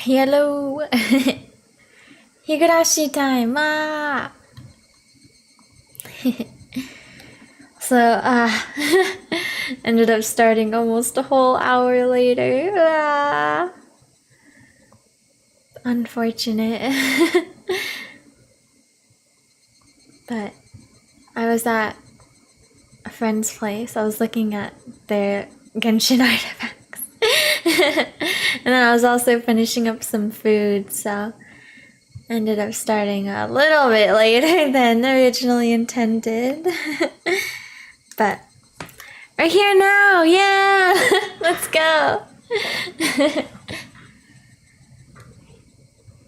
Hello! Higurashi time! Ah! So, ended up starting almost a whole hour later. Ah! Unfortunate. But I was at a friend's place. I was looking at their Genshin artifacts. And then I was also finishing up some food, so ended up starting a little bit later than originally intended. But we're here now! Yeah! Let's go!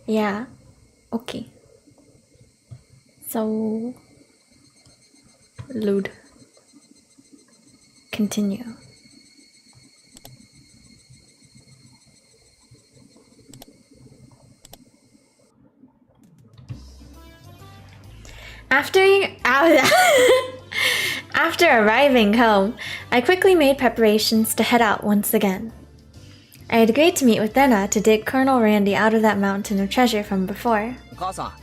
Yeah. Okay. So... load. Continue. After arriving home, I quickly made preparations to head out once again. I had agreed to meet with Denna to dig Colonel Randy out of that mountain of treasure from before. 母さ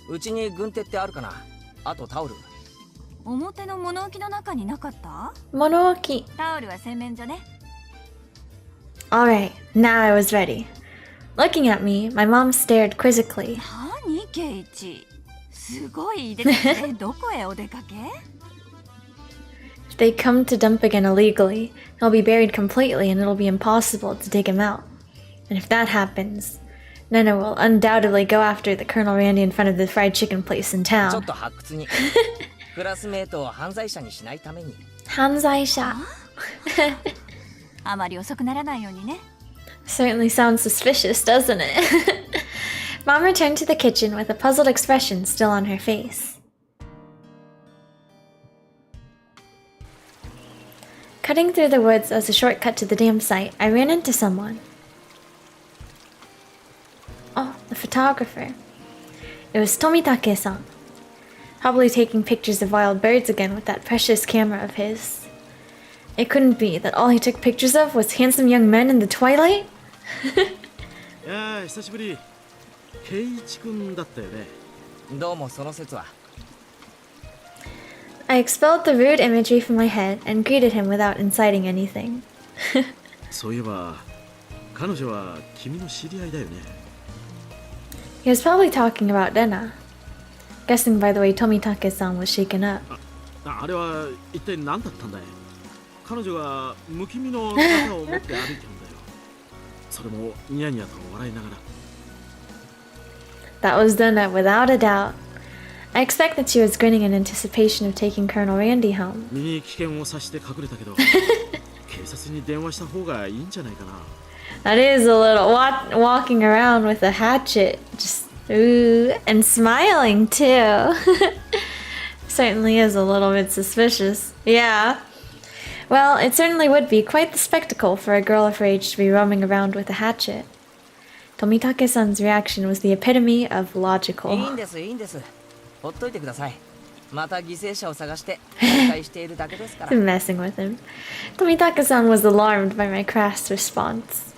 ん、うちに軍手ってあるかな？あとタオル。表の物置の中になかった？物置。タオルは洗面所ね。Alright, now I was ready. Looking at me, my mom stared quizzically. 何ケイチ？すごい出てきてどこへお出かけ？ If they come to dump again illegally, he'll be buried completely and it'll be impossible to dig him out. And if that happens, Nana will undoubtedly go after the Colonel Randy in front of the fried chicken place in ちょっ town. と発掘に。クラスメートを犯罪者にしないために。犯罪者. あまり遅くならないようにね。 Certainly sounds suspicious, doesn't it? Mom returned to the kitchen with a puzzled expression still on her face. Cutting through the woods as a shortcut to the dam site, I ran into someone. Oh, the photographer. It was Tomitake-san. Probably taking pictures of wild birds again with that precious camera of his. It couldn't be that all he took pictures of was handsome young men in the twilight? やあ、久しぶり。ケイイチ君だったよね。どうもその説は。I expelled the rude imagery from my head and greeted him without inciting anything. そういえば、彼女は君の知り合いだよね。He was probably talking about Denna. Guessing by the way Tomitake-san was shaken up. あれは一体何だったんだい？彼女が不気味の傘を持って歩いてるんだよ。それもニヤニヤと笑いながら。That was Denna without a doubt. I expect that she was grinning in anticipation of taking Colonel Randy home. 身に危険を察して隠れたけど、警察に電話した方がいいんじゃないかな。That is a little walking around with a hatchet, just ooh, and smiling too. Certainly is a little bit suspicious. Yeah. Well, it certainly would be quite the spectacle for a girl of her age to be roaming around with a hatchet. Tomitake-san's reaction was the epitome of いい logical. んです、いいんです。ほっといてください。また犠牲者を探して警戒しているだけですから。Messing with him. Tomitake-san was alarmed by my crass response.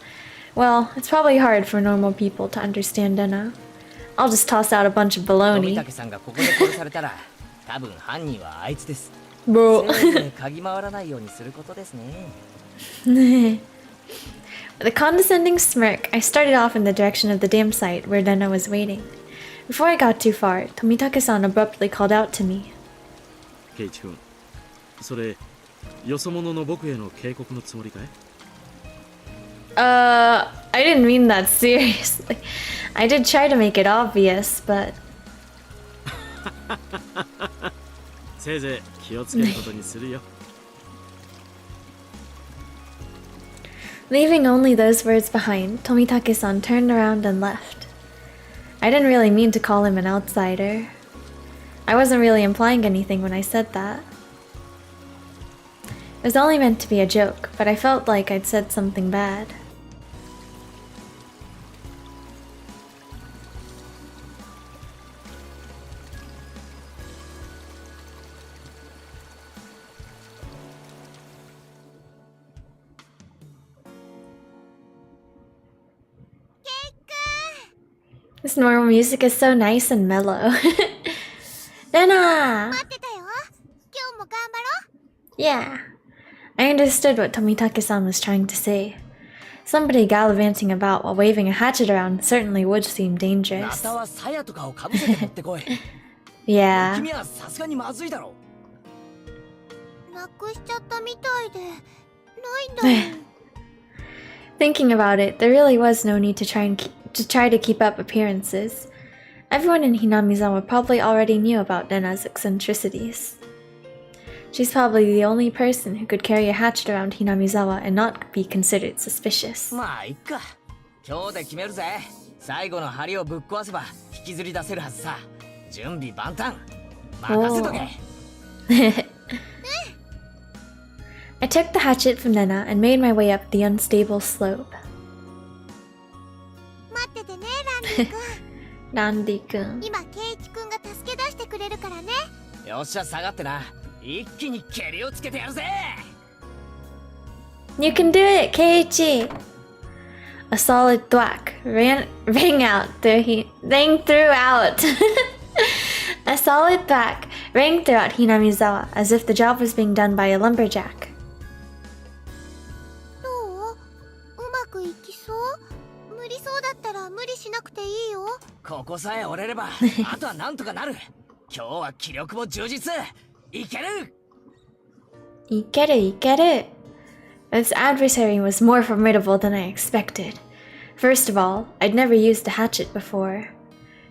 Well, it's probably hard for normal people to understand Denna. I'll just toss out a bunch of 富 baloney. 武さんがここで殺されたら、多分犯人はあいつです。 Bro. せいぜい嗅ぎ回らないようにすることですね。With a condescending smirk, I started off in the direction of the dam site where Denna was waiting. Before I got too far, Tomitake-san abruptly called out to me. ケイイチ君、それよそ者の僕への警告のつもりかい？ I didn't mean that seriously. I did try to make it obvious, but... せいぜい気をつけることにするよ。Leaving only those words behind, Tomitake-san turned around and left. I didn't really mean to call him an outsider. I wasn't really implying anything when I said that. It was only meant to be a joke, but I felt like I'd said something bad. This normal music is so nice and mellow. Rena! 待ってたよ。今日も頑張ろう。 Yeah. I understood what Tomitake-san was trying to say. Somebody gallivanting about while waving a hatchet around certainly would seem ナ dangerous. タは鞘とかをかぶせて持ってこい Yeah. 君はさすがにまずいだろなくしちゃったみたいで。ないんだよ。Thinking about it, there really was no need to try to keep up appearances. Everyone in Hinamizawa probably already knew about Nena's eccentricities. She's probably the only person who could carry a hatchet around Hinamizawa and not be considered suspicious. まあいっか今日で決めるぜ最後の針をぶっ壊せば引きずり出せるはずさ準備万端任せとけ I took the hatchet from Nena and made my way up the unstable slope. 待っててね、ランディ君。 Randy-kun. 今、ケイイチ君が助け出してくれるからね。よっしゃ下がってな一気に蹴りをつけてやるぜ You can do it, Keiichi! A solid thwack rang out throughout. A solid thwack rang throughout Hinamizawa as if the job was being done by a lumberjack. どう？うまくいきそう？無理そうだったら無理しなくていいよ。ここさえ折れればあとはなんとかなる今日は気力も充実いける Ikeru. This adversary was more formidable than I expected. First of all, I'd never used a hatchet before.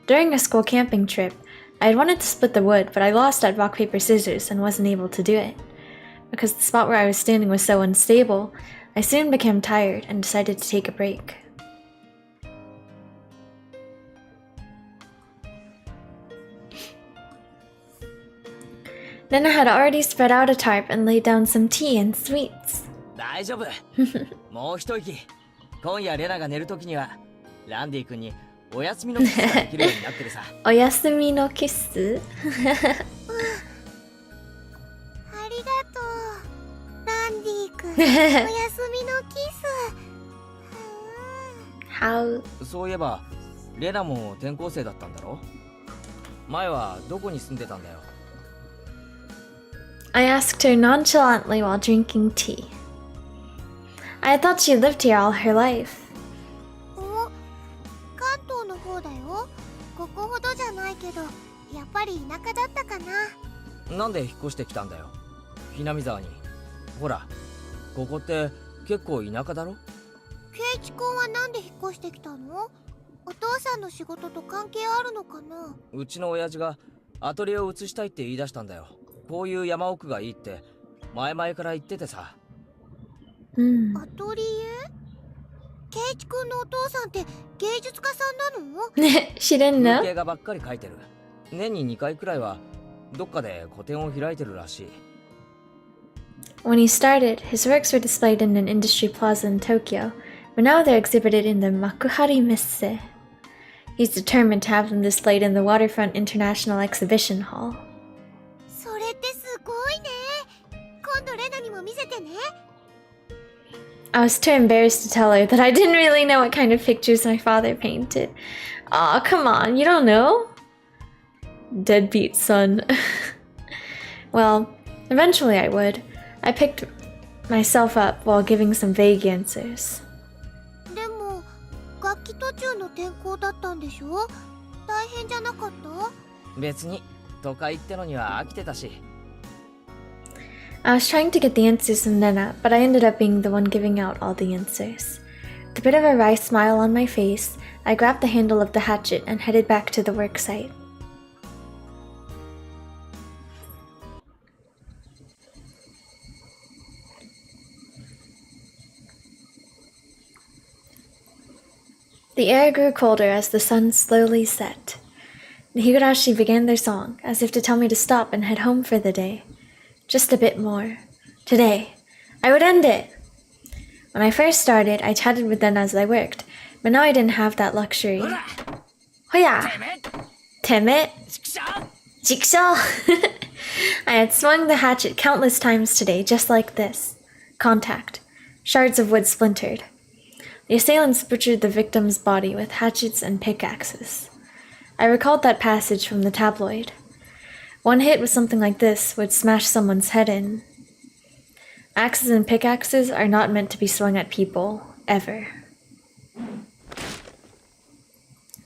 During a school camping trip, I had wanted to split the wood, but I lost at rock, paper, scissors and wasn't able to do it. Because the spot where I was standing was so unstable, I soon became tired and decided to take a break. Then I had already spread out a tarp and laid down some tea and sweets. 大丈夫もう一息今夜レナが寝るときにはランディ君にお休みのキスができるようになってるさ Oyasumi no kiss? ありがとう。ランディ君。おやすみのキス。How? そういえばレナも転校生だったんだろ前はどこに住んでたんだよ I asked her nonchalantly while drinking tea. I thought she lived here all her life. お、関東の方だよ。ここほどじゃないけど、やっぱり田舎だったかな。なんで引っ越してきたんだよひなみ沢にほらここって結構田舎だろケイイチ君はなんで引っ越してきたの？お父さんの仕事と関係あるのかな？うちの親父がアトリエを移したいって言い出したんだよこういう山奥がいいって前々から言っててさ Mm. アトリエ？ケイイチ君のお父さんって芸術家さんなの？ She didn't 風 know? 景画ばっかり描いてる年に2回くらいはどっかで個展を開いてるらしい When he started, his works were displayed in an industry plaza in Tokyo, but now they're exhibited in the Makuhari Messe. He's determined to have them displayed in the Waterfront International Exhibition Hall. それってすごいね。今度レナにも見せてね。 I was too embarrassed to tell her that I didn't really know what kind of pictures my father painted. Aw, come on, you don't know? Deadbeat son. Well, eventually I would. I picked myself up while giving some vague answers. でも、楽器途中の転校だったんでしょ？大変じゃなかった？別に都会ってのには飽きてたし I was trying to get the answers from Nena, but I ended up being the one giving out all the answers. With a bit of a wry smile on my face, I grabbed the handle of the hatchet and headed back to the work site. The air grew colder as the sun slowly set. The higurashi began their song, as if to tell me to stop and head home for the day. Just a bit more. Today, I would end it! When I first started, I chatted with them as I worked, but now I didn't have that luxury. ほら Hoya! てめえ Temme! ちくしょう Jigsaw! I had swung the hatchet countless times today, just like this. Contact. Shards of wood splintered. The assailants butchered the victim's body with hatchets and pickaxes. I recalled that passage from the tabloid. One hit with something like this would smash someone's head in. Axes and pickaxes are not meant to be swung at people, ever.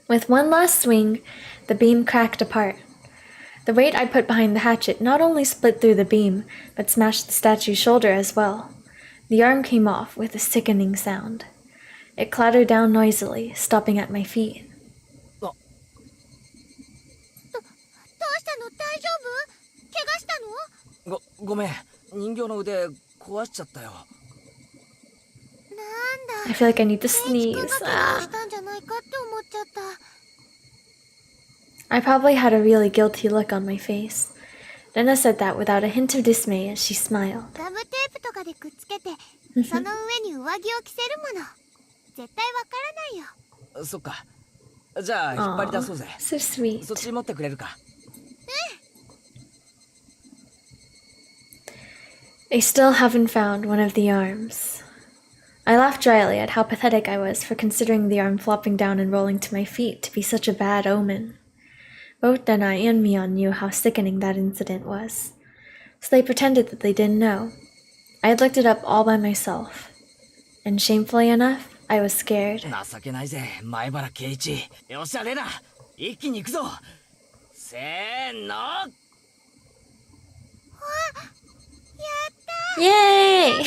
With one last swing, the beam cracked apart. The weight I put behind the hatchet not only split through the beam, but smashed the statue's shoulder as well. The arm came off with a sickening sound. It clattered down noisily, stopping at my feet. どうしたの？大丈夫？怪我したの？ごめん、人形の腕壊しちゃったよ。なん I だ。 feel like I need to ケイチ sneeze. 君が怪我したんじゃないかって思っちゃった。 I probably had a really guilty look on my face. Rena said that without a hint of dismay as she smiled. ガムテープとかでくっつけて、その上に上着を着せるもの。絶対わからないよ。そっか。じゃあ引っ張り出そうぜ。 So sweet. そっち持ってくれるか。I still haven't found one of the arms. I laughed dryly at how pathetic I was for considering the arm flopping down and rolling to my feet to be such a bad omen. Both Dana and Mion knew how sickening that incident was, so they pretended that they didn't know. I had looked it up all by myself, and shamefully enough, I was scared. 情けないぜ、前原圭一。よっしゃ、レナ、一気に行くぞ。せーの。Yay!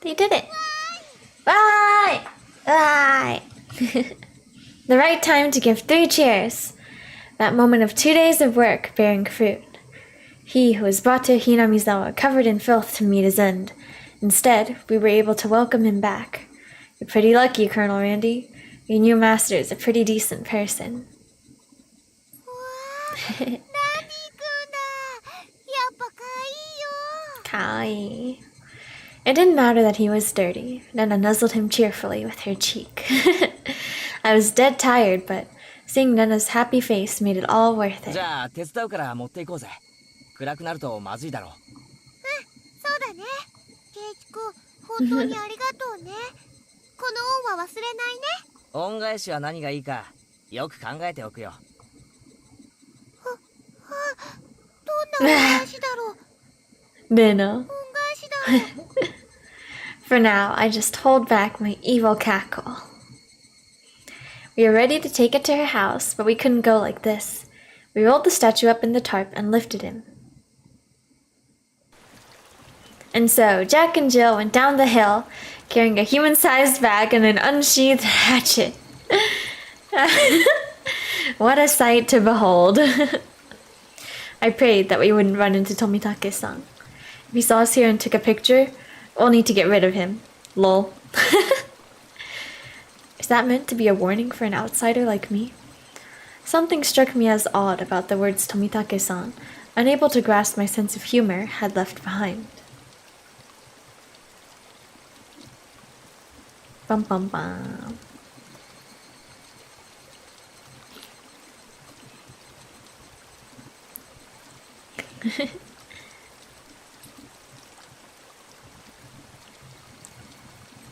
They did it! Bye! Bye! The right time to give 3 cheers. That moment of 2 days of work bearing fruit. He who was brought to Hinamizawa covered in filth to meet his end. Instead, we were able to welcome him back. You're pretty lucky, Colonel Randy. Your new master is a pretty decent person. ダディ君だ。やっぱ可愛いよ。 Kai. It didn't matter that he was dirty. Nana nuzzled him cheerfully with her cheek. I was dead tired, but seeing Nana's happy face made it all worth じ it. ゃあ手伝うから持っていこうぜ。暗くなるとまずいだろう。そうだね。ケイチ君、本当にありがとうね。この恩は忘れないね。恩返しは何がいいかよく考えておくよ。どんな恩返しだろう。 Nana. 恩返しだろう。 For now, I just hold back my evil cackle. We were ready to take it to her house, but we couldn't go like this. We rolled the statue up in the tarp and lifted him. And so Jack and Jill went down the hill, carrying a human-sized bag and an unsheathed hatchet. What a sight to behold. I prayed that we wouldn't run into Tomitake-san. If he saw us here and took a picture, we'll need to get rid of him. Lol. Is that meant to be a warning for an outsider like me? Something struck me as odd about the words Tomitake-san, unable to grasp my sense of humor, had left behind. Bum bum bum.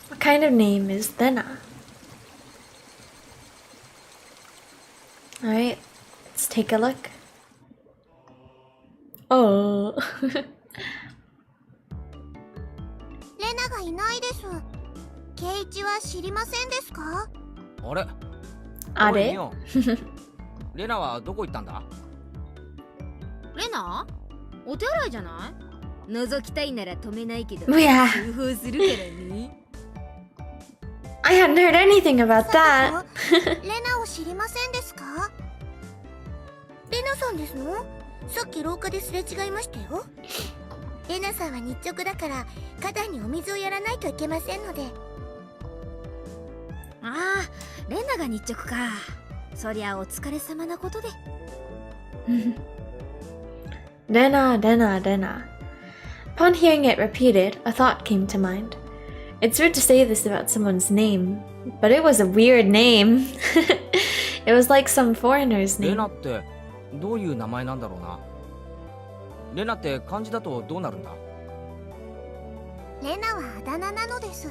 What kind of name is Lena? Alright, let's take a look. Oh. レナがいないです。ケイチは知りませんですか？あれあれおいミオンレナはどこ行ったんだ？レナお手洗いじゃない？覗きたいなら止めないけど Yeah. 通報するからね。 I hadn't heard anything about that. レナを知りませんですか？レナさんですの？さっき廊下ですれ違いましたよ。レナさんは日直だから花壇にお水をやらないといけませんので。ああ、レナが日直か。そりゃお疲れ様なことで。Rena, Rena, Rena. Upon hearing it repeated, a thought came to mind. It's rude to say this about someone's name, but it was a weird name. It was like some foreigner's レ name. ナってどういう名前なんだろうな。レナって漢字だとどうなるんだ？レナはあだ名なのです。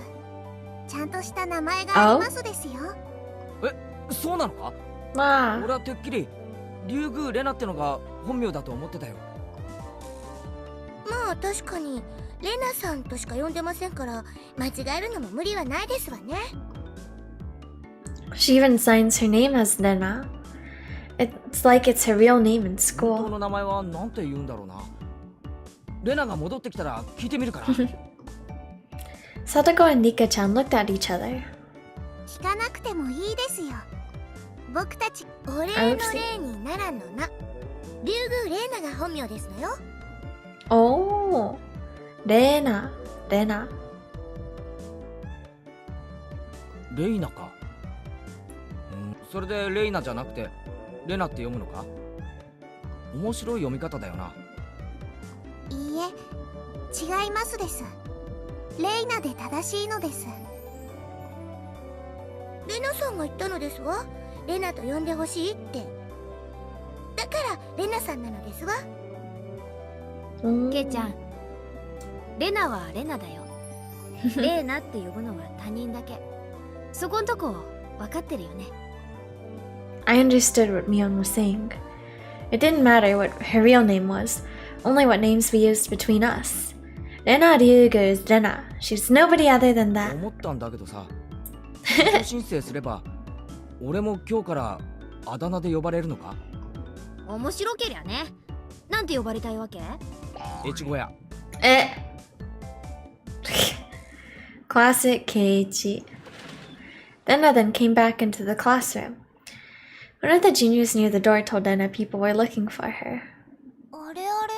ちゃんとした名前がありますですよ。そうなのか？ま俺はてっきり竜宮レナってのが本名だと思ってたよ。まあ確かにレナさんとしか呼んでませんから間違えるのも無理はないですわね。she even signs her name as Lena. It's like it's her real name in 本当 school. の名前はなんて言うんだろうな。レナが戻ってきたら聞いてみるから。Sadako and Nika-chan looked at each other. 聞かなくてもいいですよ。僕たちお礼の礼にならんのな。竜宮レーナが本名ですのよ。Oh, Lena. レイナか。それでレイナじゃなくてレナって読むのか？面白い読み方だよな。いいえ、違いますです。レイナで正しいのです。レナさんが言ったのですわ。レナと呼んでほしいって。だからレナさんなのですわ。ケイちゃん、レナはレナだよ。レーナって呼ぶのは他人だけ。そこんとこ分かってるよね。I understood what Mion was saying. It didn't matter what her real name was, only what names we used between us. Rena Ryugu is Rena. She's nobody other than that. 思ったんだけどさ、自己申請すれば俺も今日からあだ名で呼ばれるのか？面白けりゃね。なんて呼ばれたいわけ？越後屋。Classic Keiichi. Rena then came back into the classroom. One of the juniors near the door told Rena people were looking for her. あれあれ、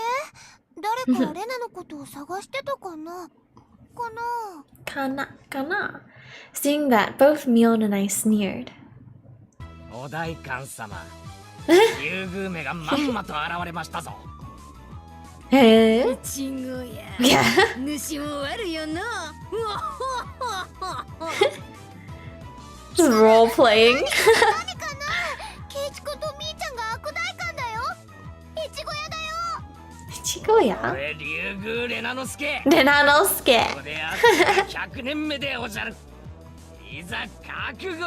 誰かレナのことを探してたかなKana. Seeing that, both Mion and I sneered. お代官様、竜宮めがまんまと現れましたぞ。Eh? ちごや。 Yeah. 主も悪いよな。Just role playing. 何かな。ケイチコとミーちゃんが悪代官だよ。越後屋だよ。Ichigo-ya? 俺竜宮レナの助。 Renanosuke. ここであった100年目でおじゃる。いざ覚悟。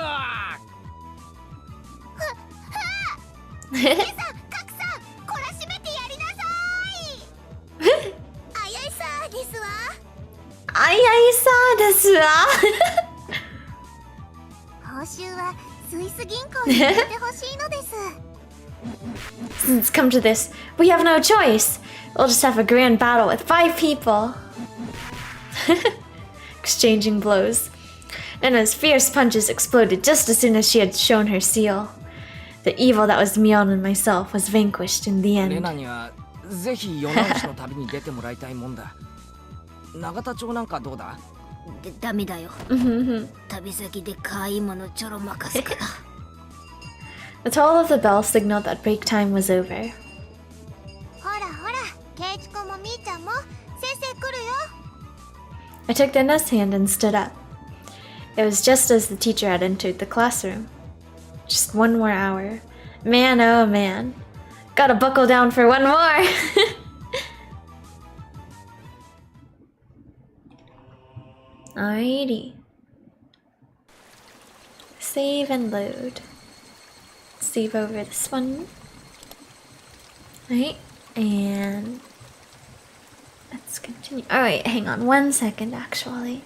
格さん、懲らしめてやりなさい。あやいさですわ。 Ayai-sa desu wa. 報酬はスイス銀行に入れてほしいのです。 Since it's come to this, we have no choice. We'll just have a grand battle with 5 people. Exchanging blows. Nena's fierce punches exploded just as soon as she had shown her seal. The evil that was Mion and myself was vanquished in the レ end. ナにはぜひ世直しの旅に出てもらいたいもんだ。永田町なんかどうだ？ダメだよ。旅先で可愛いものちょろまかすから。The toll of the bell signaled that break time was over. ほらほら、ケイチコもミーちゃんも先生来るよ。 I took Nena's hand and stood up. It was just as the teacher had entered the classroom. Just one more hour. Man, oh man. Gotta buckle down for one more. Alrighty. Save and load. Save over this one. Alright, and let's continue. Alright, hang on 1 second actually.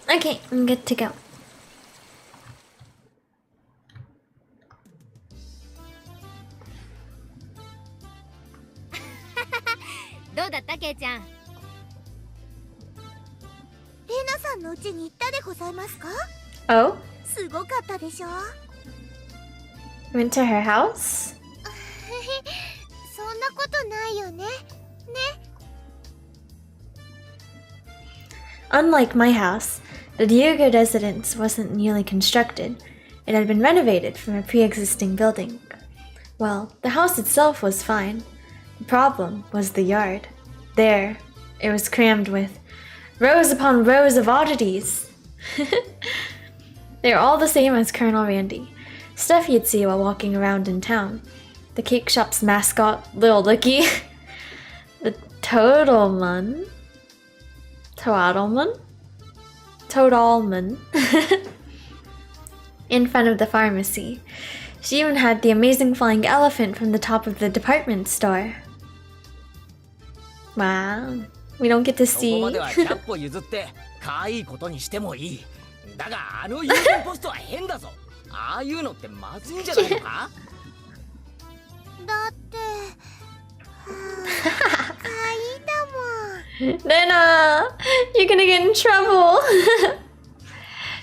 Okay, I'm good to go. どうだったケイちゃん？レナさんの家に行ったでございますか？ Oh? すごかったでしょ。Went to her house? そんなことないよね。 Unlike my house, the Ryuga residence wasn't newly constructed. It had been renovated from a pre-existing building. Well, the house itself was fine. The problem was the yard. There, it was crammed with rows upon rows of oddities. They were all the same as Colonel Randy. Stuff you'd see while walking around in town. The cake shop's mascot, Lil Licky. The Toadalman. Toadalman. In front of the pharmacy. She even had the amazing flying elephant from the top of the department store. Wow. We don't get to そこ see. までは100歩譲って可愛いことにしてもいい。だがあの郵便ポストは変だぞ。ああいうのってまずいんじゃないのか？だって、かいだもん。 Lena, you're gonna get in trouble.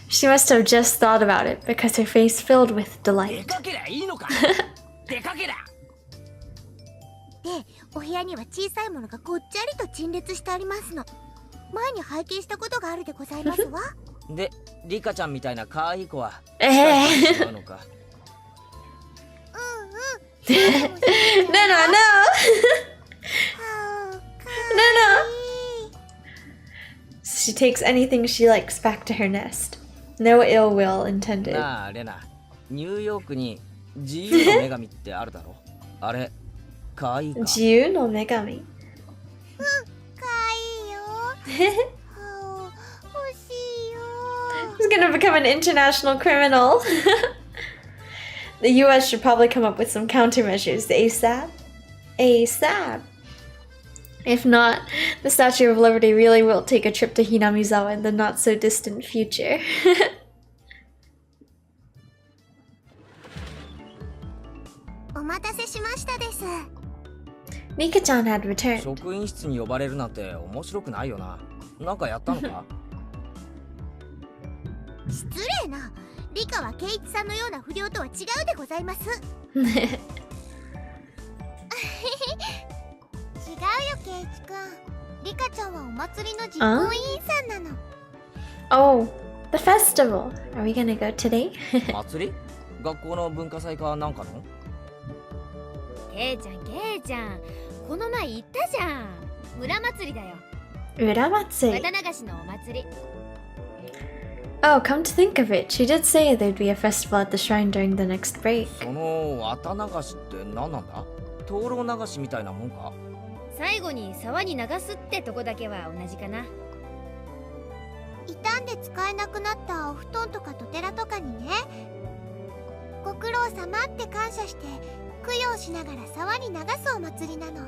She must have just thought about it because her face filled with 出 delight. かけりゃいいのか？出かけりゃ。で、お部屋には小さいものがごっちゃりと陳列してありますの。前に拝見したことがあるでございますわ。で、リカちゃんみたいな可愛い子はええ違うのか？うんうん。 Lena, no! か She takes anything she likes back to her nest. No ill will intended. なあレナ、ニューヨークに自由の女神ってあるだろ？あれ可愛いか？ Jiu no Megami. かいよ。はあ、欲しいよ。 He's gonna become an international criminal. The US should probably come up with some countermeasures ASAP. ASAP. If not, the Statue of Liberty really will take a trip to Hinamizawa in the not so distant future. お待たせしましたです。 Nika-chan had returned. 職員室に呼ばれるなんて面白くないよな。なんかやったのか？失礼な。リカはケイチさんのような不良とは違うでございます。違うよ、ケイチくん。リカちゃんはお祭りの実行委員さんなの。 Oh, the festival. Are we gonna go today? 祭り？学校の文化祭かなんかの？ケイちゃん、この前言ったじゃん。村祭りだよ。 Uramatsuri. 綿流しのお祭り。 Oh, come to think of it, she did say there'd be a festival at the shrine during the next break. その綿流しって何なんだ？灯籠流しみたいなもんか？最後に沢に流すってとこだけは同じかな。傷んで使えなくなったお布団とかとてらとかにね、ご苦労様って感謝して供養しながら沢に流すお祭りなの。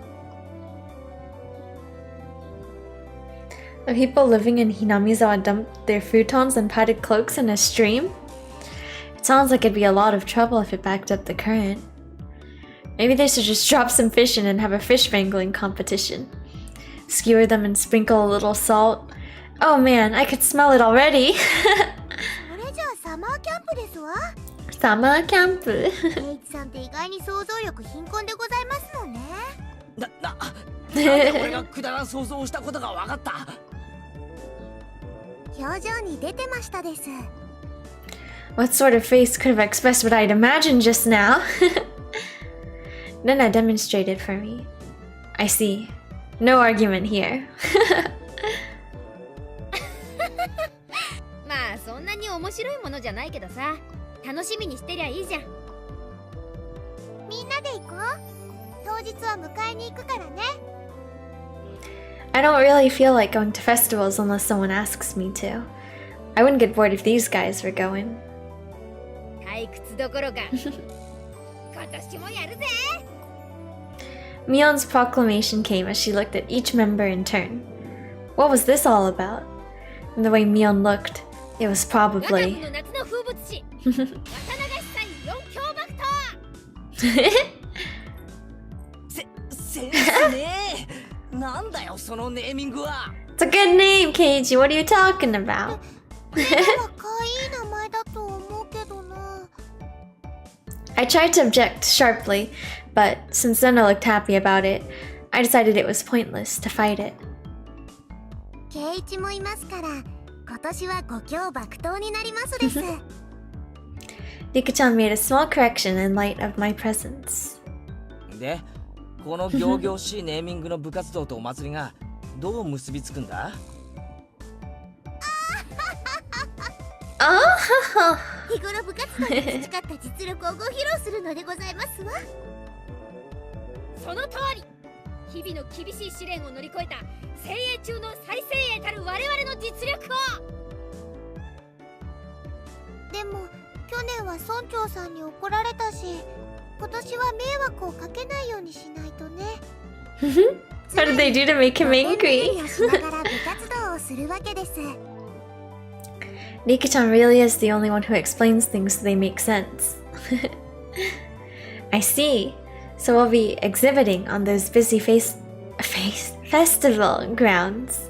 The people living in Hinamizawa dumped their futons and padded cloaks in a stream? It sounds like it'd be a lot of trouble if it backed up the current. Maybe they should just drop some fish in and have a fish wrangling competition. Skewer them and sprinkle a little salt. Oh man, I could smell it already! それじゃあサマーキャンプですわ。 Summer camp. ケイチさんって意外に想像力貧困でございますのね。なんで俺がくだらん想像をしたことが分かった？表情に出てましたです。 What sort of face could have expressed what I'd imagined just now? Nana demonstrated for me. I see. No argument here. まあそんなに面白いものじゃないけどさ、楽しみにしてりゃいいじゃん。みんなで行こう。当日は迎えに行くからね。 I don't really feel like going to festivals unless someone asks me to. I wouldn't get bored if these guys were going. 退屈どころか今年もやるぜ。 Mion's proclamation came as she looked at each member in turn. What was this all about? And the way Mion looked, it was ガタム probably... の夏の風物詩綿流し祭4強爆闘。センスねえ。なんだよそのネーミングは。It's a good name, Keiji. What are you talking about? レナは可愛い名前だと思うけどな。I tried to object sharply, but since Zena looked happy about it, I decided it was pointless to fight it. 圭一もいますから今年はご協爆投になりますです。Rika-chan made a small correction in light of my presence. でこの仰々しいネーミングの部活動とお祭りがどう結びつくんだ？日頃部活動で培った実力をご披露するのでございますわ。その通り。日々の厳しい試練を乗り越えた精鋭中の最精鋭たる我々の実力を。でも去年は村長さんに怒られたし、今年は迷惑をかけないようにしないとね。What did they do to make him 無 angry? 理をしながら部活動をするわけです。Rika-chan really is the only one who explains things so they make sense. I see. So we'll be exhibiting on those busy festival grounds.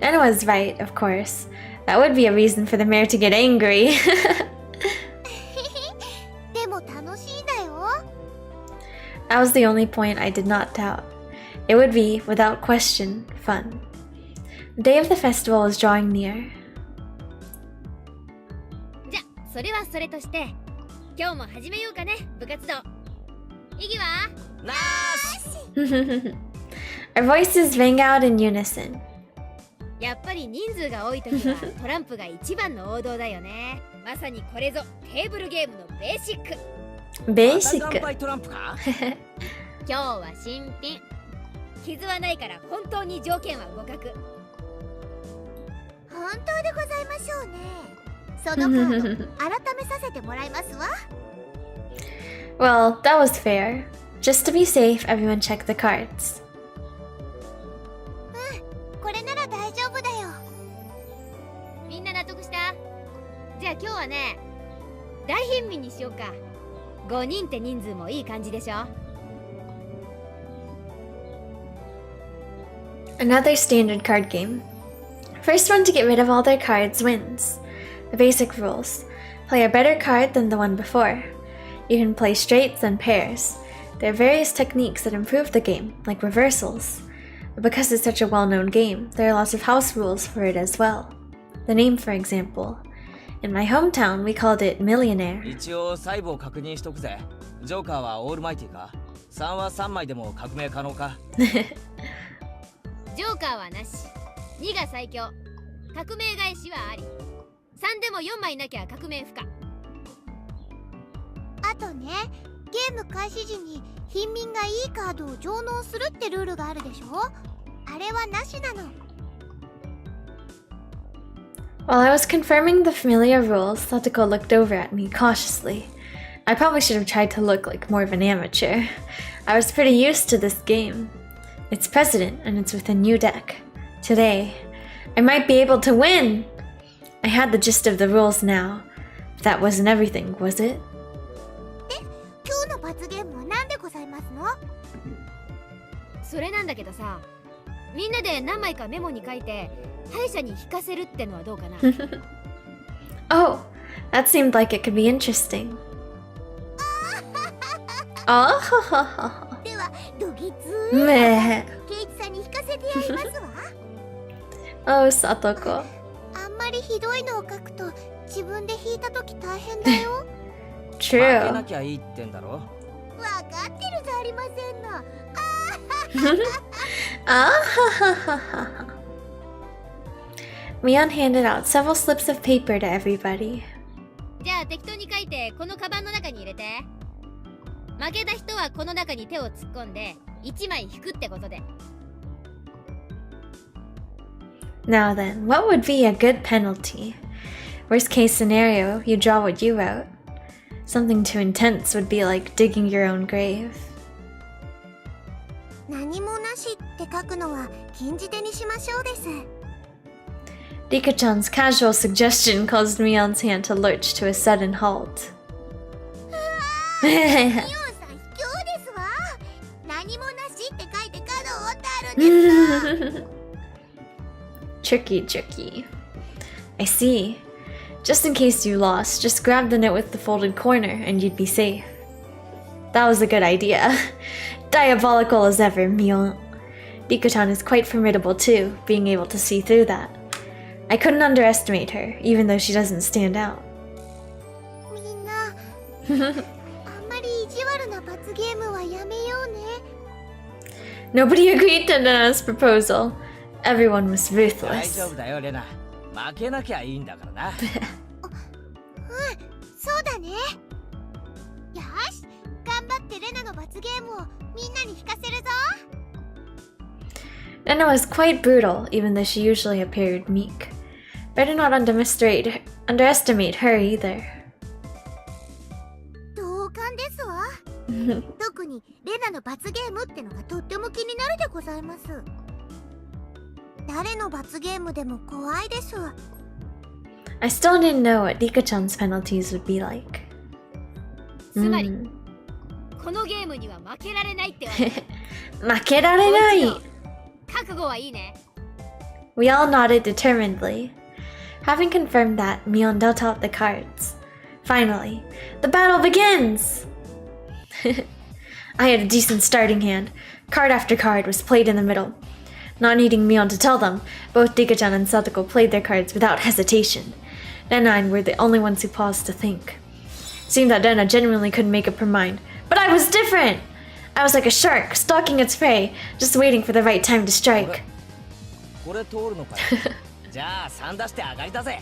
Nana was right, of course. That would be a reason for the mayor to get angry. でも楽しいだよ。 That was the only point I did not doubt. It would be, without question, fun. The day of the festival was drawing near. じゃそれはそれとして今日も始めようかね部活動。意義は？ナース Our voices rang out in unison. やっぱり人数が多い時はトランプが一番の王道だよね。まさにこれぞテーブルゲームのベーシック。また乾 Basic. 杯トランプか？今日は新品。傷はないから本当に条件は互角。本当でございましょうね。そのカード改めさせてもらいますわ。Well, that was fair. Just to be safe, everyone checked the cards. これなら大丈夫だよ。みんな納得した？じゃあ今日はね、大貧民にしようか。5人って人数もいい感じでしょ。Another standard card game. First one to get rid of all their cards wins. The basic rules. Play a better card than the one before. You can play straights and pairs. There are various techniques that improve the game, like reversals. But because it's such a well-known game, there are lots of house rules for it as well. The name, for example. In my hometown, we called it Millionaire. 一応細部を確認しとくぜ。ジョーカーはオールマイティか？ 3 は3枚でも革命可能か？ジョーカーはなし。2が最強。革命返しはあり。3でも4枚なきゃ革命不可。あとね、ゲーム開始時に貧民がいいカードを上納するってルールがあるでしょ。あれはなしなの。While I was confirming the familiar rules, Satoko looked over at me cautiously. I probably should have tried to look like more of an amateur. I was pretty used to this game. It's precedent, and it's with a new deck. Today, I might be able to win! I had the gist of the rules now. But that wasn't everything, was it? 今日の罰ゲームは何でございますの？それなんだけどさ、みんなで何枚かメモに書いて敗者に引かせるってのはどうかな。Oh, that seemed like it could be interesting. Oh, ではドギツmeh. ケイチさんに引かせてやりますわ。 Oh, Satoko. あんまりひどいのを書くと自分で引いた時大変だよ。負け True. なきゃいいってんだろ？わかってるじゃありませんの。Ah, Mion handed out several slips of paper to everybody. じゃあ適当に書いてこのカバンの中に入れて。負けた人はこの中に手を突っ込んで1枚引くってことで。 Now then, what would be a good penalty? Worst case scenario, you draw what you wrote. Something too intense would be like digging your own grave. 何もなしって書くのは禁じ手にしましょうです。Rika-chan's casual suggestion caused Mion's hand to lurch to a sudden halt. ミオンさん卑怯ですわ。何もなしって書いてカードを折ってあるんですか？ Tricky, tricky. I see. Just in case you lost, just grab the note with the folded corner and you'd be safe. That was a good idea. Diabolical as ever, Mion. Rika-chan is quite formidable too, being able to see through that. I couldn't underestimate her, even though she doesn't stand out. みんなあんまり意地悪な罰ゲームはやめようね。 Nobody agreed to Nana's proposal. Everyone was 大 ruthless. 丈夫だよレナ、負けなきゃいいんだからな。そうだね。よし、頑張ってレナの罰ゲームをみんなに聞かせるぞ。 Nana was quite brutal, even though she usually appeared meek. Better not underestimate her either. 同感ですわ。特にレナの罰ゲームってのがとっても気になるでございます。誰の罰ゲームでも怖いです。 I still didn't know what Rika-chan's penalties would be like. つまり、 Mm. このゲームには負けられないってわけ。負けられない! 覚悟はいいね。 We all nodded determinedly. Having confirmed that, Mion dealt out the cards. Finally, the battle begins! I had a decent starting hand. Card after card was played in the middle. Not needing Mion to tell them, both Rika-chan and Satoko played their cards without hesitation. Rena and I were the only ones who paused to think. Seemed that Rena genuinely couldn't make up her mind. But I was different! I was like a shark, stalking its prey, just waiting for the right time to strike. これ通るのかよ。じゃあ3出して上がりだぜ。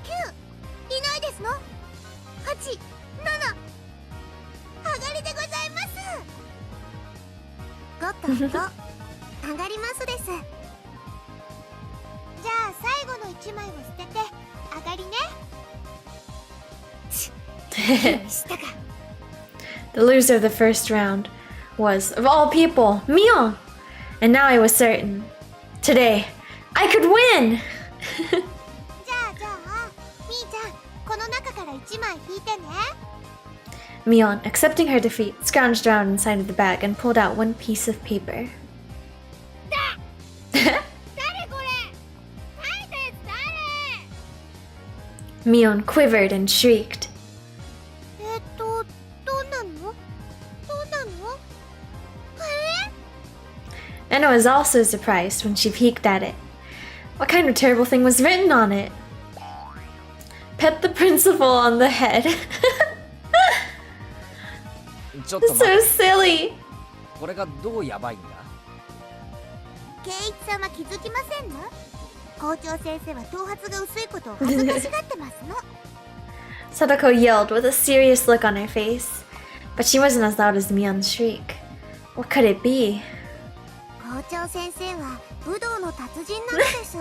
9いないですの。8、7上がりでございます。5と5上がりますです。じゃあ最後の1枚を捨てて上がりね。したか。 The loser of the first round was, of all people, Mion! And now I was certain. Today, I could win! じゃあみーちゃんこの中から1枚引いてね。 Mion, accepting her defeat, scrounged around inside of the bag and pulled out one piece of paper. 誰これ？書いたやつ誰？ Mion quivered and shrieked. どんなの？ Anna was also surprised when she peeked at it. What kind of terrible thing was written on it? Pet the principal on the head. ちょっと待 So って、 silly. これがどうやばいんだ？圭一さんは気づきませんの？校長先生は頭髪が薄いことを恥ずかしがってますの。 Sadako yelled with a serious look on her face. But she wasn't as loud as Mion's shriek. What could it be? 校長先生は武道の達人なのです。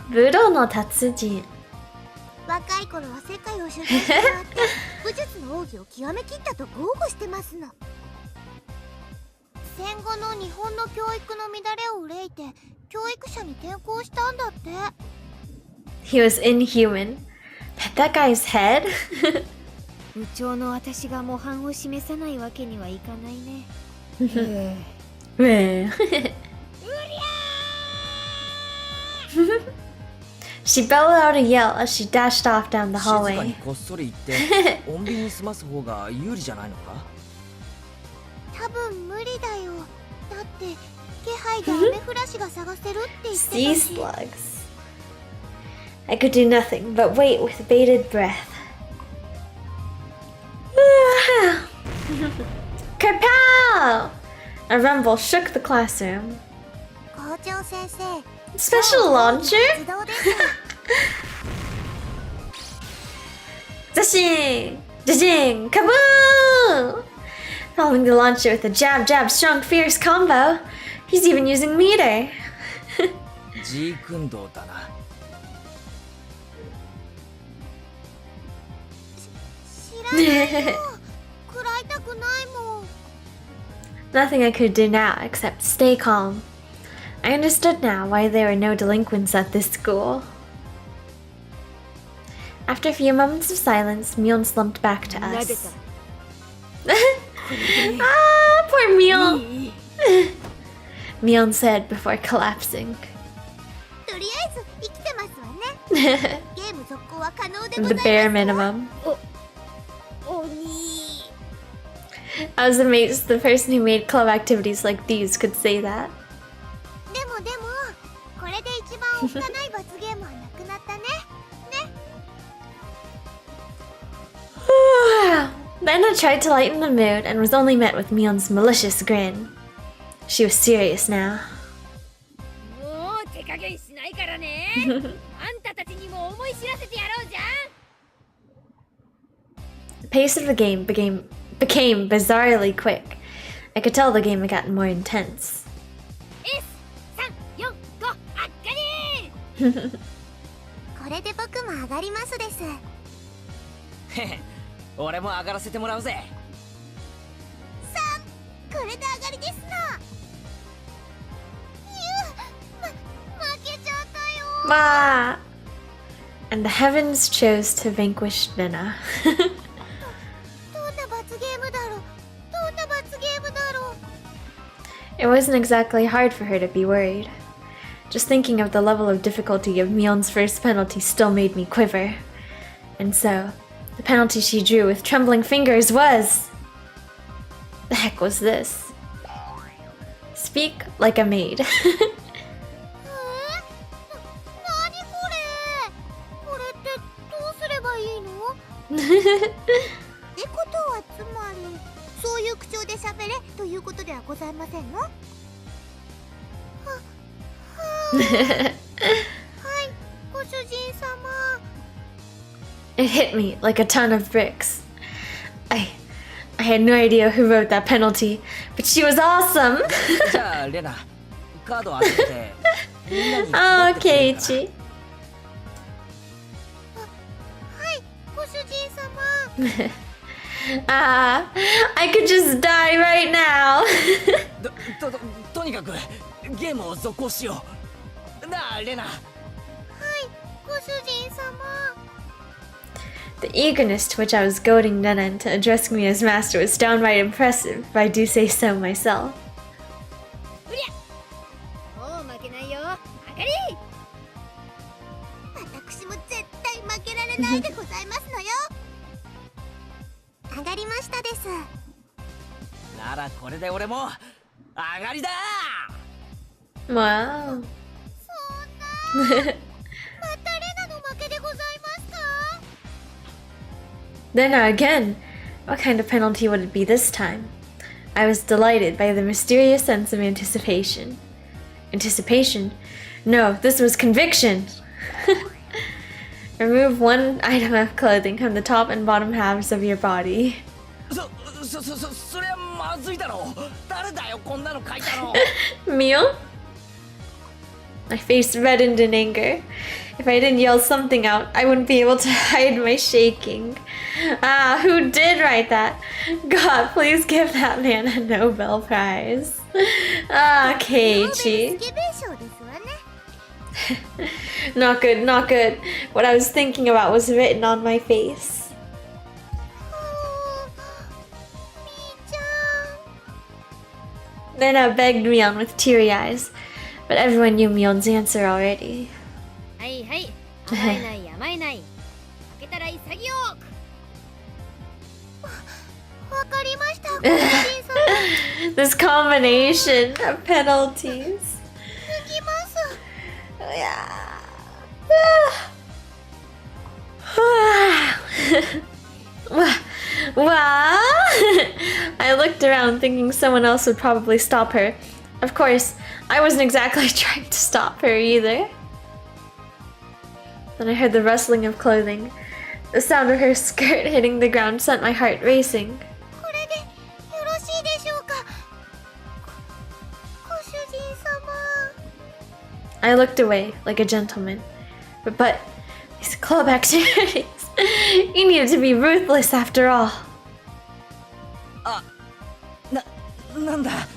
Budo no tatsujin. 若い頃は世界を取材して回って武術の奥義を極めきったと豪語してますの。戦後の日本の教育の乱れを憂いて教育者に転校したんだって。 He was inhuman. Pet that guy's head? 部長の私が模範を示さないわけにはいかないね。She bellowed out a yell as she dashed off down the 静か hallway. にこっそり行って穏便に済ます方が有利じゃないのか？多分無理だよ。だって気配でアメフラシが探せるって言ってた Sea し。 slugs. I could do nothing but wait with bated breath. Kerpow! A rumble shook the classroom. 校長先生。 Special launcher? 発動です。 Zashin! Jajing! Kaboom! Following the launcher with a jab, jab, strong, fierce combo. He's even using meter. ジークンドーだな。知らないよ。食らいたくないもん。 Nothing I could do now except stay calm. I understood now why there were no delinquents at this school. After a few moments of silence, Mion slumped back to us. Ah, poor Mion! Mion said before collapsing. とりあえず生きてますわね。ゲーム続行は可能でござ The います。 bare minimum. 鬼。I was amazed the person who made club activities like these could say that. でもこれで一番おっかない罰ゲームはなくなったね。Lena tried to lighten the mood and was only met with Mion's malicious grin. She was serious now. もう手加減しないからね。あんたたちにも思い知らせてやろうじゃん。 The pace of the game became bizarrely quick. I could tell the game had gotten more intense. S345 あっかりこれで僕も上がりますです。へへ俺も上がらせてもらうぜ。これで上がりですの。負けちゃったよ。Ma! And the heavens chose to vanquish Lena. どんな罰ゲームだろう。どんな罰ゲームだろう。 It wasn't exactly hard for her to be worried. Just thinking of the level of difficulty of Mion's first penalty still made me quiver. And so, the penalty she drew with trembling fingers was... The heck was this? Speak like a maid. なにこれ。これってどうすればいいの？ってことはつまりそういう口調で喋れということではございませんの？はい、ご主人様。 It hit me like a ton of bricks. I had no idea who wrote that penalty, but she was awesome! じゃあレナカードを集めてみんなに Oh, 配ってくれるか Keiichi. はい、ご主人様。Ah, I could just die right now. とにかくゲームを続行しようなあレナ。はい、ご主人様。 The eagerness to which I was goading Nena into addressing me as master was downright impressive, if I do say so myself. もう負けないよ。上がり私も絶対負けられないでございますのよ。上がりましたです。ならこれで俺も上がりだ。 Wow. そんな。またレナの負けでございますか？ Lena again! What kind of penalty would it be this time? I was delighted by the mysterious sense of anticipation. Anticipation? No, this was conviction! Remove one item of clothing from the top and bottom halves of your body. それはまずいだろう。誰だよこんなの書いたの。Mio? My face reddened in anger. If I didn't yell something out, I wouldn't be able to hide my shaking. Ah, who did write that? God, please give that man a Nobel Prize. Ah, ノーベル Keiichi. スケベ賞ですわね。 Not good, not good. What I was thinking about was written on my face. みーちゃん。 Lena begged Mion with teary eyes, but everyone knew Mion's answer already. はいはい。甘えない甘えない。負けたら潔く。わかりました、ご主人様。 This combination of penalties. 脱ぎます。 Yeah. Wow. I looked around thinking someone else would probably stop her. Of course, I wasn't exactly trying to stop her either. Then I heard the rustling of clothing. The sound of her skirt hitting the ground sent my heart racing. これでよろしいでしょうか。ご主人様。 I looked away like a gentleman. But these club activities, you needed to be ruthless after all. なんだ。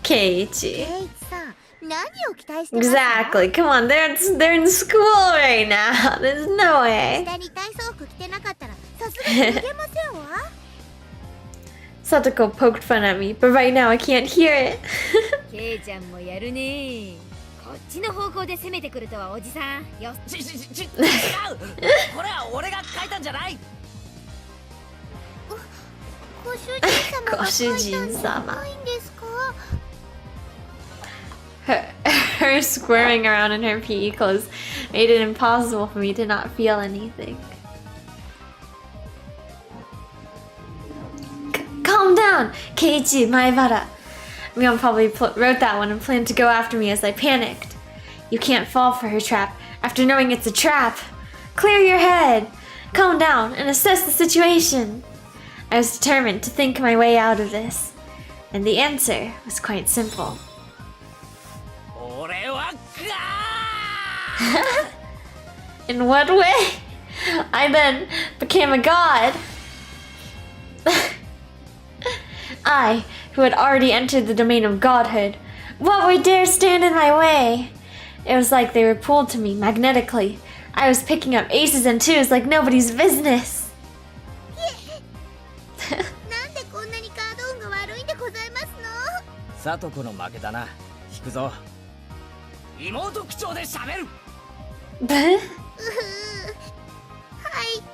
Keiichi. ケイチさん、何を期待してますか？ Exactly. Come on, they're in school right now. There's no way. 下に体操服着てなかったらさすがにいけませんわ。 Satoko poked fun at me, but right now I can't hear it. ケイちゃんもやるね。こっちの方向で攻めてくるとはおじさんよ。違うこれは俺が書いたんじゃない。ご主人様が書いたんじゃご主人様ないんですか？ Her squirming around in her PE clothes made it impossible for me to not feel anything. Calm down, Keiichi Maebara. Mion probably wrote that one and planned to go after me as I panicked. You can't fall for her trap after knowing it's a trap. Clear your head, calm down, and assess the situation. I was determined to think my way out of this, and the answer was quite simple. 俺は In what way? I then became a god. I, who had already entered the domain of godhood, what would dare stand in my way? It was like they were pulled to me magnetically. I was picking up aces and twos like nobody's business. なんでこんなにカード運が悪いんでございますの？さとこの負けだな。引くぞ。妹口調で喋る。はい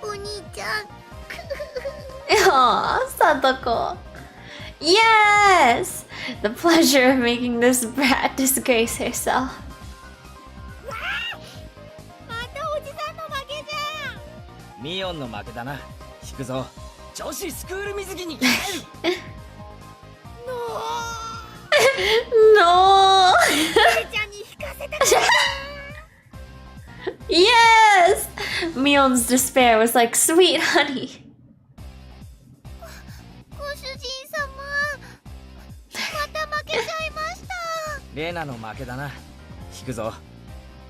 お兄ちゃん。 Aw, Satoko. Yes! The pleasure of making this brat disgrace herself. またおじさんの負けじゃん。ミオンの負けだな。引くぞ。女子スクール水着に帰る。No! 姉ちゃんに引かせたかった。 Yes! Mion's despair was like sweet honey. ご主人様、また負けちゃいました。レナの負けだな。引くぞ。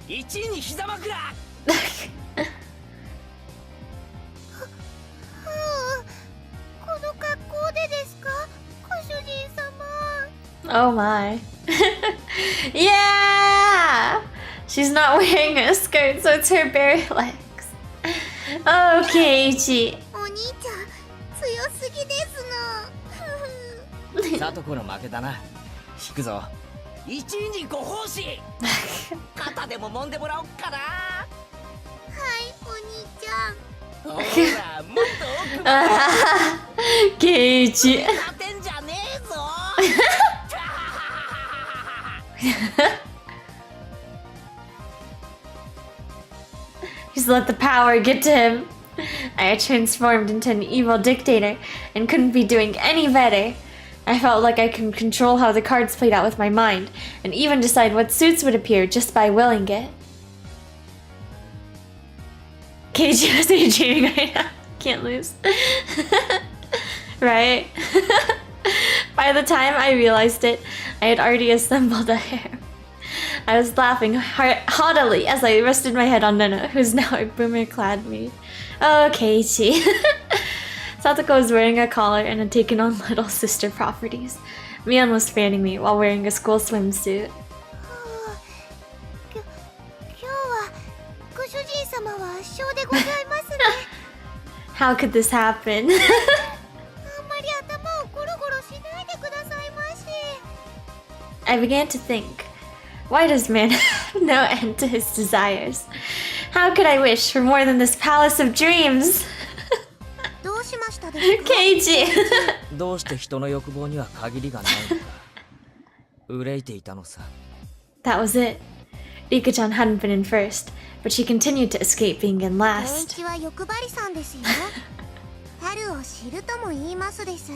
1位に膝枕。この格好でですか、ご主人様。 Oh my. Yeah! She's not wearing a skirt, so it's her bare legs. Oh, Keiichi. お兄ちゃん、強すぎですの。さとこの負けだな。引くぞ。1位にご奉仕。肩でも揉んでもらおっかな。はい、お兄ちゃん。ほら、もっと奥まで。 Keiichi. 勝てんじゃねえぞ。He's let the power get to him. I had transformed into an evil dictator and couldn't be doing any better. I felt like I could control how the cards played out with my mind and even decide what suits would appear just by willing it. Keiji was daydreaming right now. Can't lose. Right? By the time I realized it, I had already assembled a harem. I was laughing haughtily as I rested my head on Nana, who's now a boomer-clad maid. Oh, Keiichi. Satoko was wearing a collar and had taken on little sister properties. Mion was fanning me while wearing a school swimsuit. 今日はご主人様は圧勝でございますね。 How could this happen? あんまり頭をゴロゴロしないでくださいまし。 I began to think, why does man have no end to his desires? How could I wish for more than this palace of dreams? どうしましたですか？ Keiichi! どうして人の欲望には限りがないのか。憂いていたのさ。 That was it. Rika-chan hadn't been in first, but she continued to escape being in 圭 last. 一は欲張りさんですよ。春を知るとも言いますです。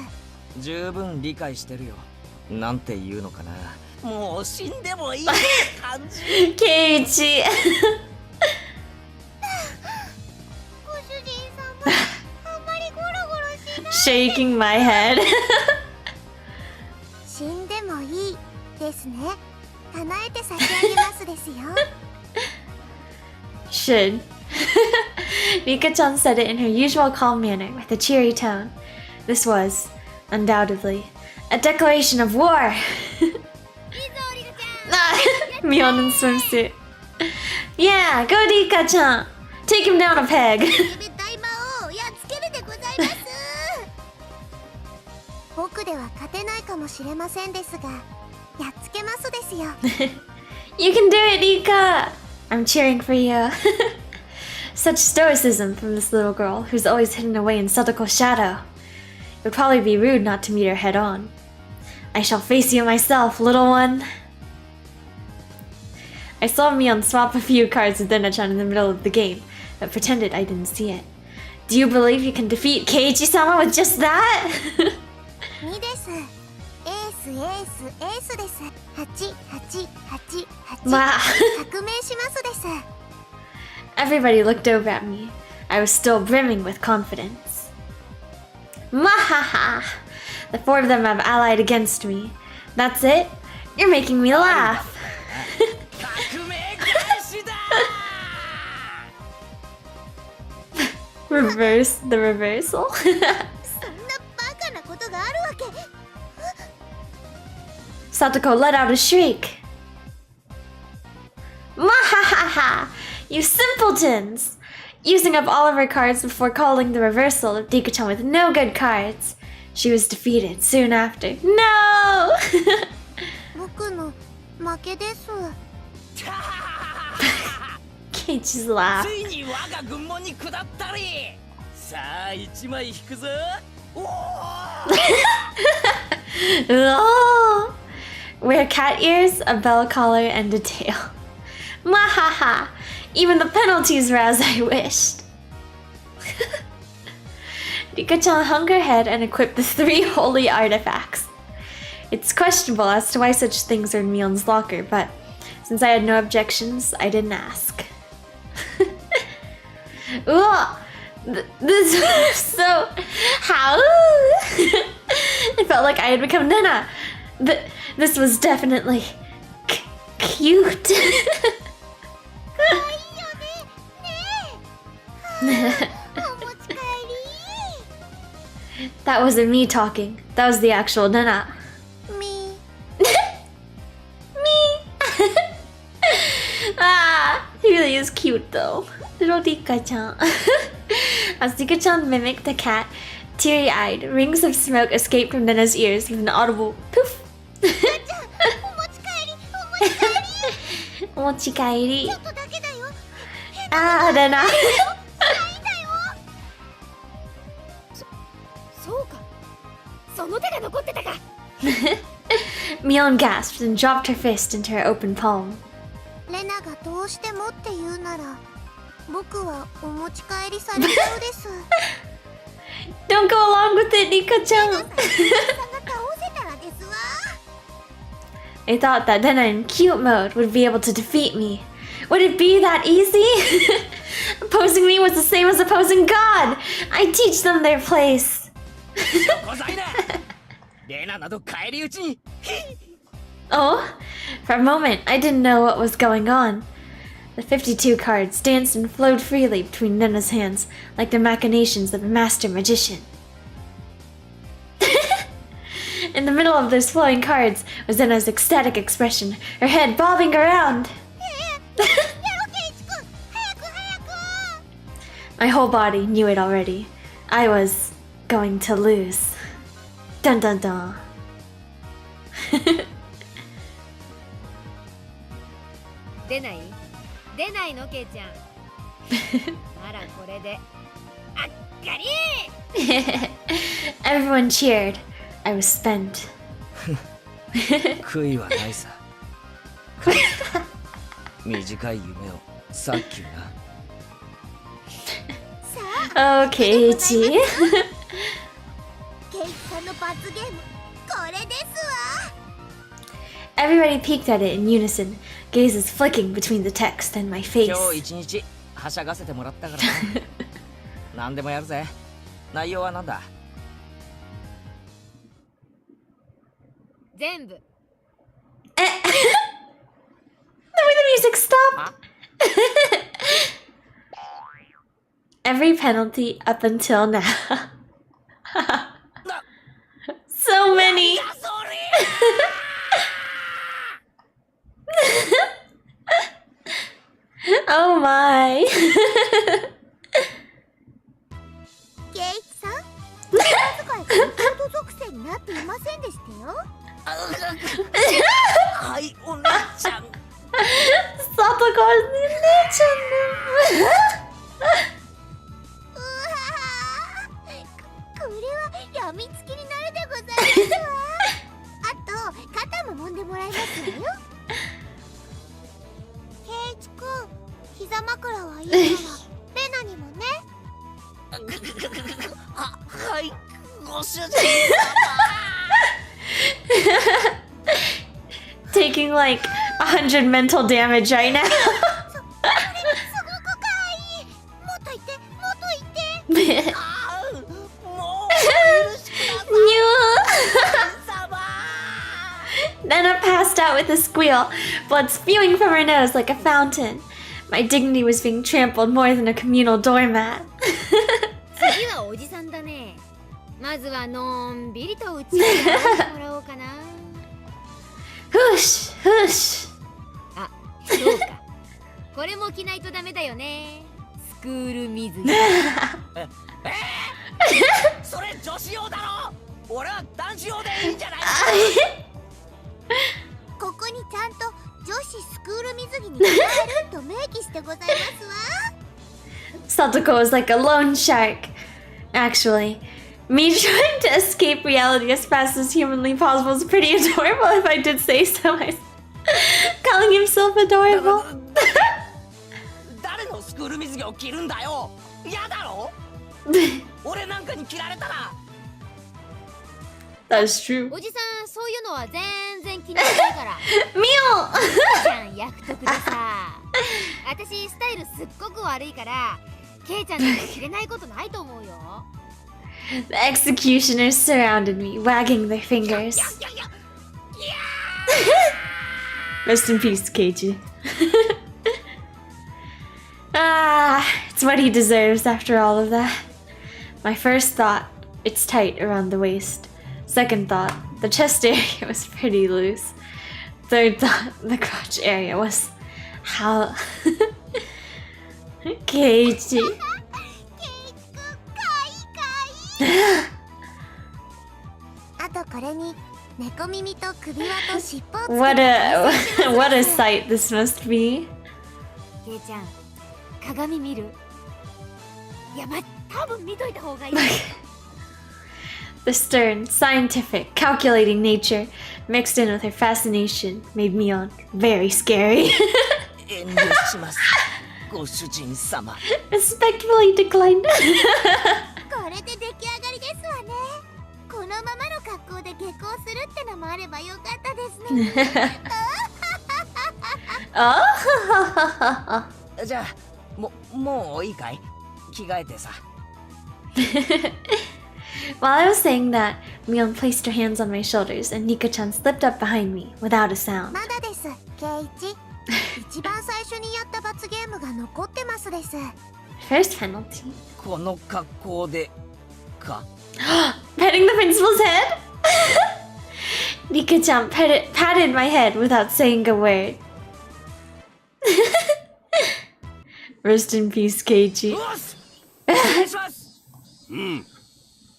十分理解してるよ。なんて言うのかな。もう死んでもいい感じ。 Keiichi! ご主人様、あんまりゴロゴロしない。 Shaking my head. 死んでもいいですね。叶えて差し上げますですよ。 Should. Rika-chan said it in her usual calm manner with a cheery tone. This was, undoubtedly, a declaration of war. Mion in swimsuit. Yeah, go Rika-chan! Take him down a peg! 大魔王をやっつけるでございます。僕では勝てないかもしれませんですが、やっつけますですよ。You can do it, Nika! I'm cheering for you. Such stoicism from this little girl who's always hidden away in Satoko's shadow. It would probably be rude not to meet her head on. I shall face you myself, little one. I saw Mion swap a few cards with Dena-chan in the middle of the game, but pretended I didn't see it. Do you believe you can defeat Keiichi-sama with just that? 2です。エースエースエースです。88888 Wow. 革命しますです。 Everybody looked over at me. I was still brimming with confidence. Mwahaha! The four of them have allied against me. That's it? You're making me laugh. 革命返しだ Reverse the reversal. そんなバカなことがあるわけ。 Satoko let out a shriek. Mwahaha! You simpletons! Using up all of her cards before calling the reversal of Dika-chan with no good cards. She was defeated soon after. No! 僕の負けです。 Keiichi's laugh. ついに我が軍門に下ったりさあ一枚引くぞおお Oh! Wear cat ears, a bell collar, and a tail. Mwahaha! Even the penalties were as I wished. Rika-chan hung her head and equipped the 3 holy artifacts. It's questionable as to why such things are in Mion's locker, but since I had no objections, I didn't ask. Ooh, this was so... How? It felt like I had become Nena. This was definitely... cute. 可愛いよね。ねえ。お持ち帰り。 That wasn't me talking. That was the actual Nena. み。 Me! Ah, he really is cute though. Little Rika-chan. As Rika-chan mimicked the cat, teary-eyed, rings of smoke escaped from Nena's ears with an audible poof. お持ち帰り。お持ち帰り。 Mochikairi. ちょっとだけだよ。 Ah, Nena. そうか。その手が残ってたか。 Mion gasped and dropped her fist into her open palm. レナがどうしてもって言うなら、僕はお持ち帰りされちゃうです。 Don't go along with it, Rika-chan. さんが倒せたらですわ。 I thought that Nena in cute mode would be able to defeat me. Would it be that easy? Opposing me was the same as opposing God. I teach them their place. 小材だレナなど返り討ちに Oh, for a moment, I didn't know what was going on. The 52 cards danced and flowed freely between Nena's hands, like the machinations of a master magician. In the middle of those flowing cards was Nena's ecstatic expression, her head bobbing around. やろケイチ君、早く早く。 My whole body knew it already. I was going to lose. Dun dun dun. 出ない出ないのケイちゃん。ならこれで。あっかり Everyone cheered. I was spent. 悔いはないさ短い夢をさっきな Oh, Keiichi. ケイチさんの罰ゲーム、これですわ。 Everybody peeked at it in unison, gazes flicking between the text and my face. 今日一日はしゃがせてもらったからな何でもやるぜ内容はなんだ全部。The way the music stopped. Every penalty up until now. So many. Oh my. ケイチさん、無駄遣いが弟属性になっていませんでしたよ。はいお姉ちゃん Taking like 100 mental damage right now. すごくかい。もっと言って、もっと言って。もう許してください様。 Nana passed out with a squeal, blood spewing from her nose like a fountain. My dignity was being trampled more than a communal doormat. 次はおじさんだね。まずはのんびりと打ち明けてもらおうかな。Whoosh, whoosh. あ、そうか。これも着ないとダメだよね。スクール水着。それ女子用だろ。俺は男子用でいいんじゃない。ここにちゃんと女子スクール水着に着替えると明記してございますわ。 Satoko was like a lone shark. Actually, me trying to escape reality as fast as humanly possible is pretty adorable if I did say so myself. Calling himself adorable. 誰のスクール水着を着るんだよ。嫌だろ。俺なんかに着られたら。 That's true. おじさん、そういうのは全然気にしないから。 Meow! ちゃん役得でさ。私スタイルすっごく悪いから、ケイちゃんなんて着れないことないと思うよ。 The executioners surrounded me, wagging their fingers. Rest in peace, Keiji. Ah, it's what he deserves after all of that. My first thought, it's tight around the waist. Second thought, the chest area was pretty loose. Third thought, the crotch area was how... Keiji. ケイチくん、かいかい。あとこれに猫耳と首輪と尻尾をつけて What a sight this must be. ケイちゃん、鏡見る？いや、多分見といた方がいい。 The stern, scientific, calculating nature mixed in with her fascination made Mion very scary. 遠慮します。ご主人様。 Respectfully declined. これで出来上がりですわね。このままの格好で下校するってのもあればよかったですね。 Oh. じゃあもういいかい。着替えてさ。 While I was saying that, Mion placed her hands on my shoulders and Nika-chan slipped up behind me without a sound. まだです、ケイチ。一番最初にやった罰ゲームが残ってますです。 First penalty. この格好でか。 Petting the principal's head? Nika-chan patted my head without saying a word. Rest in peace, Keiji. よし。お願いします。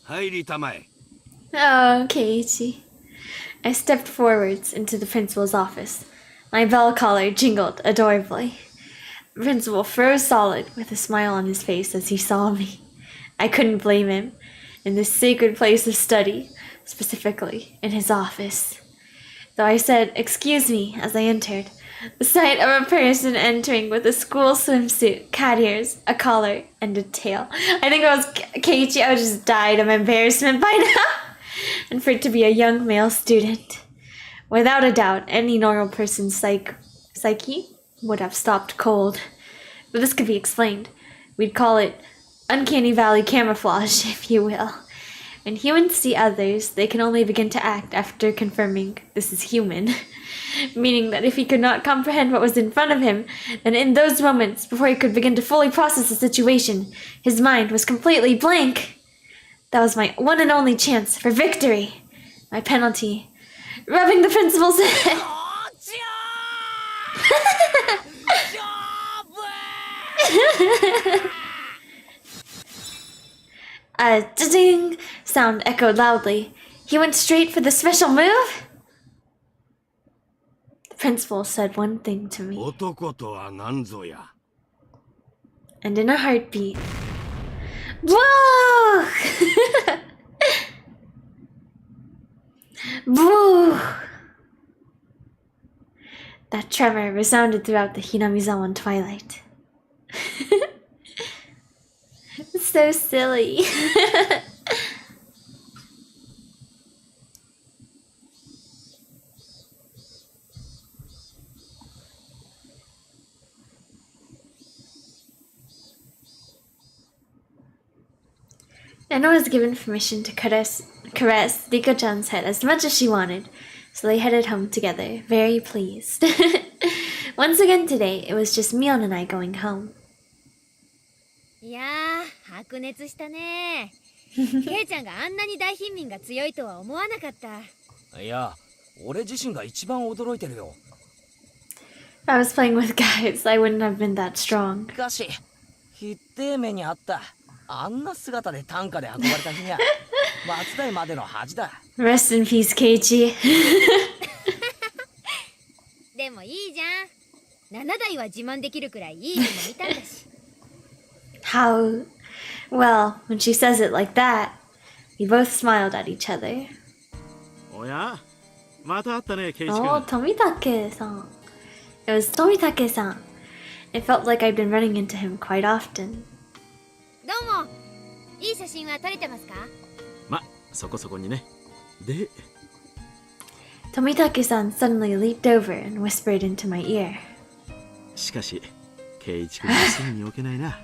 入りたまえ。 Oh, Keiichi. I stepped forwards into the principal's office. My bell collar jingled adorably. The principal froze solid with a smile on his face as he saw me. I couldn't blame him. In this sacred place of study, specifically in his office. Though I said, "Excuse me," as I entered, the sight of a person entering with a school swimsuit, cat ears, a collar, and a tail. I think if I was Keiichi, I would just died of embarrassment by now. And for it to be a young male student. Without a doubt, any normal person's psyche would have stopped cold. But this could be explained. We'd call it uncanny valley camouflage, if you will. When humans see others, they can only begin to act after confirming this is human. Meaning that if he could not comprehend what was in front of him, then in those moments, before he could begin to fully process the situation, his mind was completely blank. That was my one and only chance for victory. My penalty. Rubbing the principal's head. A ding sound echoed loudly. He went straight for the special move? The principal said one thing to me. 男とは何ぞや。 And in a heartbeat. Whoa! Boo! That tremor resounded throughout the Hinamizawan twilight. So silly. Anna was given permission to caress Rika-chan's head as much as she wanted, so they headed home together, very pleased. Once again today, it was just Mion and I going home. いやー白熱したね。ケイちゃんがあんなに大貧民が強いとは思わなかった。いや、俺自身が一番驚いてるよ。If I was playing with guys, I wouldn't have been that strong. しかし、ひってえ目にあった。あんな姿で担架で運ばれた日には、松代までの恥だ。Rest in peace, Keiichi. でもいいじゃん。7台は自慢できるくらいいい夢見たんだし。How? Well, when she says it like that, we both smiled at each other. おやまた会ったねケイチ Oh, 君 Tomitake-san. It was Tomitake-san. It felt like I'd been running into him quite often. どうも。いい写真は撮れてますか？まそこそこにねで Tomitake-san suddenly leaped over and whispered into my ear. しかしケイチ君はすぐに置けないな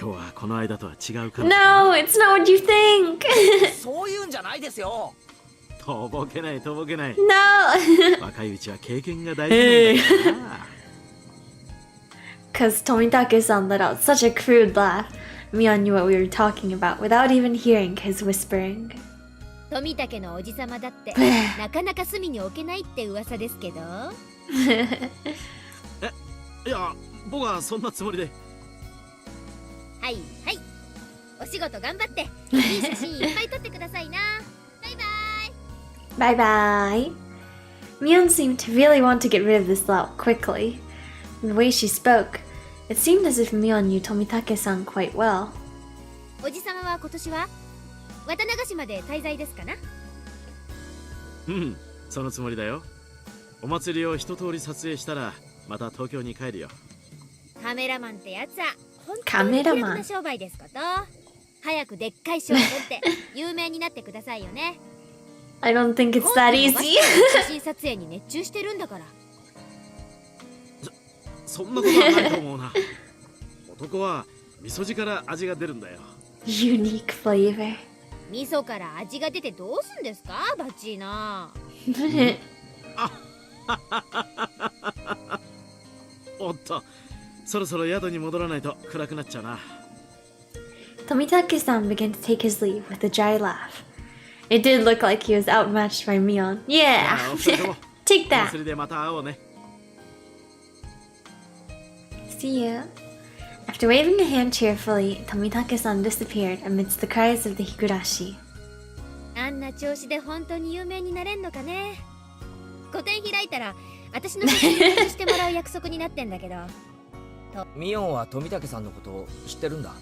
今日はこの間とは違うかも No, it's not what you think. そういうんじゃないですよ。とぼけないとぼけない No. 若いうちは経験が大事なんだからな Because Tomitake-san let out such a crude laugh, Mion knew what we were talking about without even hearing his whispering. 富武のおじさまだってなかなか隅に置けないって噂ですけど。いや僕はそんなつもりではいはい。お仕事頑張っていい写真いっぱい撮ってくださいな。バイバイ。 Bye bye. Mion seemed to really want to get rid of this thought quickly. The way she spoke, it seemed as if Mion knew Tomitake-san quite well. おじさまは今年は渡長島で滞在ですかな？うんそのつもりだよお祭りを一通り撮影したらまた東京に帰るよカメラマンってやつは本当カに気楽メラマンな商売ですこと。早くでっかい賞を取って有名になってくださいよね。 I don't think it's that 本 easy. 当に写真撮影に熱中してるんだから。そんなことはないと思うな男は味噌汁から味が出るんだよ Unique flavor. 味噌から味が出てどうすんですかバッチーナ。おっとそろそろ宿に戻らないと暗くなっちゃうな Tomitake-san began to take his leave with a dry laugh. It did look like he was outmatched by Mion. Yeah! お二人とも Take お that! 祭りでまた会おうね See you. After waving a hand cheerfully, Tomitake-san disappeared amidst the cries of the higurashi. あんな調子で本当に有名になれんのかね。個展開いたら私の写真をしてもらう約束になってんだけど。ミオンは富武さんのことを知ってるんだ。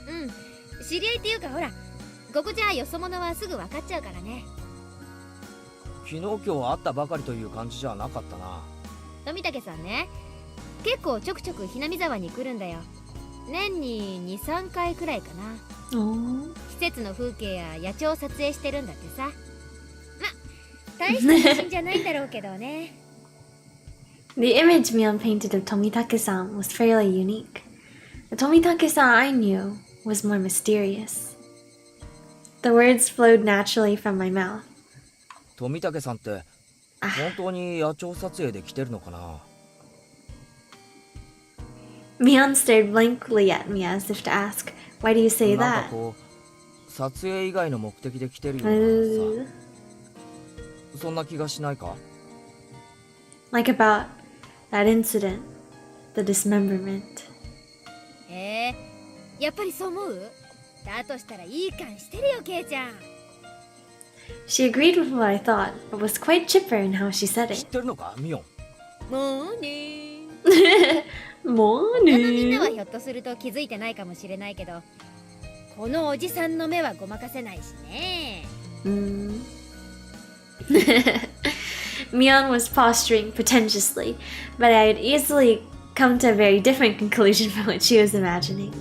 うん、知り合いっていうかほら、ここじゃよそ者はすぐ分かっちゃうからね。昨日今日会ったばかりという感じじゃなかったな。富武さんね、結構ちょくちょくひなみ沢に来るんだよ。年に 2,3 回くらいかな。Oh. 季節の風景や野鳥を撮影してるんだってさ。ま、大した写真じゃないんだろうけどね。The image Mion painted of Tomitake-san was fairly unique. The Tomitake-san I knew was more mysterious. The words flowed naturally from my mouth. 富武さんってあ本当に野鳥撮影で来てるのかな。 Mion stared blankly at me as if to ask, "Why do you say なんか that?" こう撮影以外の目的で来てるよう Uh, なさ、そんな気がしないか。 like about that incident, the dismemberment. やっぱりそう思う？だとしたらいい感してるよ、ケイちゃん。She agreed with what I thought, but was quite chipper in how she said 知っ it. てるのかミオン。もうねー。他のみんなは Morning. ひょっとすると気づいてないかもしれないけど、このおじさんの目はごまかせないしね。Mm. Mion was posturing pretentiously, but I had easily come to a very different conclusion from what she was imagining.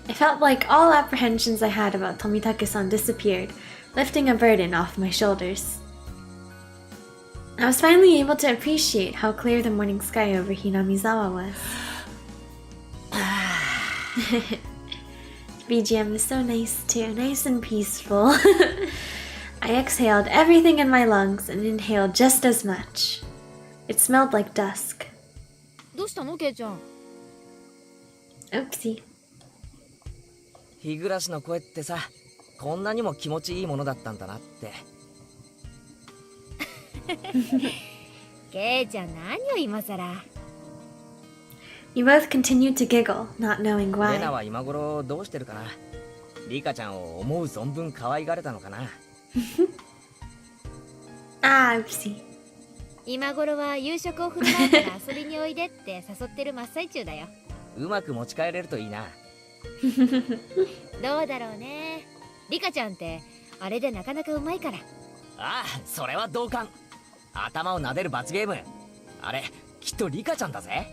I felt like all apprehensions I had about Tomitake-san disappeared, lifting a burden off my shoulders. I was finally able to appreciate how clear the morning sky over Hinamizawa was. BGM is so nice too, nice and peaceful. I exhaled everything in my lungs and inhaled just as much. It smelled like dusk. どうしたのケイちゃん？ Oopsie. 日暮らしの声ってさ、こんなにも気持ちいいものだったんだなって。ケイちゃん何を今さら。 You both continued to giggle, not knowing レナ why. は今頃どうしてるかな。リカちゃんを思う存分可愛がれたのかな。Ah, oopsie. 今頃は夕食を振る舞うから遊びにおいでって誘ってる真っ最中だよ。うまく持ち帰れるといいな。どうだろうね。リカちゃんってあれでなかなかうまいから。ああ、それは同感。頭を撫でる罰ゲーム。あれ、きっとリカちゃんだぜ。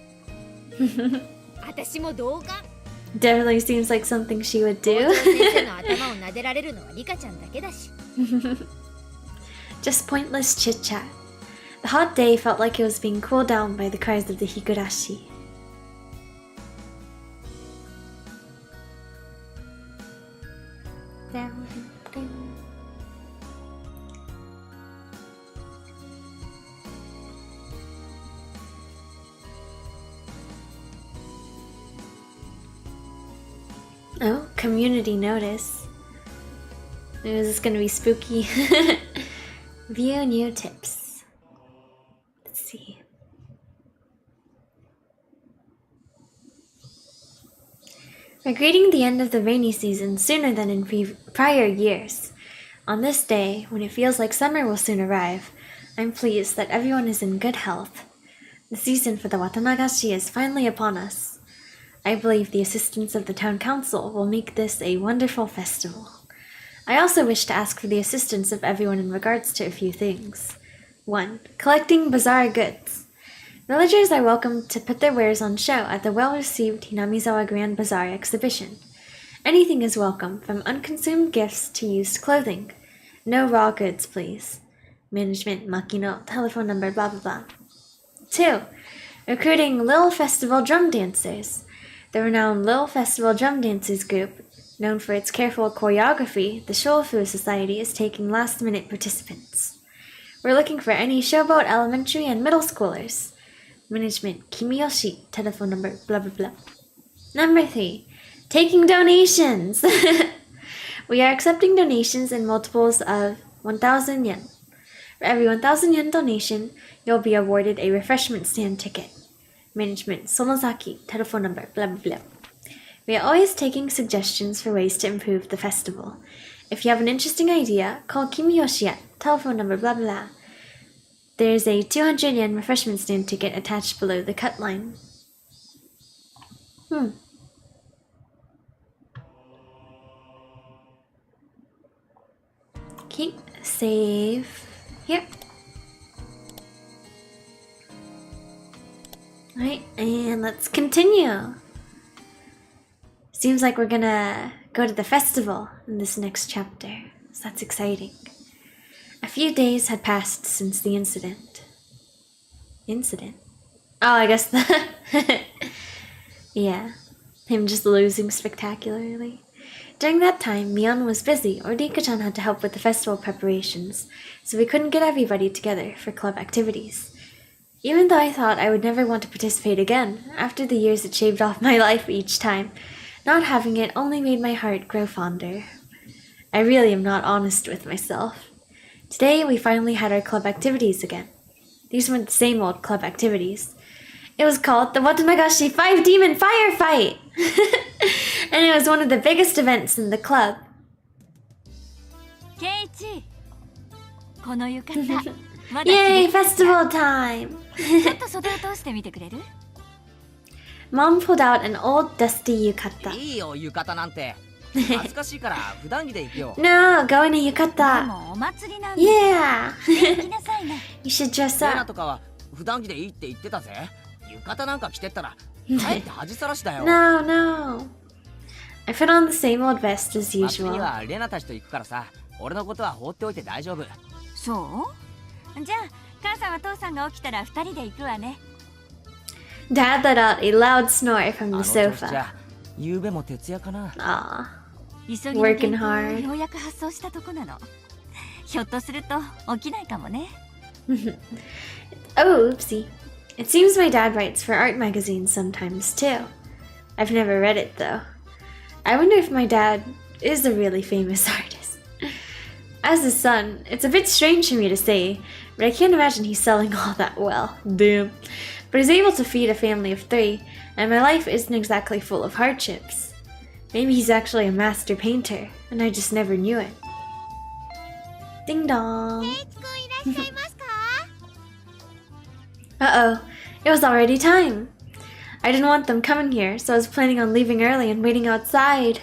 私も同感。 Definitely seems like something she would 校 do. 長先生の頭を撫でられるのはリカちゃんだけだし。Just pointless chit chat. The hot day felt like it was being cooled down by the cries of the higurashi. Oh, community notice. Is this gonna be spooky? View new tips. Let's see. We're greeting the end of the rainy season sooner than in prior years. On this day, when it feels like summer will soon arrive, I'm pleased that everyone is in good health. The season for the Watanagashi is finally upon us. I believe the assistance of the town council will make this a wonderful festival. I also wish to ask for the assistance of everyone in regards to a few things. 1. Collecting bazaar goods. Villagers are welcome to put their wares on show at the well-received Hinamizawa Grand Bazaar exhibition. Anything is welcome, from unconsumed gifts to used clothing. No raw goods, please. Management, Makino, telephone number, blah blah blah. 2. Recruiting Lil Festival drum dancers. The renowned Lil Festival Drum Dancers group, known for its careful choreography, the Shofu Society is taking last-minute participants. We're looking for any Showboat elementary and middle schoolers. Management, Kimiyoshi, telephone number, blah blah blah. Number 3. Taking donations! We are accepting donations in multiples of 1,000 yen. For every 1,000 yen donation, you'll be awarded a refreshment stand ticket. Management, Sonozaki, telephone number, blah blah blah. We are always taking suggestions for ways to improve the festival. If you have an interesting idea, call Kimiyoshi at telephone number, blah blah. There's a 200 yen refreshment stand ticket attached below the cut line. Okay, save here. Alright, and let's continue. Seems like we're gonna go to the festival in this next chapter, so that's exciting. A few days had passed since the incident. Incident? Oh, I guess that. Yeah, him just losing spectacularly. During that time, Mion was busy, or Rika-chan had to help with the festival preparations, so we couldn't get everybody together for club activities. Even though I thought I would never want to participate again, after the years it shaved off my life each time, not having it only made my heart grow fonder. I really am not honest with myself. Today we finally had our club activities again. These weren't the same old club activities. It was called the Watanagashi 5 Demon Firefight! And it was one of the biggest events in the club. ケイチ、この浴衣まだ着 Yay, れるかしら festival time! ちょっと袖を通してみてくれる？ Mom pulled out an old dusty yukata. いいよ、浴衣なんて。恥ずかしいから普段着で行くよ。No, go in a で yukata. もお祭りなんで Yeah! 行きなさいね。 You should dress レナ up. とかは普段着でいいって言ってたぜ。浴衣なんか着てったら、かえって恥さらしだよ。 No, no. I put on the same old vest as 祭りに usual. はレナたちと行くからさ、俺のことは放っておいて大丈夫。そう？じゃあ母さんは父さんが起きたら二人で行くわね。 Dad let out a loud snore from あ the の調子じ sofa. ゃ、夕べも徹夜かな。 Aw. 急ぎの原 Working 稿を hard. ようやく発送したとこなの。ひょっとすると起きないかもね。Oh, oopsie. It seems my dad writes for art magazines sometimes too. I've never read it though. I wonder if my dad is a really famous artist. As his son, it's a bit strange for me to say, but I can't imagine he's selling all that well. Damn. But he's able to feed a family of 3, and my life isn't exactly full of hardships. Maybe he's actually a master painter, and I just never knew it. Ding dong. ケイチくんいらっしゃいますか？ Uh-oh, it was already time. I didn't want them coming here, so I was planning on leaving early and waiting outside.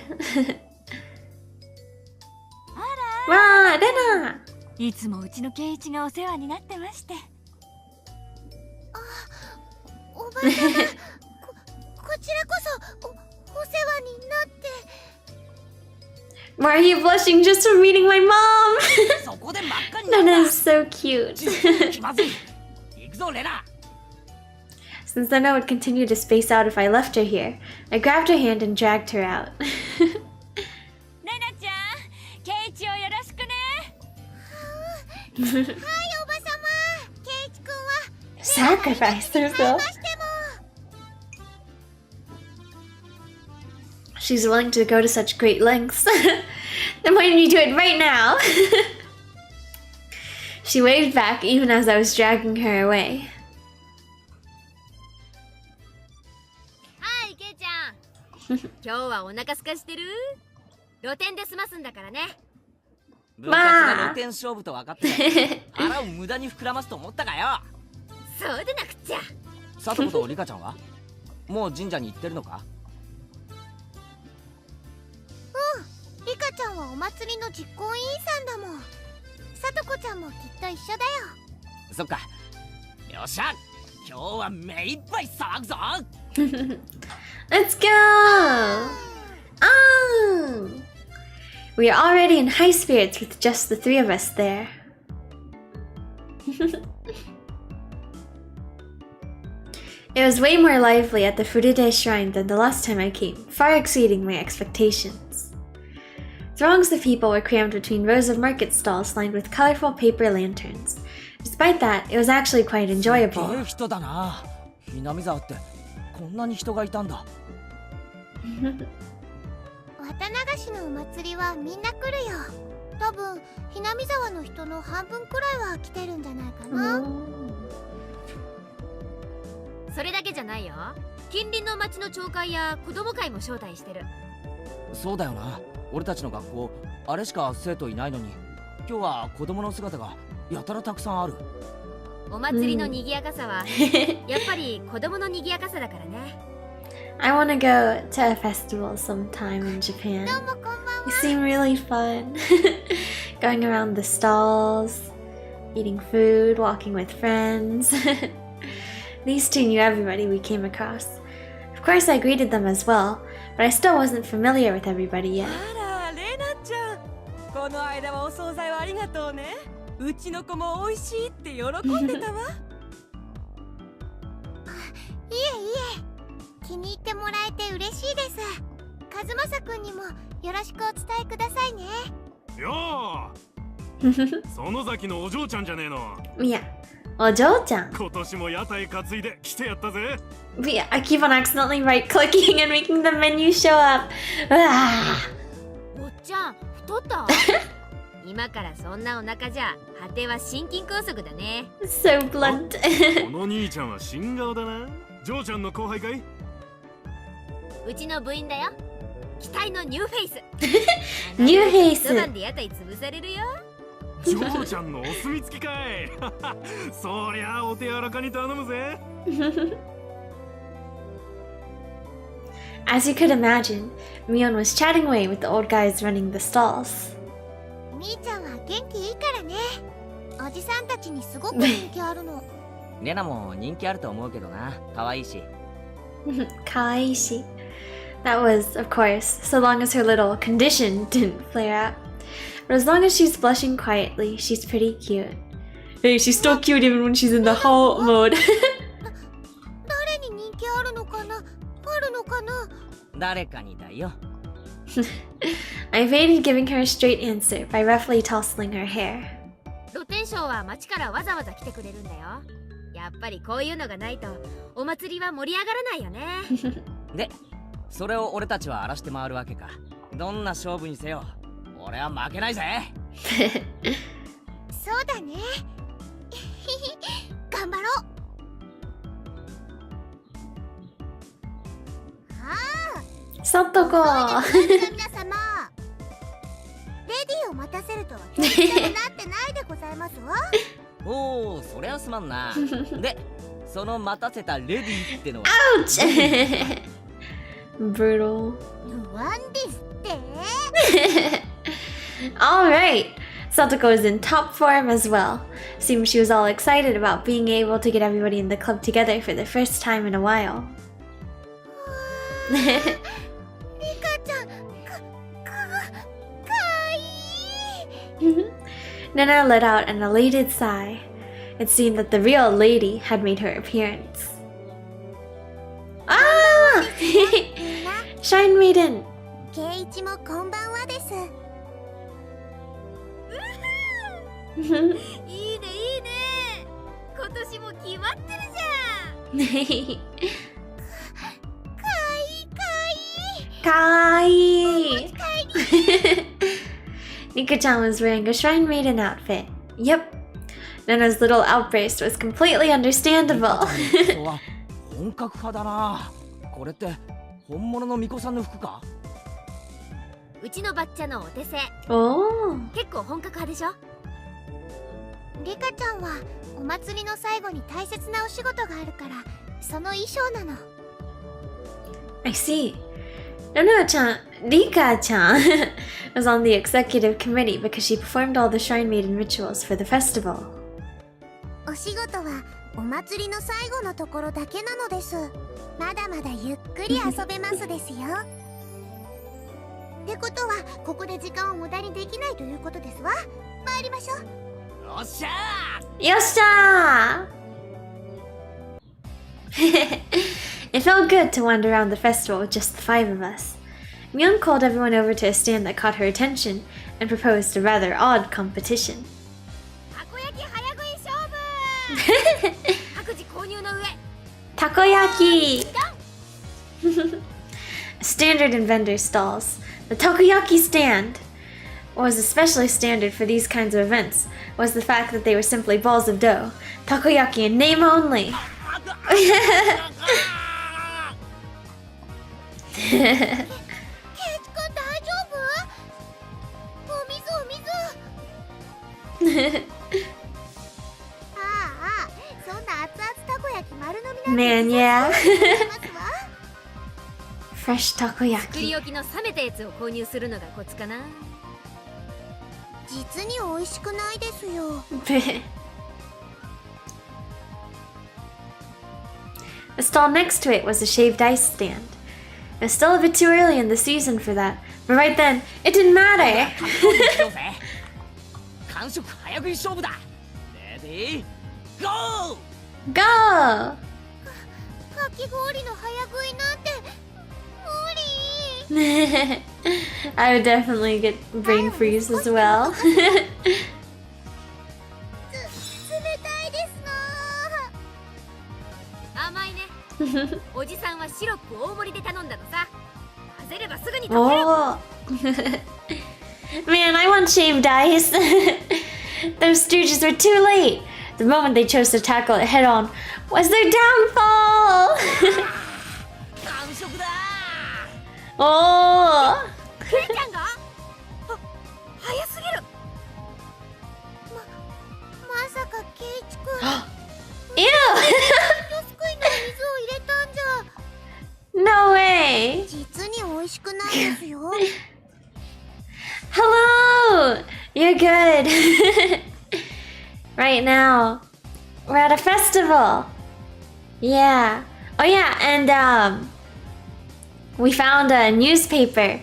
わー、レナ！いつもうちの圭一がお世話になってまして。おばさま、こちらこそお世話になって。 Why are you blushing just from meeting my mom? そこで真っ赤になっ Lena た。 is so cute. 気まずい。行くぞレナ。 Since then I would continue to space out if I left her here, I grabbed her hand and dragged her out. レナちゃん、圭一をよろしくね。はい、おばさま。ケイチくんは Sacrifice 使い herself. ましても。 She's willing to go to such great lengths. Then why didn't you do it right now? She waved back even as I was dragging her away. はい、ケイちゃん。今日はお腹すかしてる？露店で済ますんだからね。部活が露天勝負と分かってた。腹を無駄に膨らますと思ったかよ。そうでなくっちゃ。さとことリカちゃんはもう神社に行ってるのか？リカちゃんはお祭りの実行委員さんだもん。さとこちゃんもきっと一緒だよ。そっか。よっしゃ、今日は目いっぱい騒ぐぞ。 Let's go! Oh! We are already in high spirits with just the 3 of us there. It was way more lively at the Furide Shrine than the last time I came, far exceeding my expectations. Throngs of people were crammed between rows of market stalls lined with colorful paper lanterns. Despite that, it was actually quite す enjoyable. げえ人だな。南沢ってこんなに人がいたんだ。綿流しのお祭りはみんな来るよ。多分、ひなみ沢の人の半分くらいは来てるんじゃないかな。それだけじゃないよ。近隣の町の町会や子供会も招待してる。そうだよな。俺たちの学校あれしか生徒いないのに、今日は子供の姿がやたらたくさんある。お祭りの賑やかさは、やっぱり子供の賑やかさだからね。I want to go to a festival sometime in Japan. どうもこんばん They は。 seem really fun. Going around the stalls, eating food, walking with friends. These 2 knew everybody we came across. Of course, I greeted them as well, but I still wasn't familiar with everybody yet. あら、レナちゃん。この間はお惣菜をありがとうね。うちの子も美味しいって喜んでたわ。いえいえ、気に入ってもらえて嬉しいです。和正くんにもよろしくお伝えくださいね。よー園崎のお嬢ちゃんじゃねえの。 Yeah. Ojo-chan. 今年も屋台担いで来てやったぜ。 But yeah, I keep on accidentally right-clicking and making the menu show up. Ah. おっちゃん、太った今からそんなお腹じゃ、果ては心筋梗塞だね。So blunt. この兄ちゃんは新顔だな。嬢ちゃんの後輩かい？うちの部員だよ。期待のニューフェイス。ニューフェイス一晩で屋台潰されるよ。嬢ちゃんのお墨付きかい。そりゃお手柔らかに頼むぜ。As you could imagine, Mion was chatting away with the old guys running the stalls. みーちゃんは元気いいからね。おじさんたちにすごく人気あるの。レナも人気あると思うけどな。可愛いし。 Kaishi. That was, of course, so long as her little condition didn't flare out. But as long as she's blushing quietly, she's pretty cute. Hey, she's still cute even when she's in the whole mode. 誰に人気あるのかな？あるのかな？誰かにだよ。I evaded giving her a straight answer by roughly tousling her hair. 露天商は町からわざわざ来てくれるんだよ。やっぱりこういうのがないとお祭りは盛り上がらないよね。で、それを俺たちは荒らして回るわけか。どんな勝負にせよ、俺は負けないぜ。そうだね。頑張ろう。さとこ。皆様、レディーを待たせるとは決してなってないでございますわ。おお、そりゃすまんな。で、その待たせたレディーってのは。Ouch! Brutal. 不安ですって。Alright. Satoko is in top form as well. Seems she was all excited about being able to get everybody in the club together for the first time in a while. リカちゃん、かわいい。Nana let out an elated sigh. It seemed that the real lady had made her appearance. Ah! みんな、Shine Maiden! ケイイチもこんばんはです。いいねいいね。今年も決まってるじゃん。Kawaii! Nika-chan was wearing a Shrine Maiden outfit. Yep. Nana's little outburst was completely understandable. 本格派だな。これって本物の巫女さんの服か？うちのばっちゃのお手製。 Oh. 結構本格派でしょ。リカちゃんはお祭りの最後に大切なお仕事があるからその衣装なの。 I see. Nana-chan, Rika-chan, was on the executive committee because she performed all the Shrine Maiden rituals for the festival. お仕事はお祭りの最後のところだけなのです。まだまだゆっくり遊べますですよ。ってことはここで時間を無駄にできないということですわ。参りましょう。よっしゃー。 It felt good to wander around the festival with just the five of us. Myung called everyone over to a stand that caught her attention and proposed a rather odd competition. たこ焼き早食い勝負。各自購入の上。 Takoyaki! Standard in vendor stalls. The takoyaki stand! What was especially standard for these kinds of events was the fact that they were simply balls of dough. Takoyaki in name only. ケイチくん大丈夫？お水。ああ、そんな熱々たこ焼き丸飲みなんて Man, yeah. ますわ。 Fresh 作り takoyaki. 置きの冷めたやつを購入するのがコツかな。実に美味しくないですよ。The stall next to it was a shaved ice stand. It was still a bit too early in the season for that, but right then, it didn't matter. 完食早食い勝負だ。レディーゴー。 Go! かき氷の早食いなんて無理。 I would definitely get brain freeze as well. 冷たいですの。甘いね。おじさんはシロップ大盛りで頼んだのさ。混ぜればすぐに溶ける。 Oh. Man, I want shaved ice. Those stooges were too late. The moment they chose to tackle it head on was their downfall. 完食だ。 Oh. ケイちゃんが？早すぎる。まさかケイチくん。 Ew. 女すくいの水を入れたんじゃ。 No way. 実に美味しくないですよ。 Hello. You're good. Right now, we're at a festival. Yeah. Oh yeah, and we found a newspaper,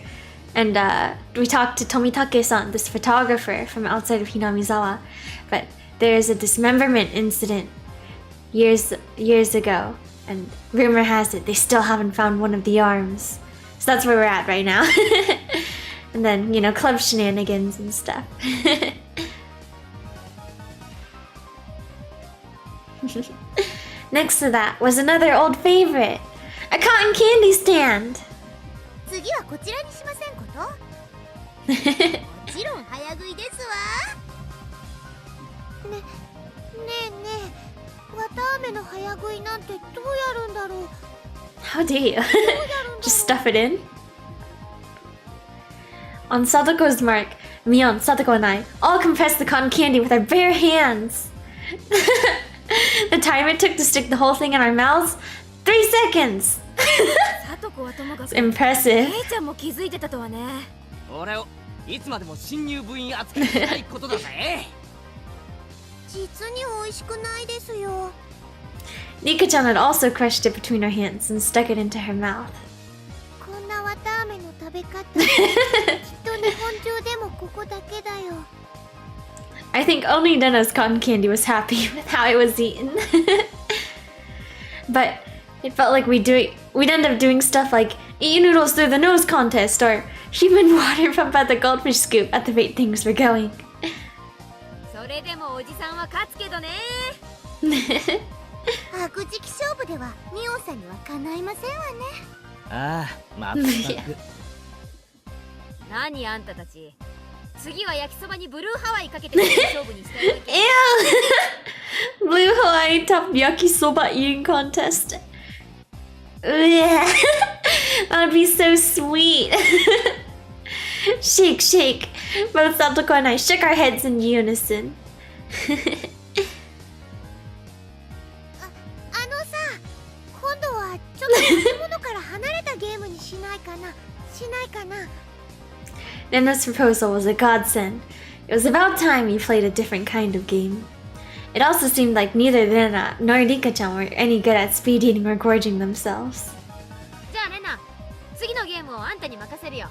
and we talked to Tomitake-san, this photographer from outside of Hinamizawa. But there's a dismemberment incident years ago, and rumor has it they still haven't found one of the arms. So that's where we're at right now. And then, you know, club shenanigans and stuff. Next to that was another old favorite, a cotton candy stand. 次はこちらにしませんこと？もちろん早食いですわ。ねえねえ、綿あめの早食いなんてどうやるんだろう。 How do you? Just stuff it in. On Satoko's mark, Mion, Satoko, and I all compressed the cotton candy with our bare hands. The time it took to stick the whole thing in our mouths, 3 seconds. さとこはともか It's く impressive. 姉ちゃんも気づいてたとはね。俺をいつまでも新入部員扱いしないことだぜ。実に美味しくないですよ。 Nika-chan had also crushed it between her hands and stuck it into her mouth. こんな綿あめの食べ方、きっと日本中でもここだけだよ。 I think only Dena's cotton candy was happy with how it was eaten. But it felt like we'd end up doing stuff like eat noodles through the nose contest or human water pump at the goldfish scoop at the rate things were going. それでもおじさんは勝つけどね。悪時期勝負ではミオンさんにはかないませんわね。ああ、まったく。何あんたたち。次は焼きそばにブルーハワイかけて勝負にしたいわけ。Ew! Blue Hawaii top yakisoba eating contest. Ugh. That would be so sweet. Shake, shake. Both Satoko and I shook our heads in unison. あのさ、今度はちょっと食べ物から離れたゲームにしないかな。しないかな。 Nena's proposal was a godsend. It was about time we played a different kind of game. It also seemed like neither Nena nor Rika-chan were any good at speed eating or gorging themselves. じゃあレナ、次のゲームをあんたに任せるよ。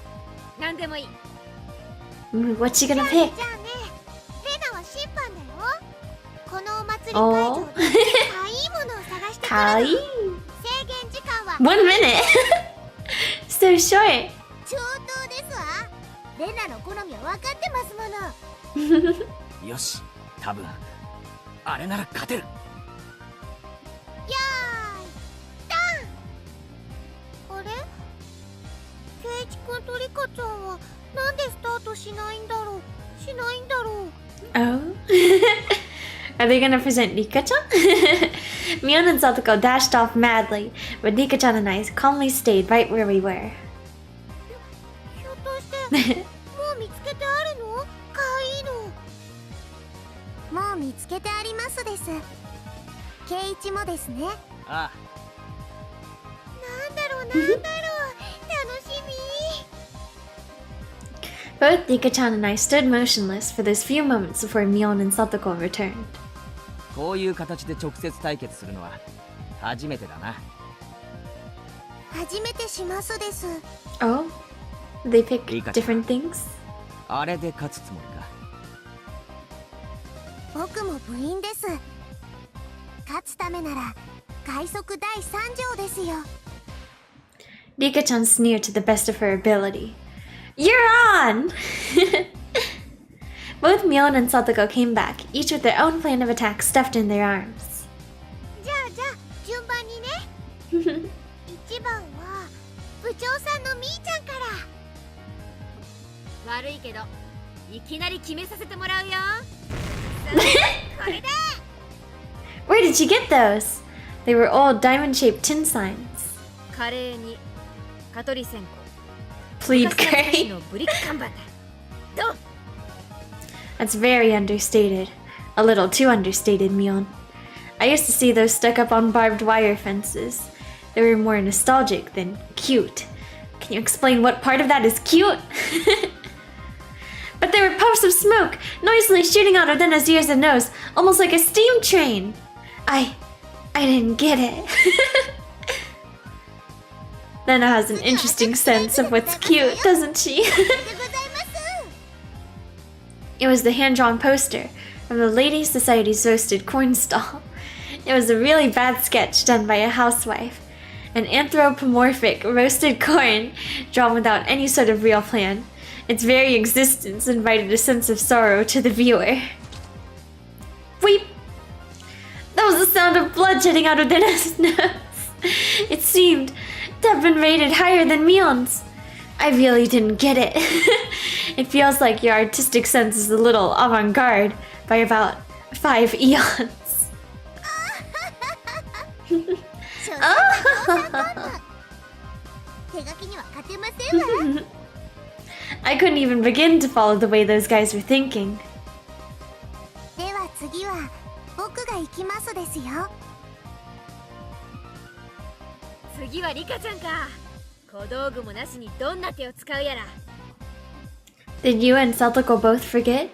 何でもいい。Ooh, what you gonna じゃあ pick? ね、レナは審判だよ。このお祭り会場で可愛いものを探してくるの。 Kawaii. 制限時間は 1 minute. So short. 超等ですわ。レナの好みは分かってますもの。よし、多分あれなら勝てる。よーい、ダン。あれ？ケイチ君とリカちゃんはなんでスタートしないんだろう。しないんだろう。 Oh. Are they gonna present Rika-chan? Mion and Satoko dashed off madly, but Rika-chan and I calmly stayed right where we were. ひょっとしてもう見つけてあるの？かわいいの。もう見つけてありますです。ケイチもですね。ああ、なんだろうなんだろう。楽しみ。 Both Rika-chan and I stood motionless for those few moments before Mion and Satoko returned. こういう形で直接対決するのは初めてだな。初めてしますです。 Oh? They pick Rika-chan. different things? あれで勝つつもりか。僕も部員です。勝つためなら快速第3条ですよ。 Rika-chan sneered to the best of her ability. You're on! Both Mion and Satoko came back, each with their own plan of attack stuffed in their arms. じゃあ順番にね。1番は部長さんのみーちゃんから。悪いけど、いきなり決めさせてもらうよ。これだ。 Where did you get those? They were old diamond-shaped tin signs. カレーに蚊取り線香。 Plead 昔懐かし curry. のブリック看板だ。どう？ That's very understated. A little too understated, Mion. I used to see those stuck up on barbed wire fences. They were more nostalgic than cute. Can you explain what part of that is cute? But there were puffs of smoke, noisily shooting out of Dena's ears and nose, almost like a steam train. I didn't get it. Dena has an interesting sense of what's cute, doesn't she? でございます。 It was the hand-drawn poster from the Ladies' Society's roasted corn stall. It was a really bad sketch done by a housewife. an anthropomorphic roasted corn drawn without any sort of real plan. Its very existence invited a sense of sorrow to the viewer. Weep! That was the sound of blood jetting out of Dena's nose. It seemed to have been rated higher than Mion's. I really didn't get it. It feels like your artistic sense is a little avant-garde by about 5 eons. 手書きには勝てませんわ。 I couldn't even begin to follow the way those guys were thinking. では次は僕が行きますですよ。次はリカちゃんか。小道具もなしにどんな手を使うやら。 Did you and Satoko both forget?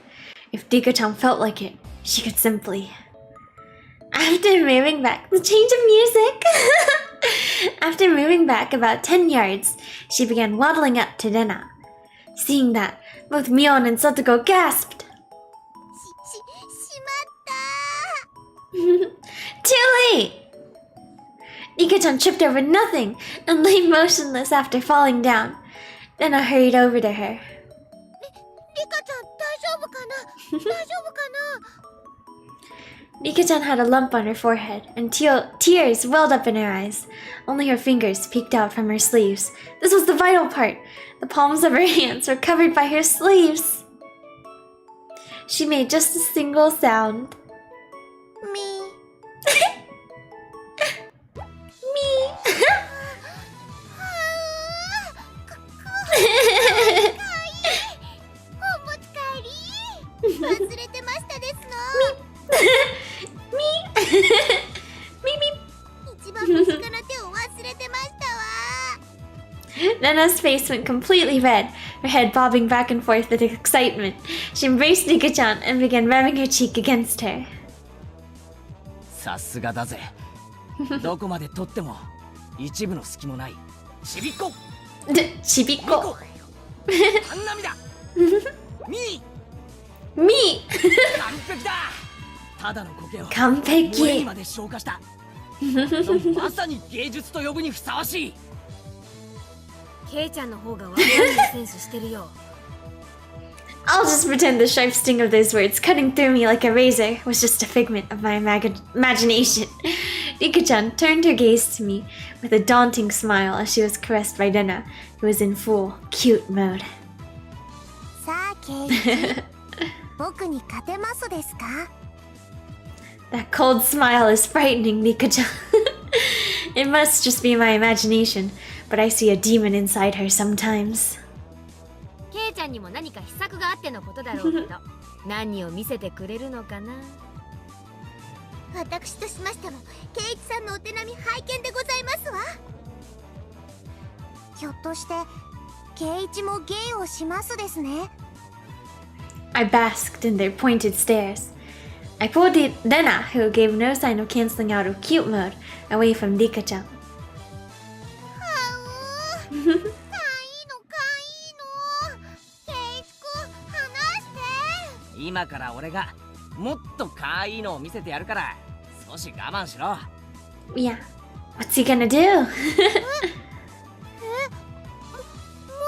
If Dika-chan felt like it, she could simply... After moving back, the change of music! After moving back about 10 yards, she began waddling up to Dena. Seeing that, both Mion and Satoko gasped. しまった。 Too late! Dika-chan tripped over nothing and lay motionless after falling down. Dena hurried over to her. リカちゃん大丈夫かな大丈夫かな Rika-chan had a lump on her forehead, and tears welled up in her eyes. Only her fingers peeked out from her sleeves. This was the vital part. The palms of her hands were covered by her sleeves. She made just a single sound. み Me. お持ち帰り忘れてましたですの Me. Me. 一番身近な手を忘れてましたわ Nana's face went completely red, her head bobbing back and forth with excitement. She embraced Rika-chan and began rubbing her cheek against her. さすがだぜ。どこまで取っても一部の隙もない。ちびっこ。 Chibiko. 半波だ。み Me. 完璧だ。ただの苔を完璧。漏れにまで消化した。まさに芸術と呼ぶにふさわしい。ケイちゃんの方が悪いセンスしてるよ。 I'll just pretend the sharp sting of those words cutting through me like a razor was just a figment of my imagination. Rika-chan turned her gaze to me with a daunting smile as she was caressed by Dena, who was in full cute mode. さあケイチ僕に勝てますですか That cold smile is frightening, Rika-chan. It must just be my imagination, but I see a demon inside her sometimes. ケイちゃんにも何か秘策があってのことだろうけど、何を見せてくれるのかな。私としましてもケイチさんのお手並み拝見でございますわひょっとしてケイイチも芸をしますですね I basked in their pointed stares. I pulled Dena, who gave no sign of canceling out of cute mode, away from Rika-chan. はうかいいのかいいのケイイチくん離して今から俺がもっと可愛いのを見せてやるから少し我慢しろ。 Yeah, what's he gonna do? も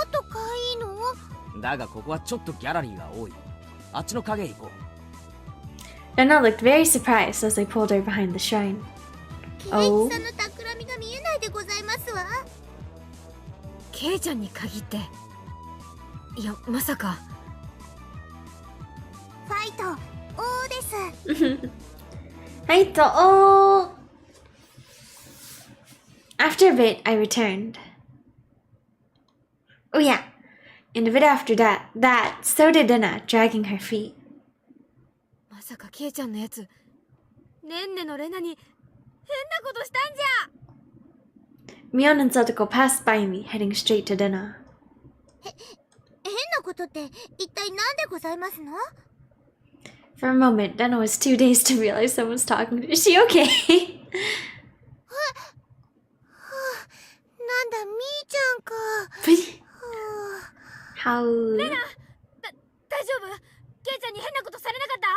っとかいいのだがここはちょっとギャラリーが多い。あっちの影へ行こう。 Dena looked very surprised as I pulled her behind the shrine. ケイイチさんの企みが見えないでございますわケイちゃんに限って。いや、まさか。ファイト王です Hi, oh! After a bit, I returned. Oh yeah, and a bit after that, so did Dena, dragging her feet. まさかケイちゃんのやつ、ねんねのレナに変なことしたんじゃ。 Mion and Satoko passed by me, heading straight to Dena. 変なことって一体何でございますの For a moment, Dena was too dazed to realize someone was talking to her. Is she okay? なんだみーちゃんか How? 大丈夫？ケイちゃんに変なことされなかった？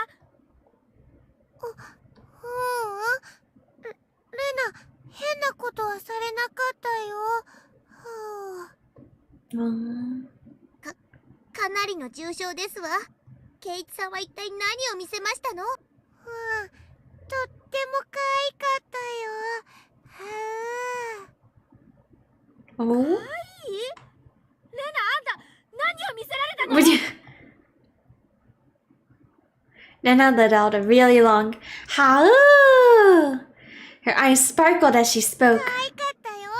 レナ変なことはされなかったよ。かなりの重傷ですわ。圭一さんは一体何を見せましたの？とっても可愛かったよ。Oh? レナ、あんた何を見せられたの？ Would you? Nana let out a really long "How." Her eyes sparkled as she spoke. 可愛かったよ。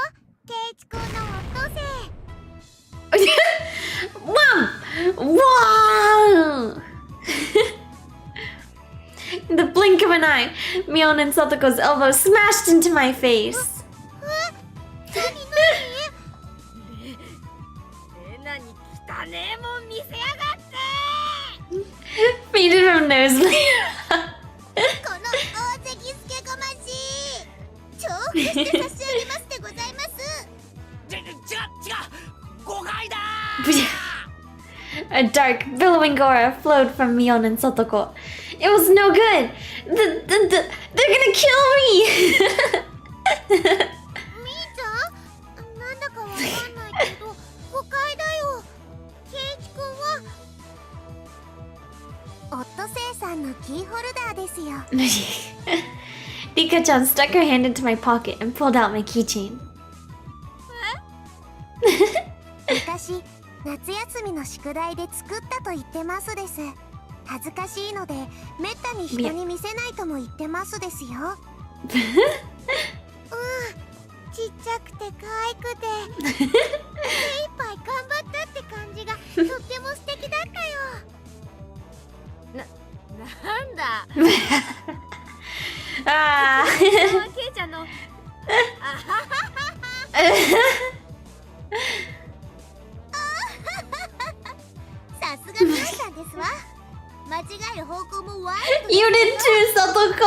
圭一君のオットセイ。Wow! Wow! In the blink of an eye, Mion and Satoko's elbow smashed into my face. 何？レナに汚ねえもん見せやがって。 Faded from nosebleed. この大関スケゴマシ重複して差し上げますでございます。違う誤解だ。 A dark, billowing aura flowed from Mion and Sotoko. It was no good. They're gonna kill me. みーちゃん、なんだかわかんないけど誤解だよ。圭一君はオットセイさんのキーホルダーですよ。Rika-chan stuck her hand into my pocket and pulled out my keychain. 昔夏休みの宿題で作ったと言ってますです。恥ずかしいのでめったに人に見せないとも言ってますですよ。ちっちゃくて可愛くて精一杯頑張ったって感じがとっても素敵だったよ。なんだ。Ah. ケイちゃんの。さすがみーさんですわ。間違える方向もワイルド。 You did too, Satoko.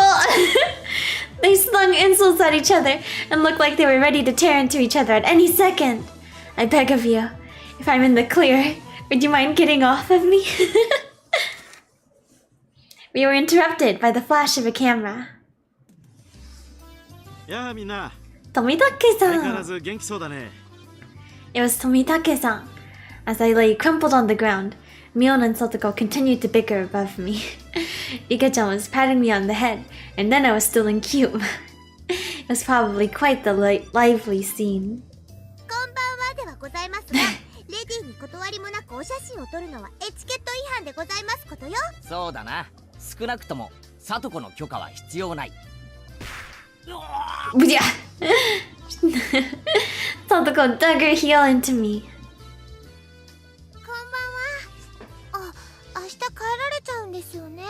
They slung insults at each other and looked like they were ready to tear into each other at any second. I beg of you, if I'm in the clear, would you mind getting off of me? We were interrupted by the flash of a camera. やあみんな、相変わら Tomitake-san. ず元気そうだね。 It was Tomitake-san. As I lay crumpled on the ground, Mion and Satoko continued to bicker above me. Rika-chan was patting me on the head, and then I was still in cube. It was probably quite the lively scene. こんばんはではございますが、レディーに断りもなくお写真を撮るのはエチケット違反でございますことよ。そうだな。少なくとも聡子の許可は必要ない。 Yeah. Satoko dug her heel into me. こんばんは。明日帰られちゃうんですよね。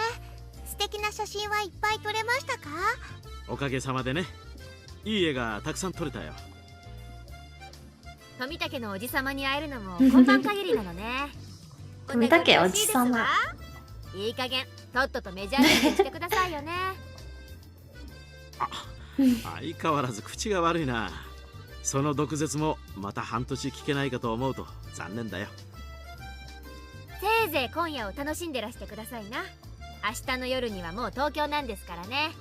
素敵な写真はいっぱい撮れましたか？おかげさまでね。いい絵がたくさん撮れたよ。富武のおじさまに会えるのも今晩限りなのね。富武おじさま。いい加減とっととメジャーデビューしてくださいよね。相変わらず口が悪いな。その毒舌もまた半年聞けないかと思うと残念だよ。せいぜい今夜を楽しんでらしてくださいな。明日の夜にはもう東京なんですからね。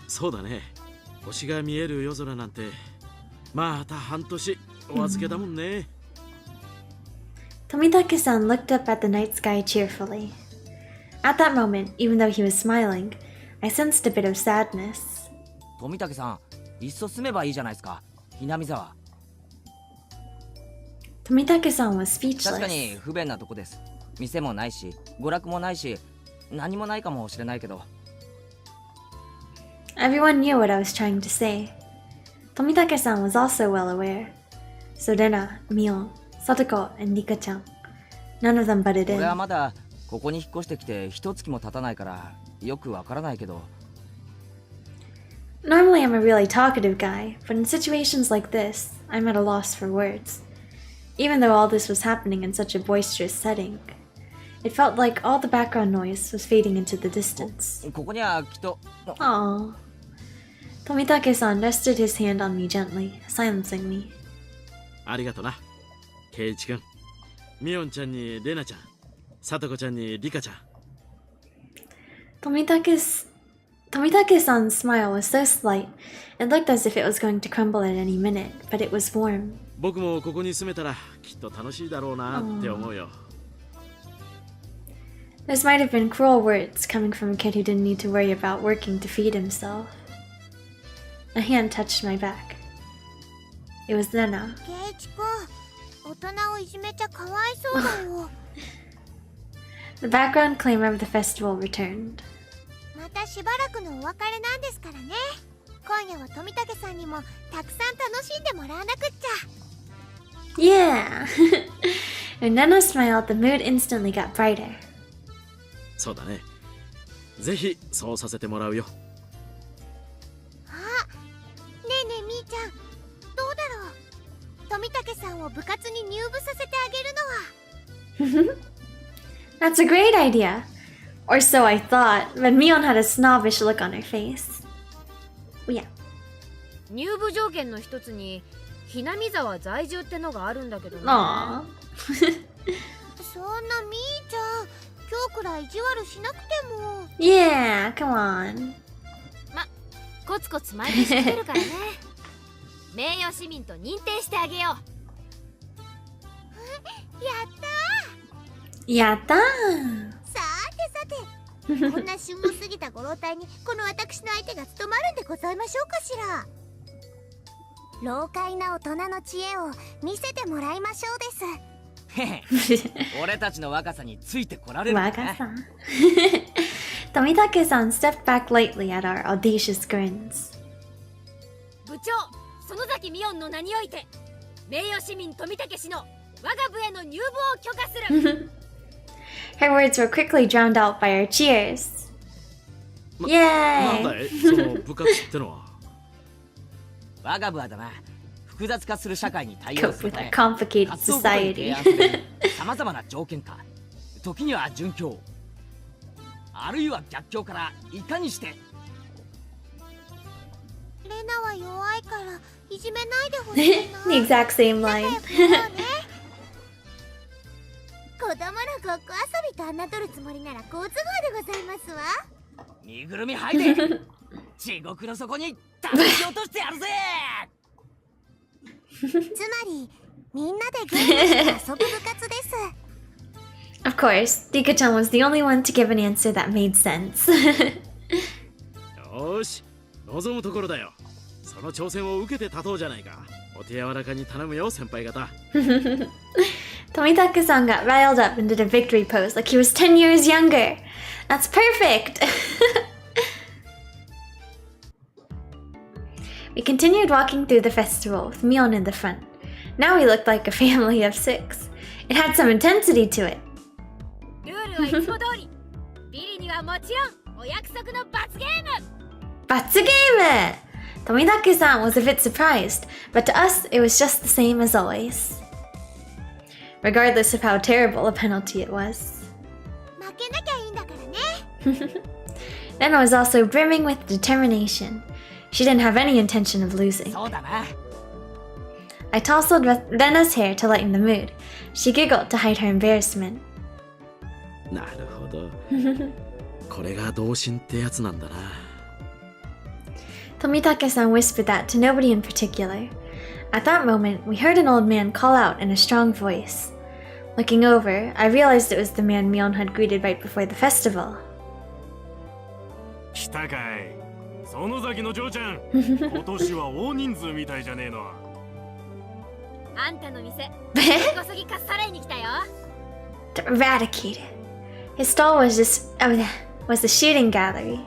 そうだね。星が見える夜空なんてまた半年お預けだもんね。Tomitake-san looked up at the night sky cheerfully. At that moment, even though he was smiling, I sensed a bit of sadness. 富武さん、いっそ住めばいいじゃないですか。ひなみ沢。 Tomitake-san was 確か speechless. に不便なとこです。店もないし、娯楽もないし、何もないかもしれないけど。 Everyone knew what I was trying to say. Tomitake-san was also well aware. So Rena, Mion, Satoko, and Rika-chan. None of them butted 俺は in. まだここに引っ越してきて一月も経たないからよくわからないけど。 Normally I'm a really talkative guy, but in situations like this, I'm at a loss for words. Even though all this was happening in such a boisterous setting, it felt like all the background noise was fading into the distance. ここにはきっと。 Aww. Tomitake-san rested his hand on me gently, silencing me. ありがとな。ケイチ君、ミオンちゃんにレナちゃん、サトコちゃんにリカちゃん。Tomitake-san Tomitake-san's smile was so slight, it looked as if it was going to crumble at any minute, but it was warm. 僕もここに住めたらきっと楽しいだろうなって思うよ。Those might have been cruel words coming from a kid who didn't need to worry about working to feed himself. A hand touched my back. It was Lena. ケイチ君、大人をいじめちゃかわいそうだよ。The background clamor of the festival returned. またしばらくのお別れなんですからね。今夜は富武さんにもたくさん楽しんでもらわなくっちゃ。Yeah! When Lena smiled, the mood instantly got brighter. そうだね。ぜひそうさせてもらうよ。あ、ねえねえみーちゃん、どうだろう。富武さんを部活に入部させてあげるのは。That's a great idea! Or so I thought, but Mion had a snobbish look on her face. Oh, yeah. 入部条件の一つにひなみ沢在住ってのがあるんだけどね。Aww. そんなみーちゃん、今日くらい意地悪しなくても。Yeah, come on. コツコツ毎日来てるからね。名誉市民と認定してあげよう。やったー。やったー。さてさて、こんな旬を過ぎたご老体にこの私の相手が務まるんでございましょうかしら。老快な大人の知恵を見せてもらいましょうです。へへ俺たちの若さについてこられるかな。Waga-san. Tomitake-san stepped back lightly at our audacious grins. 部長、園崎美音の名において名誉市民富武氏の我が部への入部を許可する。Her words were quickly drowned out by our cheers. なん Yay! だいその部活ってのは。我が部はだな、複雑化する社会に対 Cope 応する with た a め complicated 活動ごとに society. 提案されるさまざまな条件か、時には準教、あるいは逆境からいかにして。レナは弱いからいじめないでほしいな。 The exact same 仲 line. 良くなろうね。子供のごっこ遊びと侮るつもりなら好都合でございますわ。身ぐるみ剥いで地獄の底に叩き落としてやるぜ。つまりみんなでゲームして遊ぶ部活です。Of course, Dika-chan was the only one to give an answer that made sense. よーし、望むところだよ。その挑戦を受けて立とうじゃないか。お手柔らかに頼むよ、先輩方。Tomitake-san got riled up and did a victory pose like he was 10 years younger. That's perfect! We continued walking through the festival with Mion in the front. Now we looked like a family of 6. It had some intensity to it. ルールはいつも通り。ビリにはもちろんお約束の罰ゲーム。 Batsugame! Tomitake-san was a bit surprised, but to us it was just the same as always. Regardless of how terrible a penalty it was. 負けなきゃいいんだからね。Lena was also brimming with determination. She didn't have any intention of losing. そうだな。 I tousled Lena's hair to lighten the mood. She giggled to hide her embarrassment. なるほど。これが同心ってやつなんだな。Tomitake-san whispered that to nobody in particular. At that moment, we heard an old man call out in a strong voice. Looking over, I realized it was the man Mion had greeted right before the festival. 来たかい。園崎の嬢ちゃん。今年は大人数みたいじゃねえの。あんたの店、ごそぎかっさらいに来たよ。Eradicated. His stall was was the shooting gallery.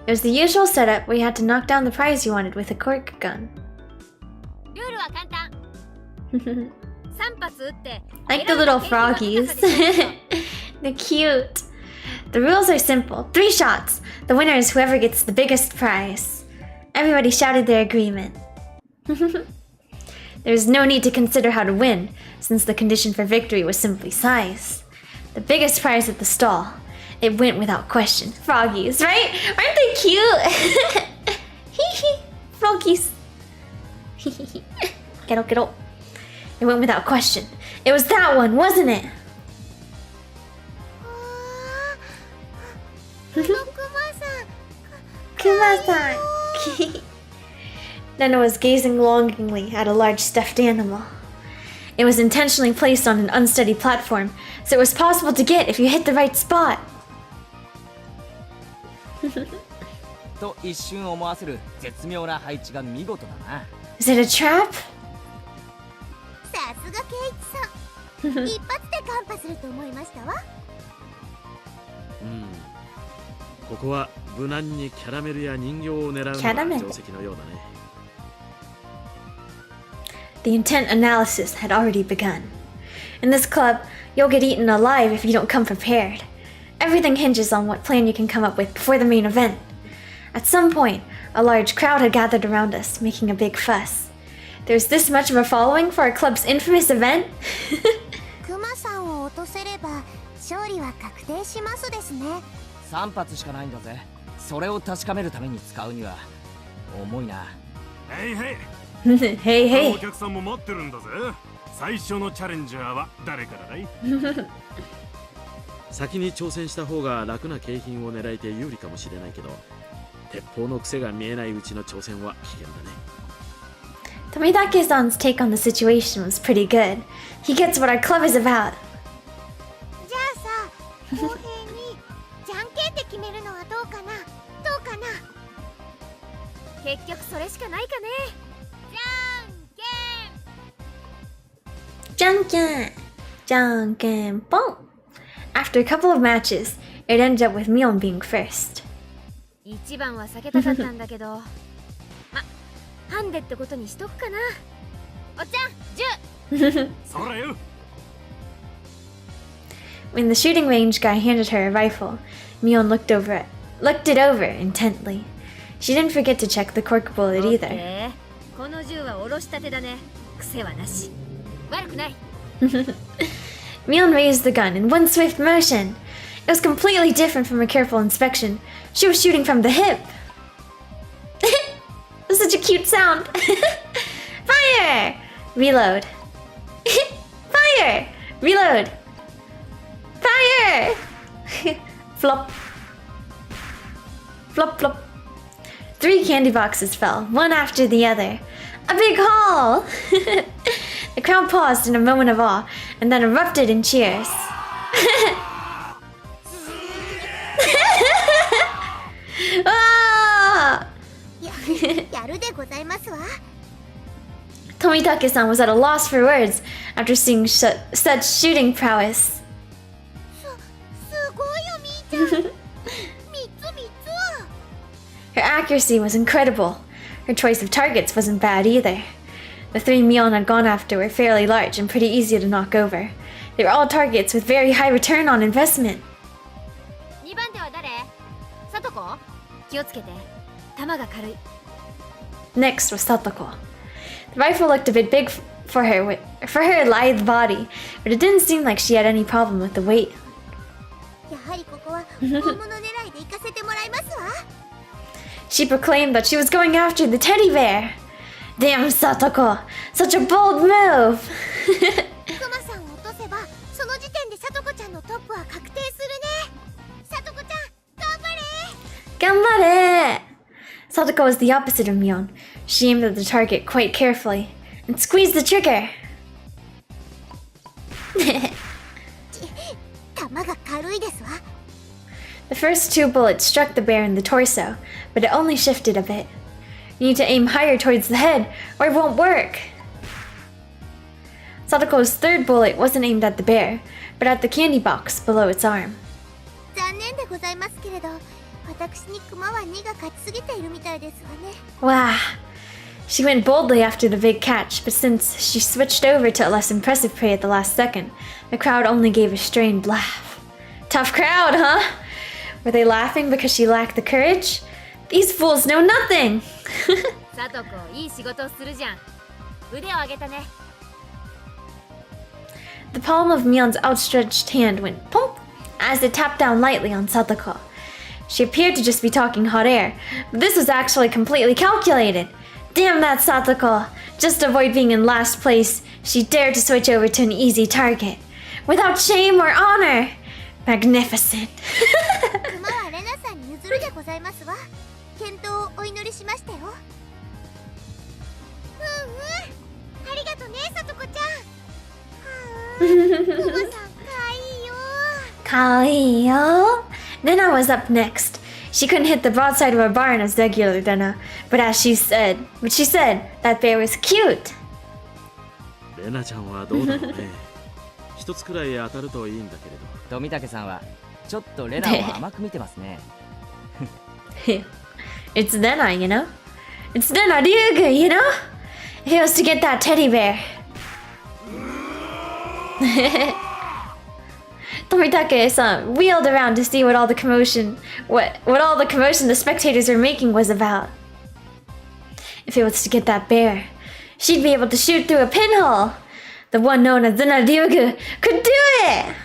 It was the usual setup where you had to knock down the prize you wanted with a cork gun. ルールは簡単。3発撃って。Like the little froggies. They're cute. The rules are simple. 3 shots. The winner is whoever gets the biggest prize. Everybody shouted their agreement. There was no need to consider how to win, since the condition for victory was simply size. The biggest prize at the stall. It went without question. Froggies, right? Aren't they cute? Hee hee. Froggies. Get up, get up. It went without question. It was that one, wasn't it? 6番さん、Kuma-san! Nana was gazing longingly at a large stuffed animal. It was intentionally placed on an unsteady platform, so it was possible to get if you hit the right spot. と一瞬思わせる絶妙な配置が見事だな。Is it a trap? さすがケイチさん。一発でカンパすると思いましたわ。ここは無難にキャラメルや人形を狙うのが定石のようだね。The intent analysis had already begun. In this club, you'll get eaten alive if you don't come prepared. Everything hinges on what plan you can come up with before the main event. At some point, a large crowd had gathered around us, making a big fuss. There's this much of a following for our club's infamous event? クマさんを落とせれば勝利は確定しますですね。3発しかないんだぜ。それを確かめるために使うには重いな。へいへい。Hey, hey. お客さんも待ってるんだぜ。最初のチャレンジャーは誰からだい？先に挑戦した方が楽な景品を狙えて有利かもしれないけど、鉄砲の癖が見えないうちの挑戦は危険だね。Tomitake-san's take on the situation was pretty good. He gets what our club is about. じゃあさ、公平にじゃんけんで決めるのはどうかな？どうかな？結局それしかないかね。Janken-pon. After a couple of matches, it ended up with Mion being first. 一番は避けたかったんだけど、ハンデってことにしとくかな。おっちゃん、10。そらよ。When the shooting range guy handed her a rifle, Mion looked it over intently. She didn't forget to check the cork bullet either. この銃はおろしたてだね。癖はなし。悪くない。Mion raised the gun in one swift motion. It was completely different from a careful inspection. She was shooting from the hip. It was such a cute sound. Fire! Reload. Fire! Reload. Fire! Flop. Flop, flop. 3 candy boxes fell, one after the other. A big haul! The crowd paused in a moment of awe, and then erupted in cheers. Ah! やるでございますわ。 Tomitake-san was at a loss for words after seeing such shooting prowess. すごいよみーちゃん。3つ。 Her accuracy was incredible. Her choice of targets wasn't bad either. The 3 Mion had gone after were fairly large and pretty easy to knock over. They were all targets with very high return on investment. 2番手は誰？さとこ？気をつけて。弾が軽い。 Next was Satoko. The rifle looked a bit big for her lithe body, but it didn't seem like she had any problem with the weight. やはりここは大物狙いで行かせてもらいますわ。 She proclaimed that she was going after the teddy bear. Damn Satoko! Such a bold move! クマさんを落とせば、その時点でさとこちゃんのトップは確定するね。さとこちゃん、頑張れ！ Ganbare! Satoko was the opposite of Mion. She aimed at the target quite carefully and squeezed the trigger. 弾が軽いですわ。 The first 2 bullets struck the bear in the torso, but it only shifted a bit. You need to aim higher towards the head, or it won't work. Satoko's 3rd bullet wasn't aimed at the bear, but at the candy box below its arm. 残念でございますけれど、私にクマは2が勝ちすぎているみたいですわね。 Wow. She went boldly after the big catch, but since she switched over to a less impressive prey at the last second, the crowd only gave a strained laugh. Tough crowd, huh? Were they laughing because she lacked the courage? These fools know nothing! さとこ、いい仕事をするじゃん。腕を上げたね。 The palm of Mion's outstretched hand went pump as it tapped down lightly on Satoko. She appeared to just be talking hot air, but this was actually completely calculated. Damn that Satoko! Just to avoid being in last place, she dared to switch over to an easy target. Without shame or honor! Magnificent! クマはレナさんに譲るでございますわ。健闘をお祈りしましたよ。ありがとね、さとこちゃん。クマさん、かわいいよ。Kawaii. Dena was up next. She couldn't hit the broadside of a barn as regular Dena, but she said that bear was cute. レナちゃんはどうだろうね。一つくらい当たるといいんだけれど。富武さんはちょっとレナを甘く見てますね。It's Dena, you know? It's Dena Ryugu, you know? If he was to get that teddy bear. Tomitake-san wheeled around to see what all the commotion the spectators were making was about. If he was to get that bear, she'd be able to shoot through a pinhole. The one known as Dena Ryugu could do it!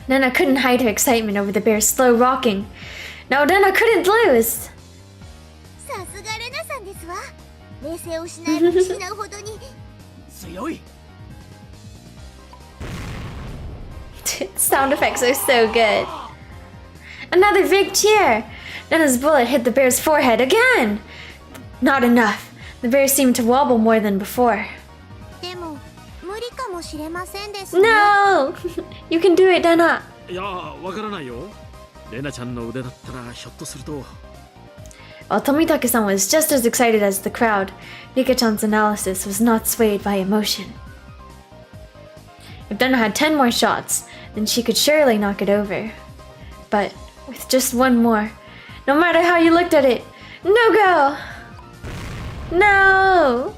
Nana couldn't hide her excitement over the bear's slow rocking. No, Nana couldn't lose! さすがレナさんですわ。冷静を失えば失うほどに。強い。Sound effects are so good. Another big cheer! Nana's bullet hit the bear's forehead again! Not enough. The bear seemed to wobble more than before. でも無理かもしれませんですね。No! You can do it, Nana! いや、わからないよ。レナちゃんの腕だったらひょっとすると。While Tomitake-san was just as excited as the crowd, Rika-chan's analysis was not swayed by emotion. If Dena had 10 more shots, then she could surely knock it over. But with just one more, no matter how you looked at it, no go! No!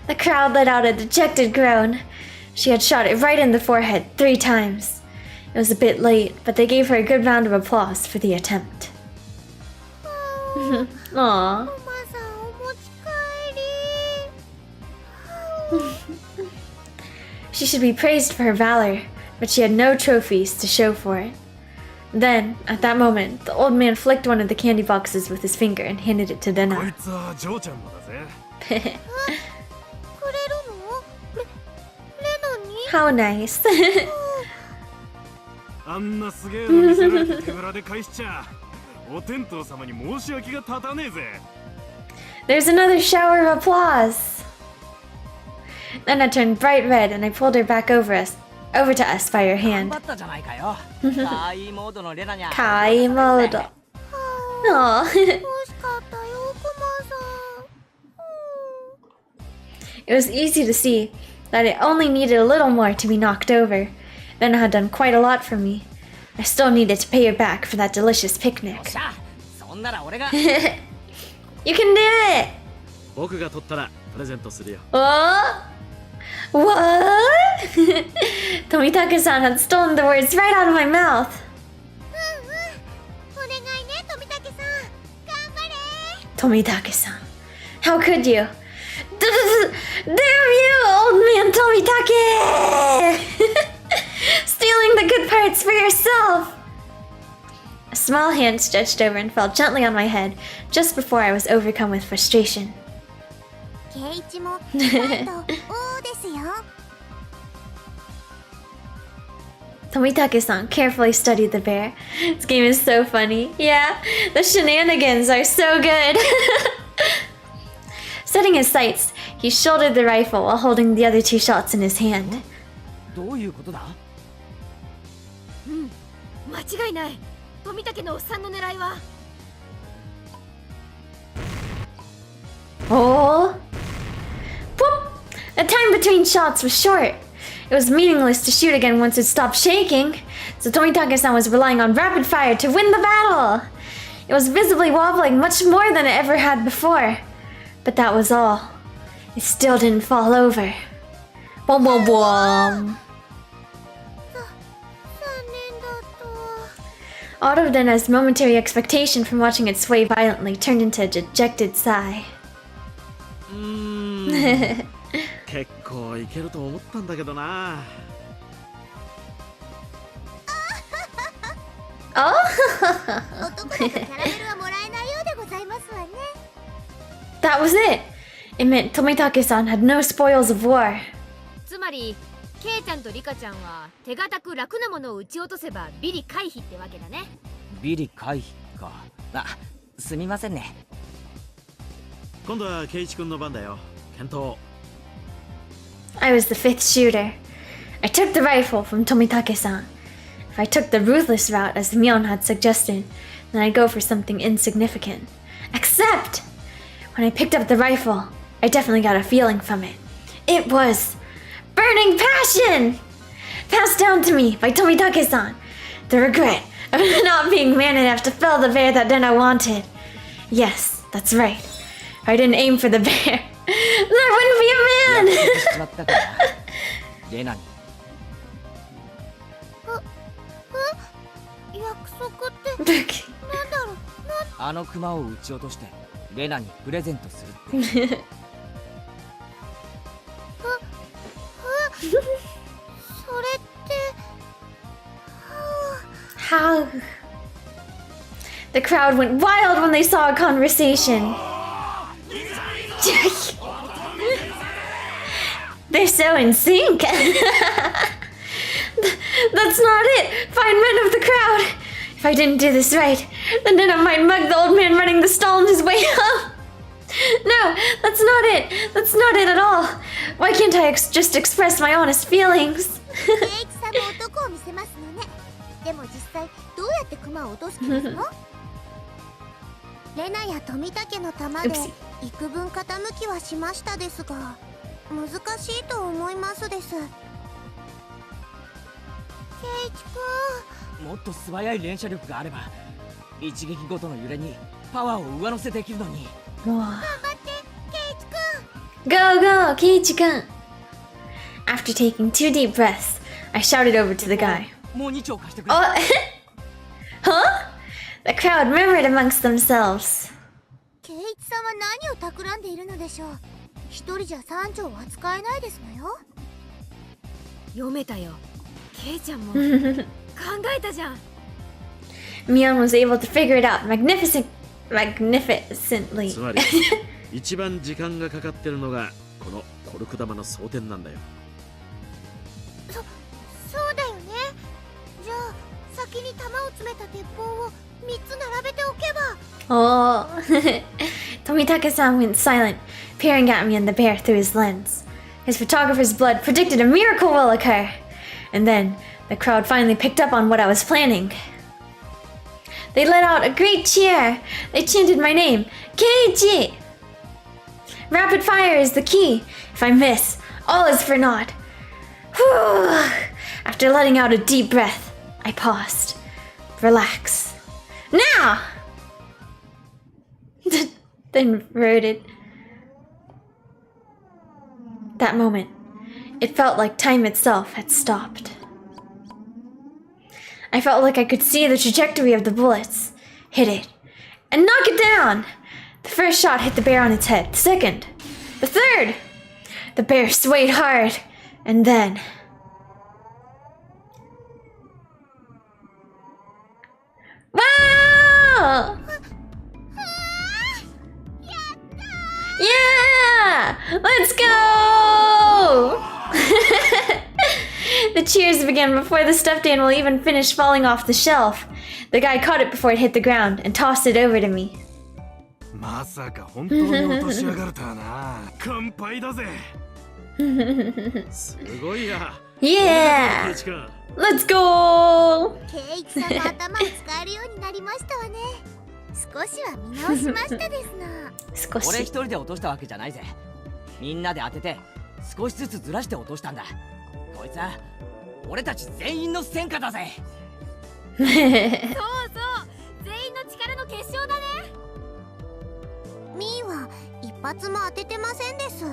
The crowd let out a dejected groan. She had shot it right in the forehead 3 times. It was a bit late, but they gave her a good round of applause for the attempt. Aww. クマさんお持ち帰り。She should be praised for her valor, but she had no trophies to show for it. Then, at that moment, the old man flicked one of the candy boxes with his finger and handed it to こい Dena. つはジョーちゃんのだぜ。くれるの？レナに？ How nice. あんなすげえの見せられて手ぶらで返しちゃお天道様に申し訳が立たねえぜ。 There's another shower of applause. Dena turned bright red and I pulled her back over to us by her 頑 hand. 張ったじゃないかよ。かわいいモードのレナにゃ。 Kai mode. Aw. 惜しかったよ、クマさん。 It was easy to see that it only needed a little more to be knocked over. Dena had done quite a lot for me. I still needed to pay her back for that delicious よっ picnic. しゃ。そんなら俺が。 You can do it! 僕が取ったらプレゼントするよ。 Oh? What? Tomitake-san had stolen the words right out of my mouth. お願いね、富武さん。頑張れ。 Tomitake-san. How could you? Damn you, old man Tomitake! Stealing the good parts for yourself! A small hand stretched over and fell gently on my head just before I was overcome with frustration. ケイイチもなんとおですよ。 Tomitake-san carefully studied the bear. This game is so funny. Yeah, the shenanigans are so good. Setting his sights, he shouldered the rifle while holding the other 2 shots in his hand. どういうことだ。間違いない。富武のおっさんの狙いは。 Oh! Whoop! The time between shots was short. It was meaningless to shoot again once it stopped shaking, so Tomitake-san was relying on rapid fire to win the battle. It was visibly wobbling much more than it ever had before. But that was all. It still didn't fall over. Boom, boom, boom. 残念だった。 All of Dena's momentary expectation from watching it sway violently turned into a dejected sigh. 結構いけると思ったんだけどな。Oh! 男だとキャラメルはもらえないようでございますわね。 That was it! It meant Tomitake-san had no spoils of war. つまりケイちゃんとリカちゃんは手堅く楽なものを撃ち落とせばビリ回避ってわけだね。ビリ回避か。あ、すみませんね。今度はケイイチ君の番だよ。検討。I was the fifth shooter. I took the rifle from Tomitake-san. If I took the ruthless route as Mion had suggested, then I'd go for something insignificant. Except, when I picked up the rifle, I definitely got a feeling from it. It was burning passion! Passed down to me by Tomitake-san. The regret of not being man enough to fell the bear that Dena wanted. Yes, that's right. If I didn't aim for the bear, there wouldn't be a man! しまったからレナに約束ってなんだろう。あのクマを撃ち落としてレナにプレゼントするって。それって How? The crowd went wild when they saw a conversation. They're so in sync. That's not it. Fine men of the crowd. If I didn't do this right, then I might mug the old man running the stall on his way up. No, that's not it. That's not it at all. Why can't I just express my honest feelings? ケイイチさんも男を見せますのね。でも実際どうやってクマを落とす気ですの？レナや富武の玉で幾分傾きはしましたですが、難しいと思いますです。ケイイチ君。もっと素早い連射力があれば一撃ごとの揺れにパワーを上乗せできるのに。Whoa. 頑張ってケイイチ君。 Go, go, Keiichi-kun! After taking 2 deep breaths, I shouted over to the guy. もう2丁貸してくれ。 Oh, huh? The crowd murmured amongst themselves. ケイイチさんは何を企んでいるのでしょう。一人じゃ3丁は扱えないですのよ。読めたよ。ケイちゃんも考えたじゃん。 Mion was able to figure it out magnificently. つまり一番時間がかかってるのがこのコルク玉の装填なんだよ。そうだよね。じゃあ先に弾を詰めた鉄砲を3つ並べておけば。 Oh. Tomitake-san went silent, peering at me and the bear through his lens. His photographer's blood predicted a miracle will occur. And then, the crowd finally picked up on what I was planning. They let out a great cheer. They chanted my name, Keiichi! Rapid fire is the key. If I miss, all is for naught. Whew. After letting out a deep breath, I paused. Relax. Now! Then reverted. That moment, it felt like time itself had stopped. I felt like I could see the trajectory of the bullets, hit it, and knock it down. The first shot hit the bear on its head, the second, the third. The bear swayed hard, and then... Wow! Yeah! Let's go! The cheers began before the stuffed animal even finished falling off the shelf. The guy caught it before it hit the ground and tossed it over to me. まさか本当に落としやがるとはな。乾杯だぜ。すごいや。Yeah! ケイイチ君。 Let's go! ケイイチさんの頭を使えるようになりましたわね。少しは見直しましたですな。俺一人で落としたわけじゃないぜ。みんなで当てて少しずつずらして落としたんだ。こいつは俺たち全員の戦果だぜ。そうそう、全員の力の結晶だね。ミーは一発も当ててませんです。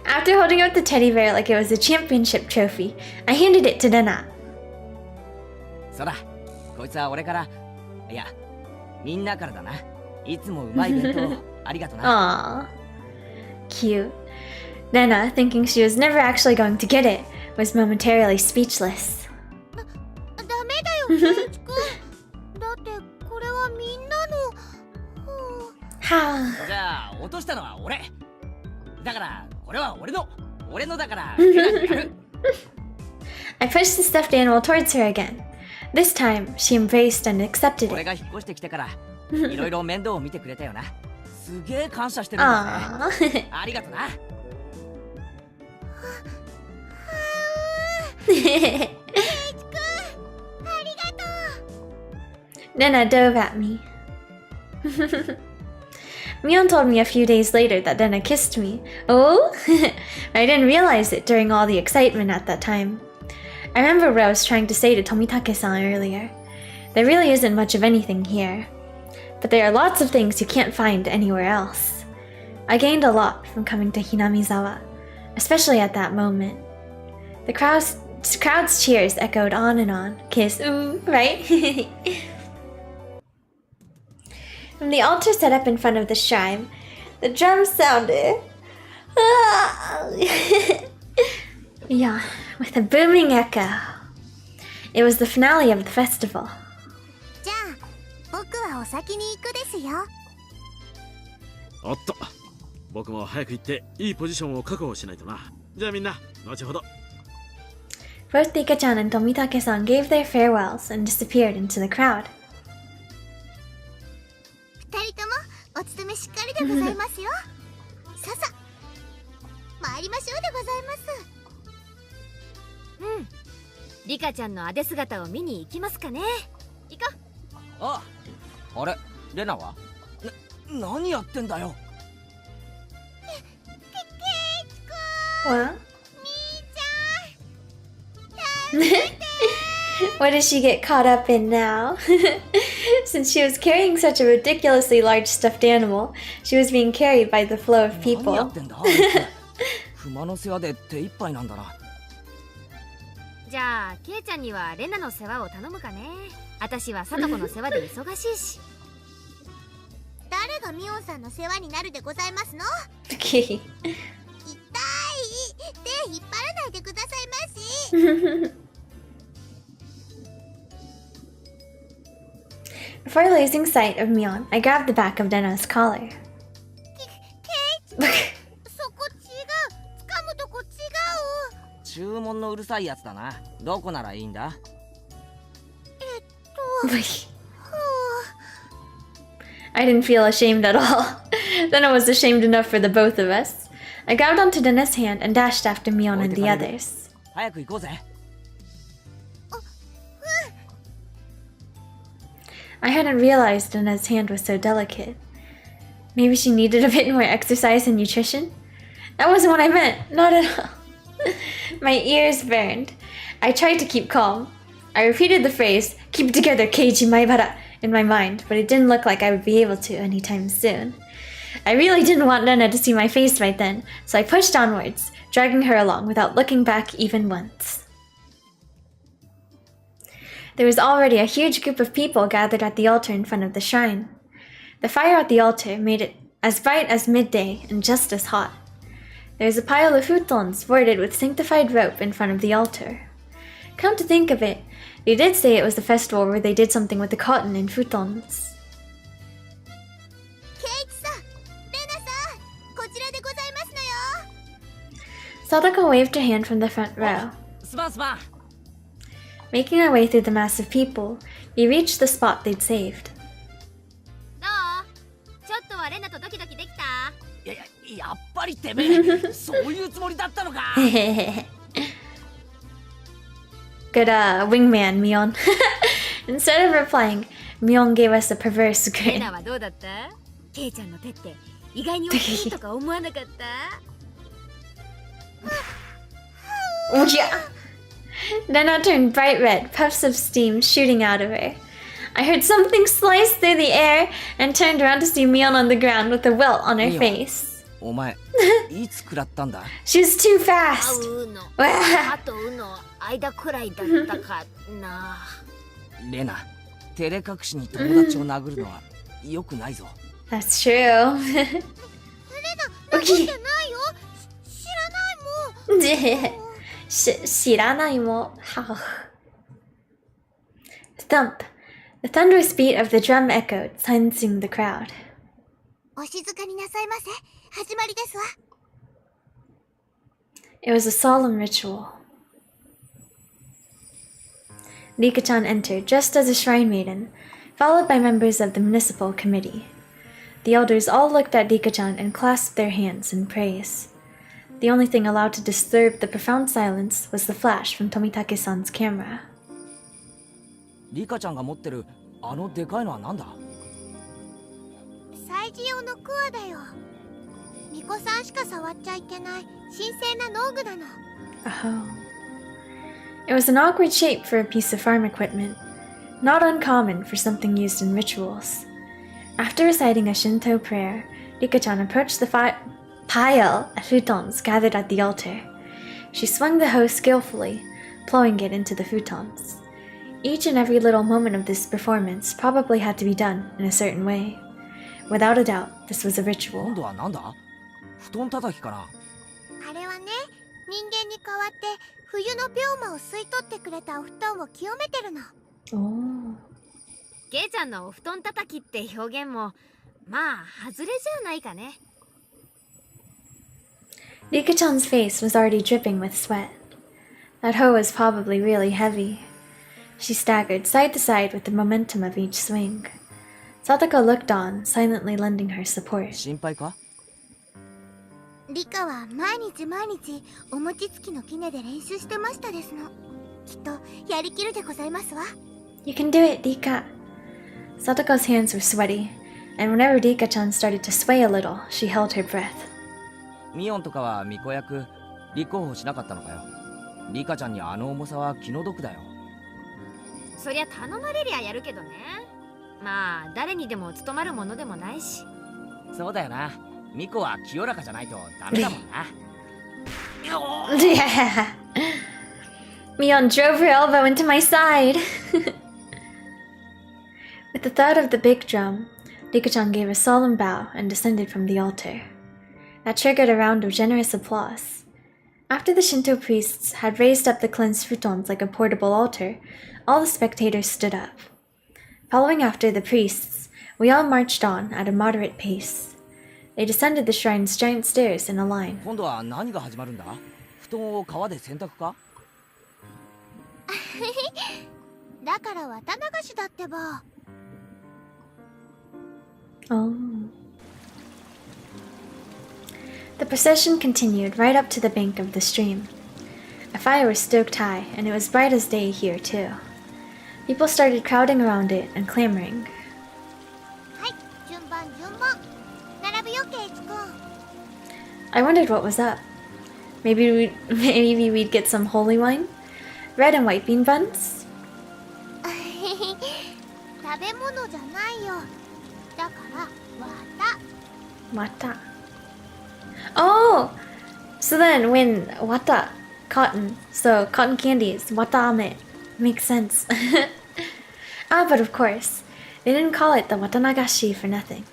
After holding up the teddy bear like it was a championship trophy, I handed it to Dena. そうだ、こいつは俺から、いや、みんなからだな。いつもうまい弁当ありがとな。Aww. Cute. Dena, thinking she was never actually going to get it, was momentarily speechless. ダメだよ、ケイイチ君。だってこれはみんなの。How? じゃあ落としたのは俺だからこれは俺のだからレナにやる I pushed the stuffed animal towards her again. This time, she embraced and accepted 俺 it. が引っ越してきてからいろいろ面倒を見てくれたよなすげえ感謝してるんだぜ Aww. ありがとな Nena dove at me. Mion told me a few days later that Nena kissed me. Oh? I didn't realize it during all the excitement at that time. I remember what I was trying to say to Tomitake-san earlier. There really isn't much of anything here. But there are lots of things you can't find anywhere else. I gained a lot from coming to Hinamizawa, especially at that moment. The crowd's cheers echoed on and on. Kiss, ooh, right? From the altar set up in front of the shrine, the drums sounded. Yeah, with a booming echo. It was the finale of the festival. じゃあ僕はお先に行くですよ。おっと、僕も早く行っていいポジションを確保しないとな。じゃあみんな、後ほど。Both Rika-chan and Tomitake-san gave their farewells and disappeared into the crowd. 二人ともお勤めしっかりでございますよ。ささ参りましょうでございます。うん。リカちゃんの派手姿を見に行きますかね。行こう。ああれレナは何やってんだよ What? What did she get caught up in now? Since she was carrying such a ridiculously large stuffed animal, she was being carried by the flow of 何や people. ってんだ熊の世話で手一杯なんだなじゃあケイちゃんにはレナの世話を頼むかね。私は貞子の世話で忙しいし。誰がミオンさんの世話になるでございますの？ Okay. 痛い。手引っ張らないでくださいまし。Before losing sight of Mion, I grabbed the back of Dena's collar. そこ違う。掴むとこ違う。注文のうるさいやつだなどこならいいんだ I didn't feel ashamed at all. Dena was ashamed enough for the both of us. I grabbed onto Dena's hand and dashed after Mion and the others. 早く行こうぜ I hadn't realized Dena's hand was so delicate. Maybe she needed a bit more exercise and nutrition? That wasn't what I meant, not at all. My ears burned. I tried to keep calm. I repeated the phrase, "Keep it together, Keiji Maibara," in my mind, but it didn't look like I would be able to anytime soon. I really didn't want Nana to see my face right then, so I pushed onwards, dragging her along without looking back even once. There was already a huge group of people gathered at the altar in front of the shrine. The fire at the altar made it as bright as midday and just as hot. There was a pile of futons bordered with sanctified rope in front of the altar. Come to think of it, they did say it was the festival where they did something with the cotton in futons. ケイチさん、レナさん、こちらでございますのよ。 Sadako waved her hand from the front row. すまんすまん Making our way through the mass of people, we reached the spot they'd saved. どう？ちょっとはレナとドキドキできた？やっぱりてめえそういうつもりだったのか Good wingman, Mion. Instead of replying, Mion gave us a perverse レ grin. ナはどうだった？ケイちゃんの手って意外に大きいとか思わなかった？ Oh, yeah. Nana turned bright red, puffs of steam shooting out of her. I heard something slice through the air and turned around to see Mion on the ground with a welt on her Mion. face. お前いつ食らったんだ She was too fast. うの Wah. あとうの間くらいだったかな。レナ照れ隠しに友達を殴るのは良くないぞ That's true. 殴ってないよ。知らないもん。Shiranaimo. Thump. The thunderous beat of the drum echoed, silencing the crowd. お静かになさいませ。始まりですわ。 It was a solemn ritual. Rika-chan entered just as a shrine maiden, followed by members of the municipal committee. The elders all looked at Rika-chan and clasped their hands in praise. The only thing allowed to disturb the profound silence was the flash from Tomitake-san's camera. リカちゃんが持ってるあのでかいのはなんだ？祭事用のクワだよ。巫女さんしか触っちゃいけない神聖な農具なの。 Oh. It was an awkward shape for a piece of farm equipment, not uncommon for something used in rituals. After reciting a Shinto prayer, Rika-chan approached the pile of futons gathered at the altar. She swung the hoe skillfully, plowing it into the futons. Each and every little moment of this performance probably had to be done in a certain way. Without a doubt, this was a 今 ritual. 度はなんだ？布団叩きかな？あれはね、人間に代わって冬の病魔を吸い取ってくれたお布団を清めてるの。 Oh. ケイちゃんのお布団叩きって表現もまあ外れじゃないかね。 Rika-chan's face was already dripping with sweat. That hoe was probably really heavy. She staggered side to side with the momentum of each swing. Satoko looked on, silently lending her support. 心配か？リカは毎日お餅つきの杵で練習してましたですの。きっとやりきるでございますわ。 You can do it, Rika. Satoko's hands were sweaty, and whenever Rika-chan started to sway a little, she held her breath. ミオンとかは巫女役立候補しなかったのかよ。リカちゃんにあの重さは気の毒だよ。そりゃ頼まれりゃやるけどね。まあ誰にでも務まるものでもないし。そうだよな。ミコは清らかじゃないとダメだもんな。Yeah. Mion drove her elbow into my side. With the thud of the big drum, Rika-chan gave a solemn bow and descended from the altar. That triggered a round of generous applause. After the Shinto priests had raised up the cleansed futons like a portable altar, all the spectators stood up. Following after the priests, we all marched on at a moderate pace. They descended the shrine's giant stairs in a line. 今度は何が始まるんだ？布団を川で洗濯か？だから綿流しだってば。 Oh. The procession continued right up to the bank of the stream. A fire was stoked high, and it was bright as day here too. People started crowding around it and clamoring. はい、順番。並ぶよ、ケイチ君。 I wondered what was up. Maybe we'd get some holy wine? Red and white bean buns? 食べ物じゃないよ。だから綿。 Wata. Oh! So then when wata, cotton, so cotton candies, wata ame. Makes sense. Ah, but of course, they didn't call it the watanagashi for nothing.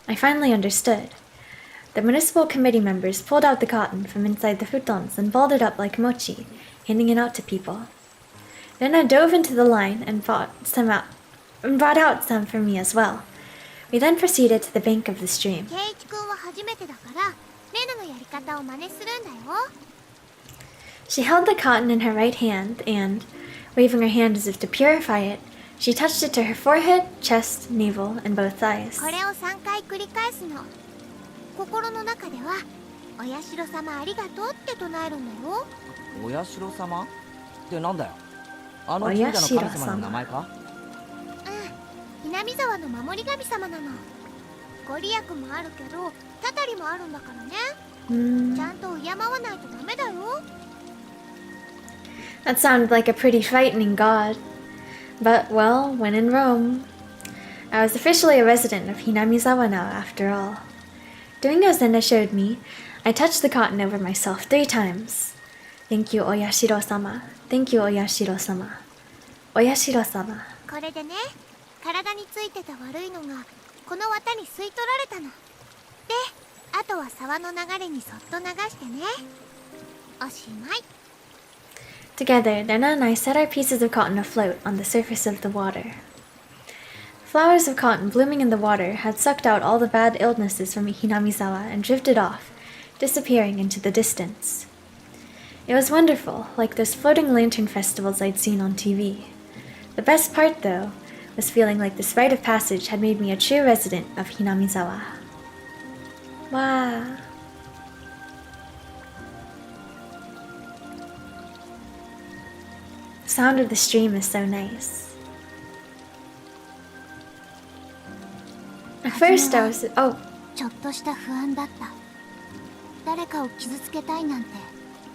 I finally understood. The municipal committee members pulled out the cotton from inside the futons and balled it up like mochi, handing it out to people. Then I dove into the line and brought out some for me as well. We then proceeded to the bank of the stream. ケイチ君は初めてだからレナのやり方を真似するんだよ。 She held the cotton in her right hand and, waving her hand as if to purify it, she touched it to her forehead, chest, navel, and both thighs. これを3回繰り返すの。心の中ではお社様ありがとうって唱えるんだよ。お社様ってなんだよ？あの神社の神様の名前か？うん、南沢の守り神様なの。ご利益もあるけどたたりもあるんだからね。ちゃんと敬わないとダメだよ。 That sounded like a pretty frightening god. But, well, when in Rome. I was officially a resident of Hinamizawa now, after all. Doing as Zenda showed me, I touched the cotton over myself 3 times. Thank you, Oyashiro-sama. Thank you, Oyashiro-sama. Oyashiro-sama. これでね、体についてた悪いのがこの綿に吸い取られたの。で、あとは沢の流れにそっと流してね。おしまい。 Together, Lena and I set our pieces of cotton afloat on the surface of the water. Flowers of cotton blooming in the water had sucked out all the bad illnesses from Hinamizawa and drifted off, disappearing into the distance. It was wonderful, like those floating lantern festivals I'd seen on TV. The best part, though, was feeling like this rite of passage had made me a true resident of Hinamizawa. Wow. The sound of the stream is so nice. At first I was... Oh, ちょっとした不安だった。誰かを傷つけたいなんて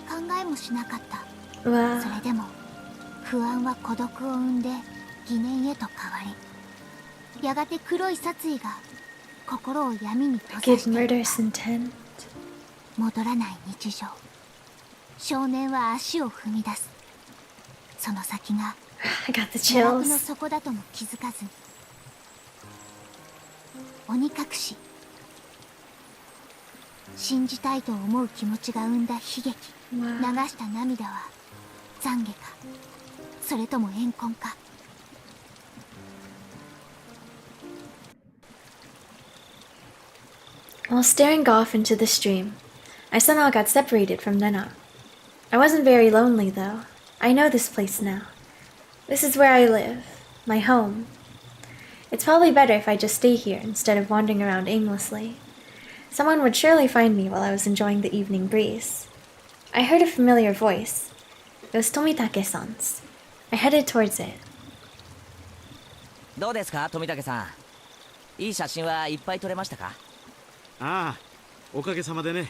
考えもしなかった。wow. それでも不安は孤独を生んで疑念へと変わり、やがて黒い殺意が心を闇に閉ざ Give していった。 murderous intent. 戻らない日常。少年は足を踏み出す。その先が I got the 堕落の chills. 底だとも気づかずに、鬼隠し、信じたいと思う気持ちが生んだ悲劇、流 Wow. した涙は懺悔か、それとも怨恨か。 While staring off into the stream, I somehow got separated from Nena. I wasn't very lonely, though. I know this place now. This is where I live, my home. It's probably better if I just stay here instead of wandering around aimlessly. Someone would surely find me while I was enjoying the evening breeze. I heard a familiar voice. It was Tomitake-san's. I headed towards it. どうですか、富武さん。いい写真はいっぱい撮れましたか？ああ、おかげさまでね。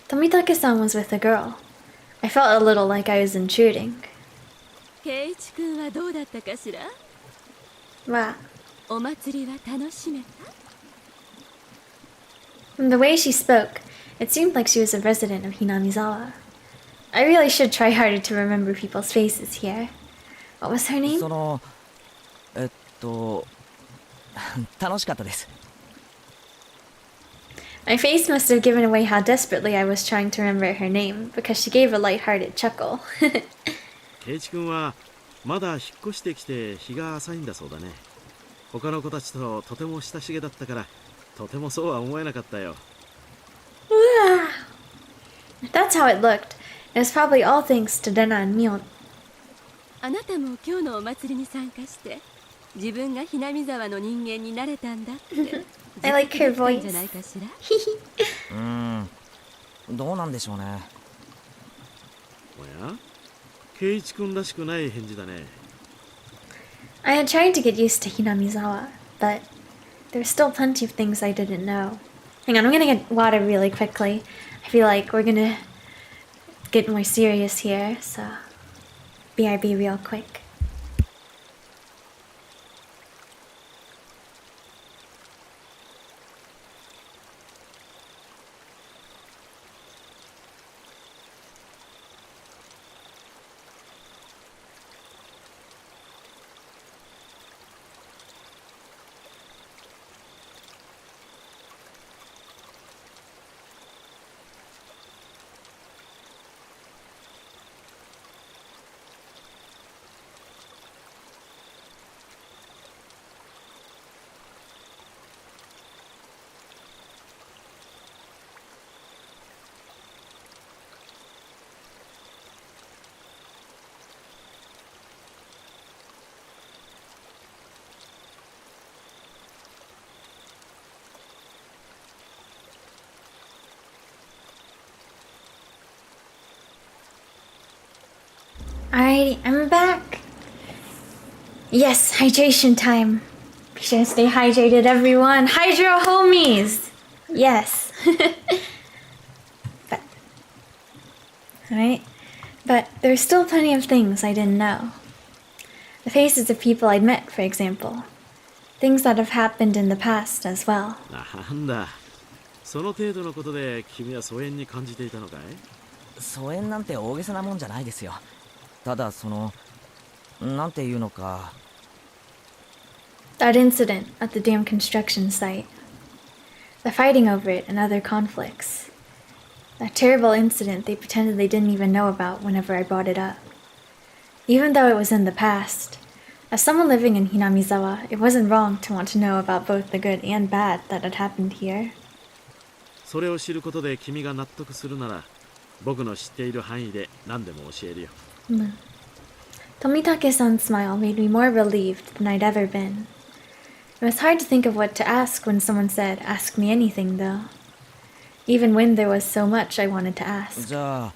Tomitake-san was with a girl. I felt a little like I was intruding. 圭一君はどうだったかしら？ Wow. お祭りは楽しめた？ From the way she spoke, it seemed like she was a resident of Hinamizawa. I really should try harder to remember people's faces here. What was her name? その楽しかったです。 My face must have given away how desperately I was trying to remember her name, because she gave a light-hearted chuckle. 圭一君はまだ引っ越してきて日が浅いんだそうだね。他の子たちととても親しげだったからとてもそうは思えなかったよ。 If that's how it looked, it was probably all thanks to Dena and Mion. あなたも今日のお祭りに参加して自分がひなみ沢の人間になれたんだって I like her 実感できたん voice. じゃないかしら？どうなんでしょうね。おや、圭一君らしくない返事だね。 I had tried to get used to Hinamizawa, but there were still plenty of things I didn't know. Hang on, I'm gonna get water really quickly. I feel like we're gonna get more serious here, so BRB real quick. Alrighty, I'm back. Yes, hydration time. Be sure to stay hydrated, everyone. Hydro homies. Yes. But alright. But there's still plenty of things I didn't know. The faces of people I'd met, for example. Things that have happened in the past as well. なんだ、その程度のことで君は疎遠に感じていたのかい？疎遠なんて大げさなもんじゃないですよ。ただなんていうのか。 That incident at the dam construction site. The fighting over it and other conflicts. That terrible incident they pretended they didn't even know about whenever I brought it up. Even though it was in the past, As someone living in Hinamizawa, it wasn't wrong to want to know about both the good and bad that had happened here. それを知ることで君が納得するなら、僕の知っている範囲で何でも教えるよ。Tomitake-san's smile made me more relieved than I'd ever been. It was hard to think of what to ask when someone said, "Ask me anything," though. Even when there was so much I wanted to ask. じゃあ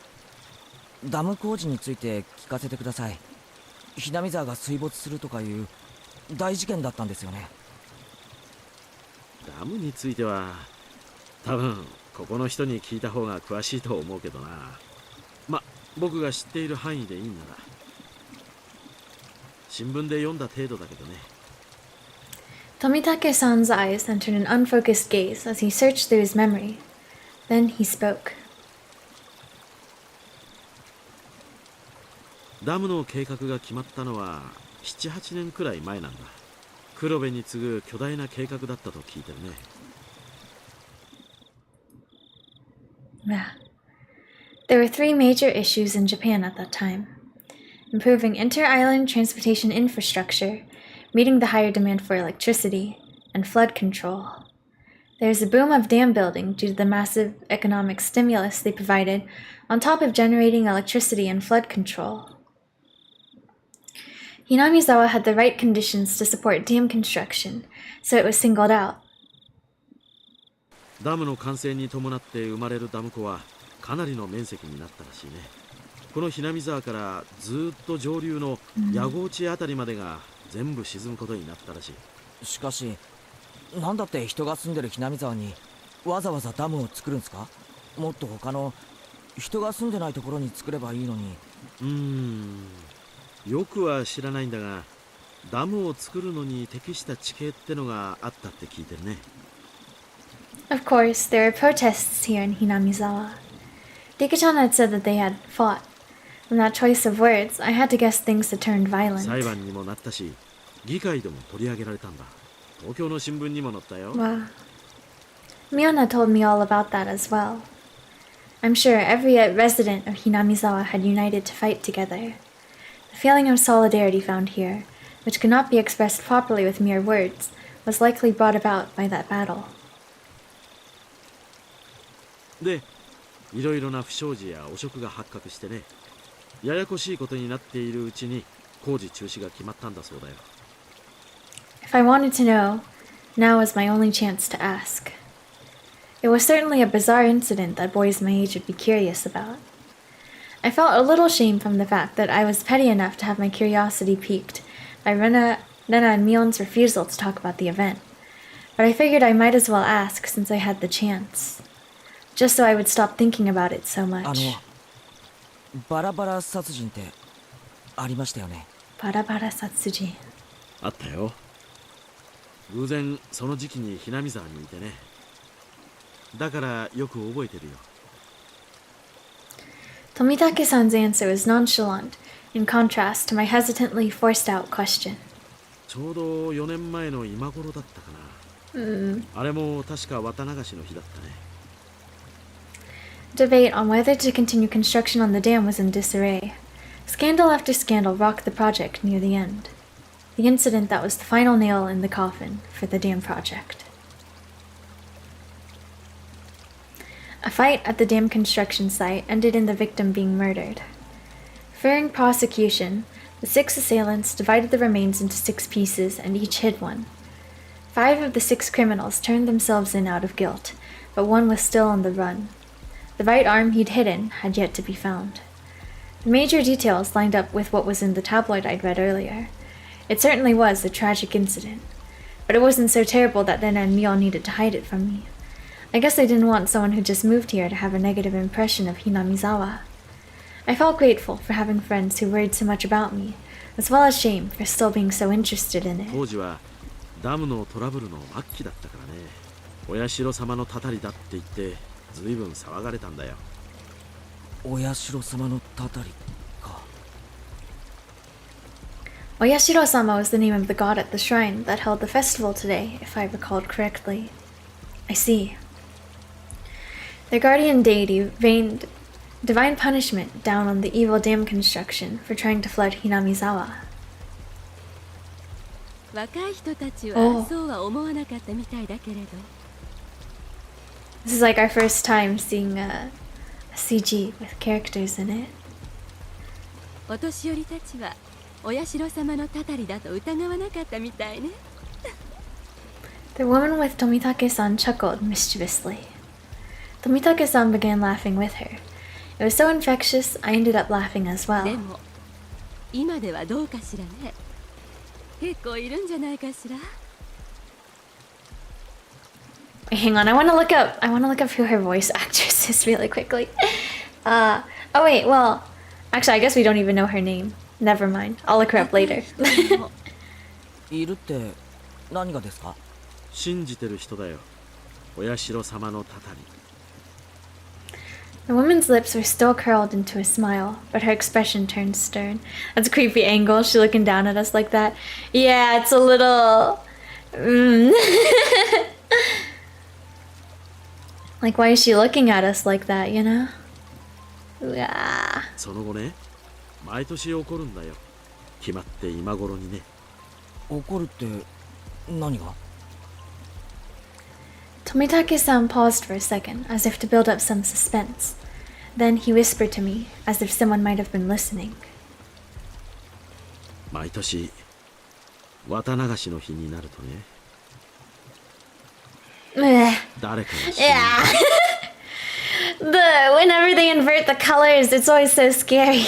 ダム工事について聞かせてください。ひなみ沢が水没するとかいう大事件だったんですよね。ダムについては多分ここの人に聞いた方が詳しいと思うけどな。ま、僕が知っている範囲でいいんなら。新聞で読んだ程度だけどね。Tomitake-san's eyes entered an unfocused gaze as he searched through his memory. Then he spoke. ダムの計画が決まったのは7、8年くらい前なんだ。黒部に次ぐ巨大な計画だったと聞いてるね。Yeah. There were 3 major issues in Japan at that time: improving inter-island transportation infrastructure, meeting the higher demand for electricity, and flood control. There was a boom of dam building due to the massive economic stimulus they provided, on top of generating electricity and flood control. Hinamizawa had the right conditions to support dam construction, so it was singled out. ダムの完成に伴って生まれるダム湖はかなりの面積になったらしいね。このひなみ沢からずっと上流の矢郷地あたりまでが全部沈むことになったらしい。しかしなんだって人が住んでるひなみ沢にわざわざダムを作るんですか？もっと他の人が住んでないところに作ればいいのに。よくは知らないんだが、ダムを作るのに適した地形ってのがあったって聞いてるね。Of course, there were protests here in Hinamizawa. Dikichan had said that they had fought. From that choice of words, I had to guess things had turned violent. 裁判にもなったし、議会でも取り上げられたんだ。東京の新聞にも載ったよ。Wow. Miona told me all about that as well. I'm sure every resident of Hinamizawa had united to fight together. The feeling of solidarity found here, which could not be expressed properly with mere words, was likely brought about by that battle. で、いろいろな不祥事や汚職が発覚してね、ややこしいことになっているうちに工事中止が決まったんだそうだよ。If I wanted to know, now was my only chance to ask. It was certainly a bizarre incident that boys my age would be curious about. I felt a little shame from the fact that I was petty enough to have my curiosity piqued by Rena and Mion's refusal to talk about the event, but I figured I might as well ask since I had the chance, just so I would stop thinking about it so much. バラバラ殺人ってありましたよね。バラバラ殺人。あったよ。偶然その時期にひなみ沢にいてね。だからよく覚えてるよ。Tomitake-san's answer was nonchalant, in contrast to my hesitantly forced-out question. ちょうど4年前の今頃だったかな。あれも確か綿流しの日だったね。Debate on whether to continue construction on the dam was in disarray. Scandal after scandal rocked the project near the end. The incident that was the final nail in the coffin for the dam project. A fight at the dam construction site ended in the victim being murdered. Fearing prosecution, the 6 assailants divided the remains into 6 pieces and each hid one. 5 of the 6 criminals turned themselves in out of guilt, but one was still on the run. The right arm he'd hidden had yet to be found. The major details lined up with what was in the tabloid I'd read earlier. It certainly was a tragic incident, but it wasn't so terrible that Rena and Mio needed to hide it from me. I guess I didn't want someone who just moved here to have a negative impression of Hinamizawa. I felt grateful for having friends who worried so much about me, as well as shame for still being so interested in it. 当時はダムのトラブルの末期だったからね。お社様のたたりだって言ってずいぶん騒がれたんだよ。お社様のたたりか。Oyashiro-sama was the name of the god at the shrine that held the festival today, if I recalled correctly. I see. The guardian deity rained divine punishment down on the evil dam construction for trying to flood Hinamizawa. 若い人たちおうはそうは思わなかったみたいだけれど、 This is like our first time seeing a CG with characters in it. お年寄りたちはお社様のたたりだと疑わなかったみたいね。 The woman with Tomitake-san chuckled mischievously. Tomitake-san began laughing with her. It was so infectious, I ended up laughing as で well. も今ではどうかしらね。結構いるんじゃないかしら。 Hang on, I want to look up who her voice actress is really quickly. Oh wait, well, actually I guess we don't even know her name. Never mind. I'll look her up later. いるって何がですか？信じてる人だよ。お社様のたたり。 The woman's lips were still curled into a smile, but her expression turned stern. That's a creepy angle. She's looking down at us like that. Yeah, it's a little... Like, why is she looking at us like that, you know? Yeah. その後ね、毎年起こるんだよ。決まって今頃にね。怒るって何が？ Tomitake-san paused for a second, as if to build up some suspense. Then he whispered to me, as if someone might have been listening. 毎年綿流しの日になるとね、 Ugh. 誰かが死ぬ。 Yeah. Whenever they invert the colors, it's always so scary.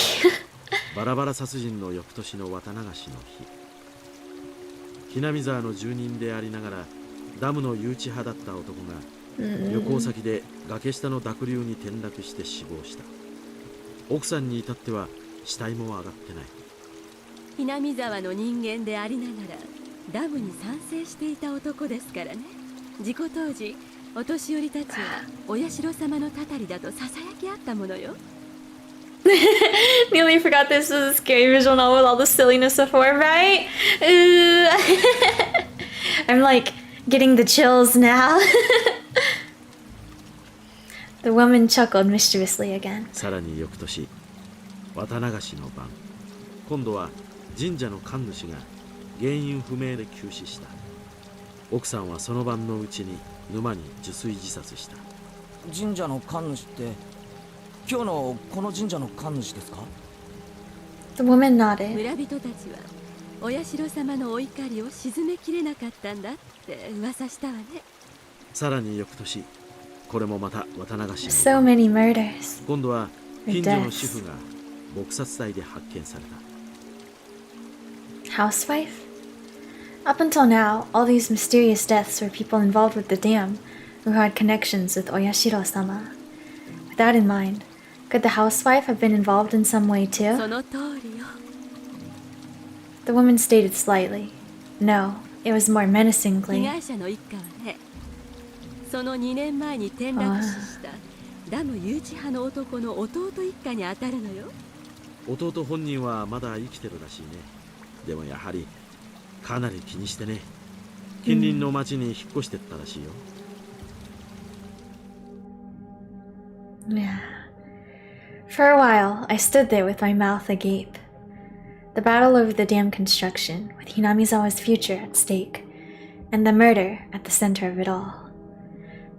バラバラ殺人の翌年の綿流しの日、ひなみ沢の住人でありながらダムの誘致派だった男が旅行先で崖下の濁流に転落して死亡した。奥さんに至っては死体も上がってない。ひなみ沢の人間でありながらダムに賛成していた男ですからね。事故当時お年寄りたちはお社様のたたりだとささやきあったものよ。 Nearly forgot this was a scary visual novel with all the silliness before, right? Ooh. I'm like getting the chills now. The woman chuckled mischievously again. さらに翌年、綿流しの晩、今度は神社の神主が原因不明で急死した。奥さんはその晩のうちに沼に受水自殺した。神社の神主って今日のこの神社の神主ですか？ The woman nodded. 村人たちはお社様のお怒りを鎮めきれなかったんだって噂したわね。さらに翌年、これもまた綿流しの So many murders. 今度は近所の主婦が撲殺体で発見された。 Housewife? Up until now, all these mysterious deaths were people involved with the dam who had connections with Oyashiro-sama. With that in mind, could the housewife have been involved in some way そ too? の通りよ。 The woman stated slightly. No, it was more 被 menacingly. 害者の一家はね、その2年前に転落死したダム誘致派の男の弟一家に当たるのよ。弟本人はまだ生きてるらしいね。でもやはりかなり気にしてね、近隣の町に引っ越してったらしいよ。 Yeah. For a while, I stood there with my mouth agape. The battle over the dam construction, with Hinamizawa's future at stake, and the murder at the center of it all.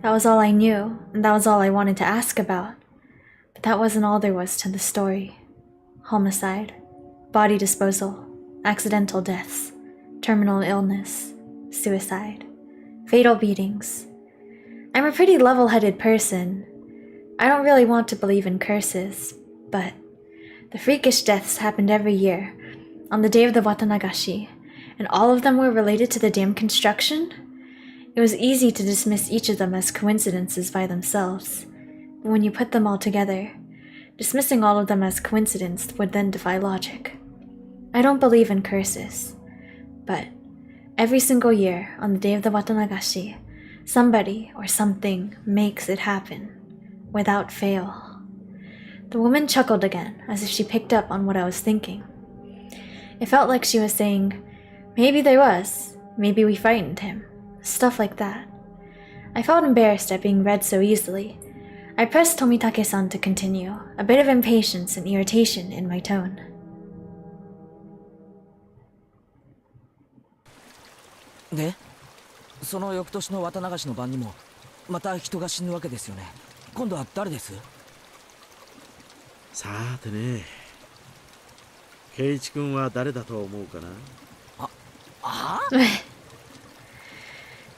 That was all I knew, and that was all I wanted to ask about. But that wasn't all there was to the story. Homicide, body disposal, accidental deaths, terminal illness, suicide, fatal beatings. I'm a pretty level-headed person. I don't really want to believe in curses, but the freakish deaths happened every year, on the day of the Watanagashi, and all of them were related to the dam construction? It was easy to dismiss each of them as coincidences by themselves, but when you put them all together, dismissing all of them as coincidence would then defy logic. I don't believe in curses, but every single year, on the day of the Watanagashi, somebody or something makes it happen. Without fail. The woman chuckled again, as if she picked up on what I was thinking. It felt like she was saying, maybe there was, maybe we frightened him, stuff like that. I felt embarrassed at being read so easily. I pressed Tomitake-san to continue, a bit of impatience and irritation in my tone. でその翌年の綿流しの晩にもまた人が死ぬわけですよね。今度は誰です？さーてね、圭一君は誰だと思うかな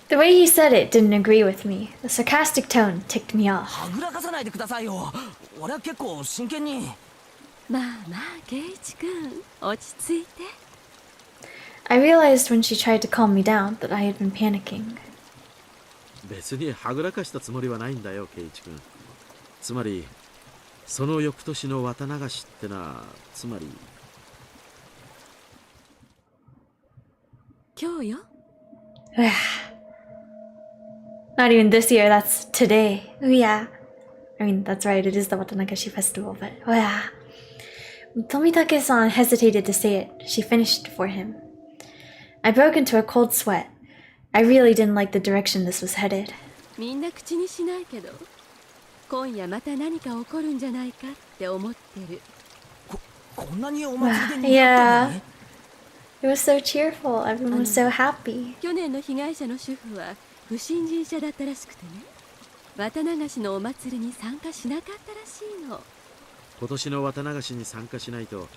？The way he said it didn't agree with me. The sarcastic tone ticked me off. はぐらかさないでくださいよ。俺は結構真剣に。まあまあ圭一君、落ち着いて。I realized when she tried to calm me down that I had been panicking. 別にはぐらかしたつもりはないんだよ、圭一君。つまりその翌年の綿流しってのは、つまり今日よ。Not even this year, that's today. Oh yeah. I mean, that's right, it is the Watanagashi festival, but oh yeah. Tomitake-san hesitated to say it. She finished for him. I broke into a cold sweat. I really didn't like the direction this was headed. みんな口にしないけど、今夜また何か起こるんじゃないかって思ってる。こんなにお祭りでにぎわったのに。 It was so cheerful. Everyone was so happy. 去年の被害者の主婦は不信心者だったらしくてね、綿流しのお祭りに参加しなかったらしいの。今年の綿流しに参加しないと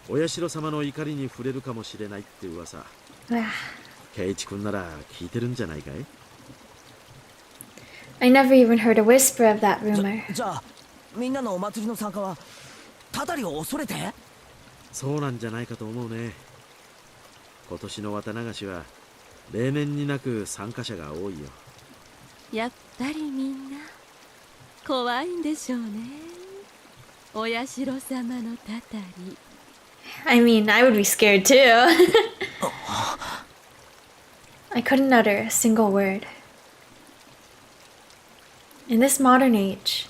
お社様の怒りに触れるかもしれないって噂。圭一君なら聞いてるんじゃないかい？ I never even heard a whisper of that rumor. じゃあみんなのお祭りの参加はたたりを恐れて？そうなんじゃないかと思うね。今年の綿流しは例年になく参加者が多いよ。やっぱりみんな怖いんでしょうね。お社様のたたり。I mean, I would be scared too. I couldn't utter a single word. In this modern age,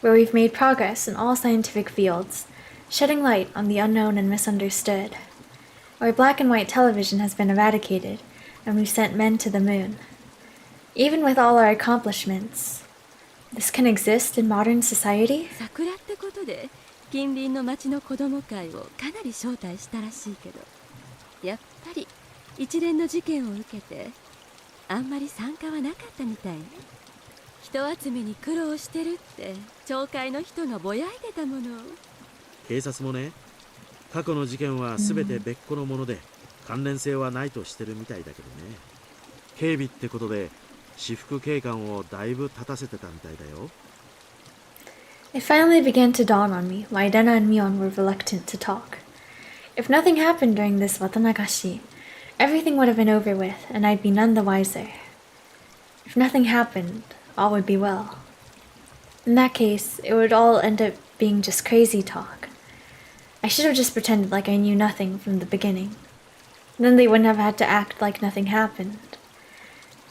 where we've made progress in all scientific fields, shedding light on the unknown and misunderstood, where black and white television has been eradicated and we've sent men to the moon, even with all our accomplishments, this can exist in modern society? 桜ってことで近隣の町の子供会をかなり招待したらしいけど、やっぱり一連の事件を受けてあんまり参加はなかったみたいね。人集めに苦労してるって町会の人がぼやいてたもの。警察もね、過去の事件は全て別個のもので関連性はないとしてるみたいだけどね。警備ってことで私服警官をだいぶ立たせてたみたいだよ。It finally began to dawn on me why Dena and Mion were reluctant to talk. If nothing happened during this Watanagashi, everything would have been over with and I'd be none the wiser. If nothing happened, all would be well. In that case, it would all end up being just crazy talk. I should have just pretended like I knew nothing from the beginning. Then they wouldn't have had to act like nothing happened.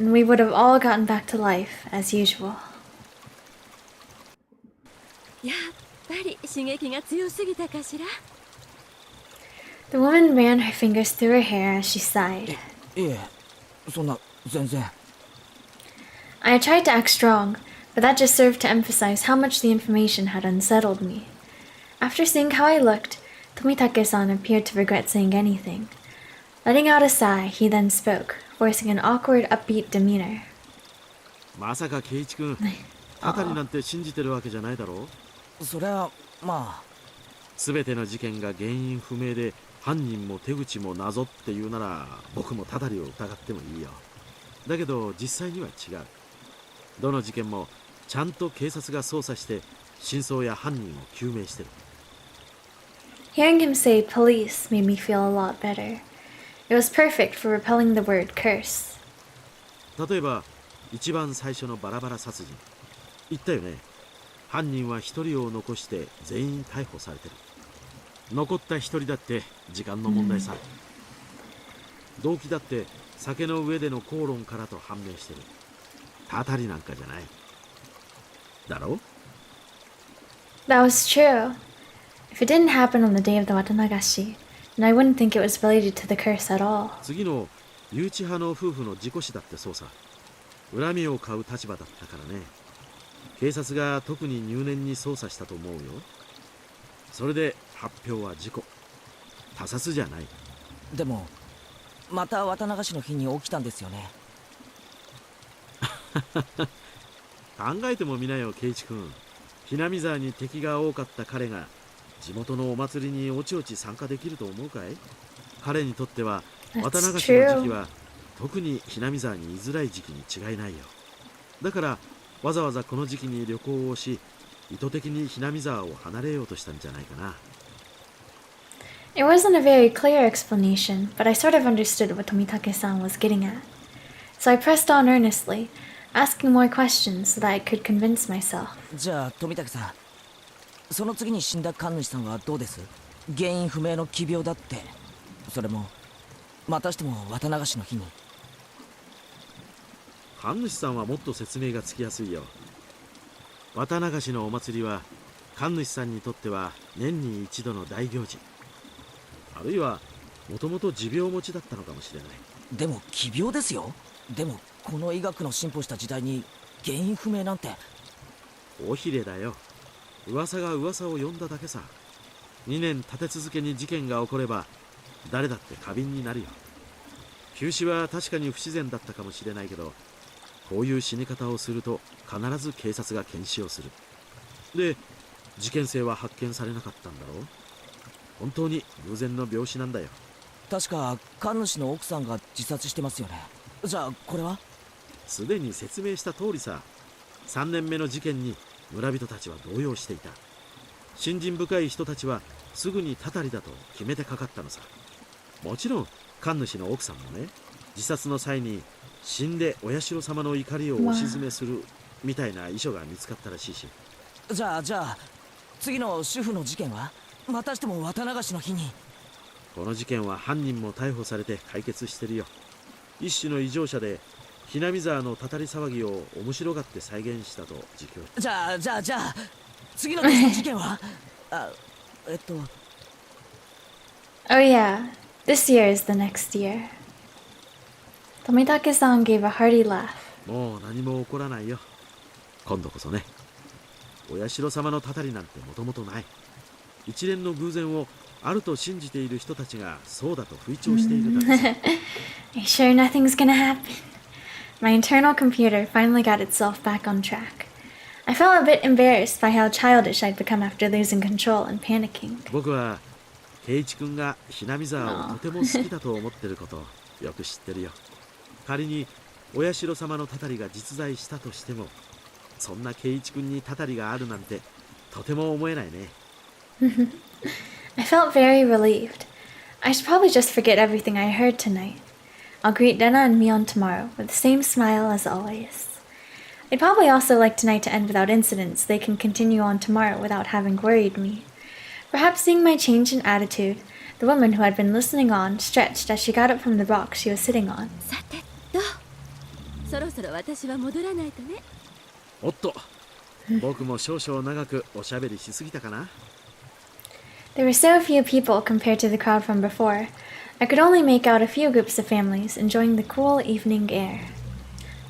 And we would have all gotten back to life as usual. やっぱり刺激が強すぎたかしら。The woman ran her fingers through her hair as she sighed. いえ、そんな全然。I tried to act strong, but that just served to emphasize how much the information had unsettled me. After seeing how I looked, Tomitake-san appeared to regret saying anything. Letting out a sigh, he then spoke, forcing an awkward, upbeat demeanor. まさか圭一君、たたりなんて信じてるわけじゃないだろう。それはまあ。全ての事件が原因不明で犯人も手口も謎っていうなら僕もたたりを疑ってもいいよ。だけど実際には違う。どの事件もちゃんと警察が捜査して真相や犯人を究明してる。Hearing him say police made me feel a lot better. It was perfect for repelling the word curse. 例えば一番最初のバラバラ殺人言ったよね。犯人は一人を残して全員逮捕されてる。残った一人だって時間の問題さ。動機だって酒の上での口論からと判明してる。たたりなんかじゃないだろう。 That was true. If it didn't happen on the day of the Watanagashi, then I wouldn't think it was related to the curse at all. 次の誘致派の夫婦の事故死だってそうさ。恨みを買う立場だったからね。警察が特に入念に捜査したと思うよ。それで発表は事故。他殺じゃない。でもまた綿流しの日に起きたんですよね。考えてもみなよ、圭一君。ひなみ沢に敵が多かった彼が地元のお祭りにおちおち参加できると思うかい？彼にとっては綿流しの時期は特にひなみ沢に居づらい時期に違いないよ。だからわざわざこの時期に旅行をし、意図的にひなみ沢を離れようとしたんじゃないかな。It wasn't a very clear explanation, but I sort of understood what Tomitake-san was getting at. So I pressed on earnestly, asking more questions so that I could convince myself. じゃあ富武さん、その次に死んだ神主さんはどうです？原因不明の奇病だって。それもまたしても綿流しの日に。神主さんはもっと説明がつきやすいよ。綿流しのお祭りは神主さんにとっては年に一度の大行事。あるいはもともと持病持ちだったのかもしれない。でも奇病ですよ。でもこの医学の進歩した時代に原因不明なんて。尾ひれだよ。噂が噂を呼んだだけさ。2年立て続けに事件が起これば誰だって過敏になるよ。急死は確かに不自然だったかもしれないけど、こういう死に方をすると必ず警察が検視をする。で、事件性は発見されなかったんだろう。本当に偶然の病死なんだよ。確か神主の奥さんが自殺してますよね。じゃあこれは？すでに説明した通りさ。3年目の事件に村人たちは動揺していた。信心深い人たちはすぐにたたりだと決めてかかったのさ。もちろん神主の奥さんもね、自殺の際に死んでお社様の怒りをお鎮めするみたいな遺書が見つかったらしいし。じゃあ次の主婦の事件はまたしても綿流しの日に。この事件は犯人も逮捕されて解決してるよ。一種の異常者でひなみ沢のたたり騒ぎを面白がって再現したと自供。じゃあ次の年の事件はOh yeah, this year is the next year. Tomitake-san gave a hearty laugh. もう何も起こらないよ。今度こそね。お社様のたたりなんてもともとない。一連の偶然をあると信じている人たちがそうだと吹聴しているだけ。 Are you sure nothing's gonna happen? My internal computer finally got itself back on track. I felt a bit embarrassed by how childish I'd become after losing control and panicking. 僕は圭一君がひなみ沢をとても好きだと思ってることをよく知ってるよ。仮にお社様のたたりが実在したとしても、そんな圭一君にたたりがあるなんてとても思えないね。I felt very relieved. I should probably just forget everything I heard tonight. I'll greet Dena and Mion tomorrow with the same smile as always. I'd probably also like tonight to end without incident so they can continue on tomorrow without having worried me. Perhaps seeing my change in attitude, the woman who had been listening on stretched as she got up from the rock she was sitting on. さてと、そろそろ私は戻らないとね。おっと、僕も少々長くおしゃべりしすぎたかな。There were so few people compared to the crowd from before. I could only make out a few groups of families enjoying the cool evening air.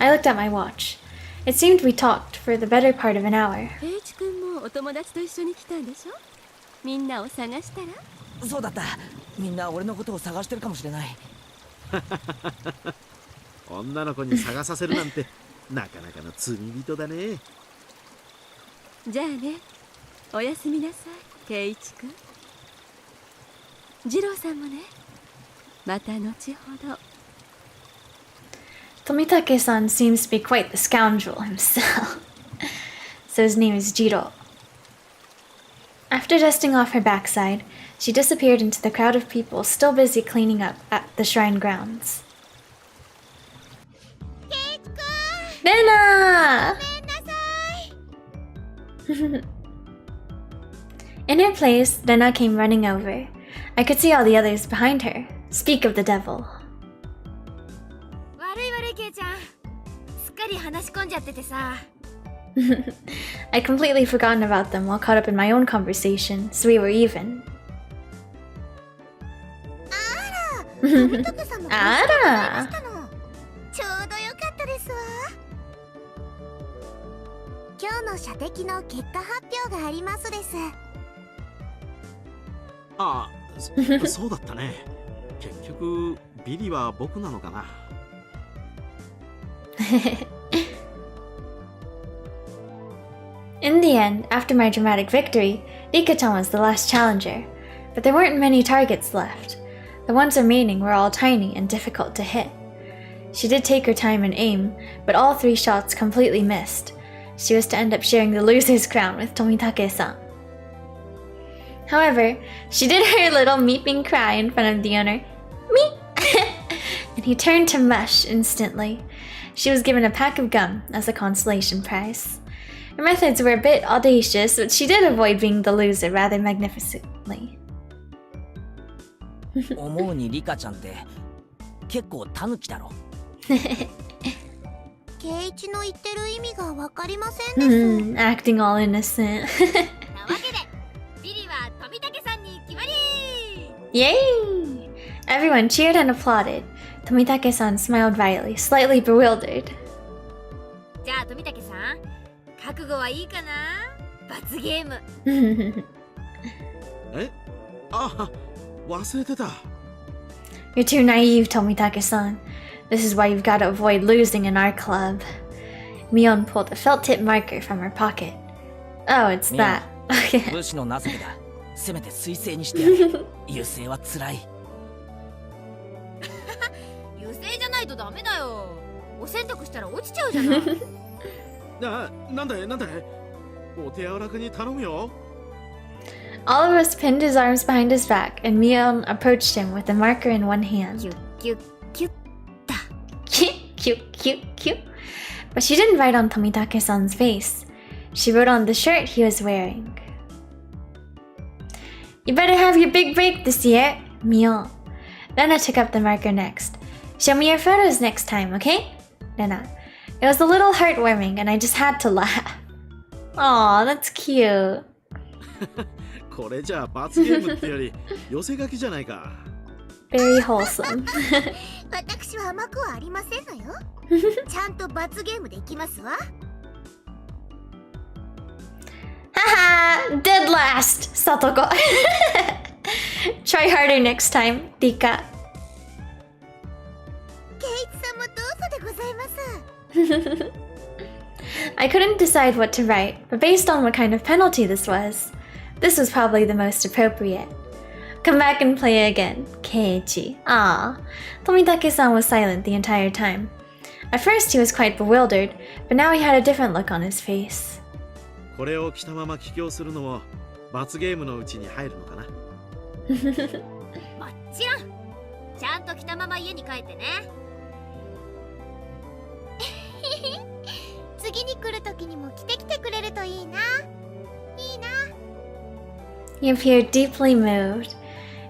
I looked at my watch. It seemed we talked for the better part of an hour. 圭一君もお友達と一緒に来たんでしょ。みんなを探したら。そうだった。みんな俺のことを探してるかもしれない。女の子に探させるなんてなかなかの罪人だね。じゃあね、おやすみなさい、圭一君。二郎さんもね、また後ほど。Tomitake-san seems to be quite the scoundrel himself. So his name is Jiro. After dusting off her backside, she disappeared into the crowd of people still busy cleaning up at the shrine grounds. Rena! In her place, Rena came running over. I could see all the others behind her. Speak of the devil. 悪いケイちゃん。すっかり話し込んじゃっててさ。I'd completely forgotten about them while caught up in my own conversation, so we were even. 富武さんもあらちょうどよかったですわ。今日の射的の結果発表がありますです。ああ、そうだったね。結局ビリは僕なのかな。In the end, after my dramatic victory, Rika-chan was the last challenger, but there weren't many targets left. The ones remaining were all tiny and difficult to hit. She did take her time and aim, but all 3 shots completely missed. She was to end up sharing the loser's crown with Tomitake-san. However, she did her little meeping cry in front of the owner, Meep! And he turned to mush instantly. She was given a pack of gum as a consolation prize. Her methods were a bit audacious, but she did avoid being the loser rather magnificently. 思うにリカちゃんって結構タヌキだろ。圭一の言ってる意味がわかりませんです。Acting all innocent. なわけでビリは富武さんに決まり。 Yay! Everyone cheered and applauded. Tomitake-san smiled wryly, slightly bewildered. じゃあ富武さん、覚悟はいいかな。罰ゲーム。え、あ、忘れてた。You're too naive, Tomitake-san. This is why you've got to avoid losing in our club. Mion pulled a felt tip marker from her pocket. Oh, it's that. Okay. 武士の情けだ。せめて水星にしてやる。優勢は辛い。優勢じゃないとダメだよ。お洗濯したら落ちちゃうじゃない。なんだいお手柔らかに頼むよ。 All of us pinned his arms behind his back, and Mion approached him with a marker in one hand. キュッキュッキュッ。 Cute, cute, cute. But she didn't write on Tomitake-san's face. She wrote on the shirt he was wearing. You better have your big break this year, Mion. Rena took up the marker next. Show me your photos next time, okay? Rena. It was a little heartwarming, and I just had to laugh. Aw, that's cute. これじゃあ罰ゲームってより寄せ書きじゃないか。Very wholesome. 私は甘くはありませんのよ。ちゃんと罰ゲームでいきますわ。Haha! Dead last, Satoko. Try harder next time, Rika. 圭一さんもどうぞでございます。I couldn't decide what to write, but based on what kind of penalty this was probably the most appropriate. Come back and play again, Keiichi. Ah, Tomitake-san was silent the entire time. At first he was quite bewildered, but now he had a different look on his face. これを着たまま帰郷するのも罰ゲームのうちに入るのかな。もちろん。ちゃんと着たまま家に帰ってね。次に来る時にも着てきてくれるといいな。いいな。 He appeared deeply moved.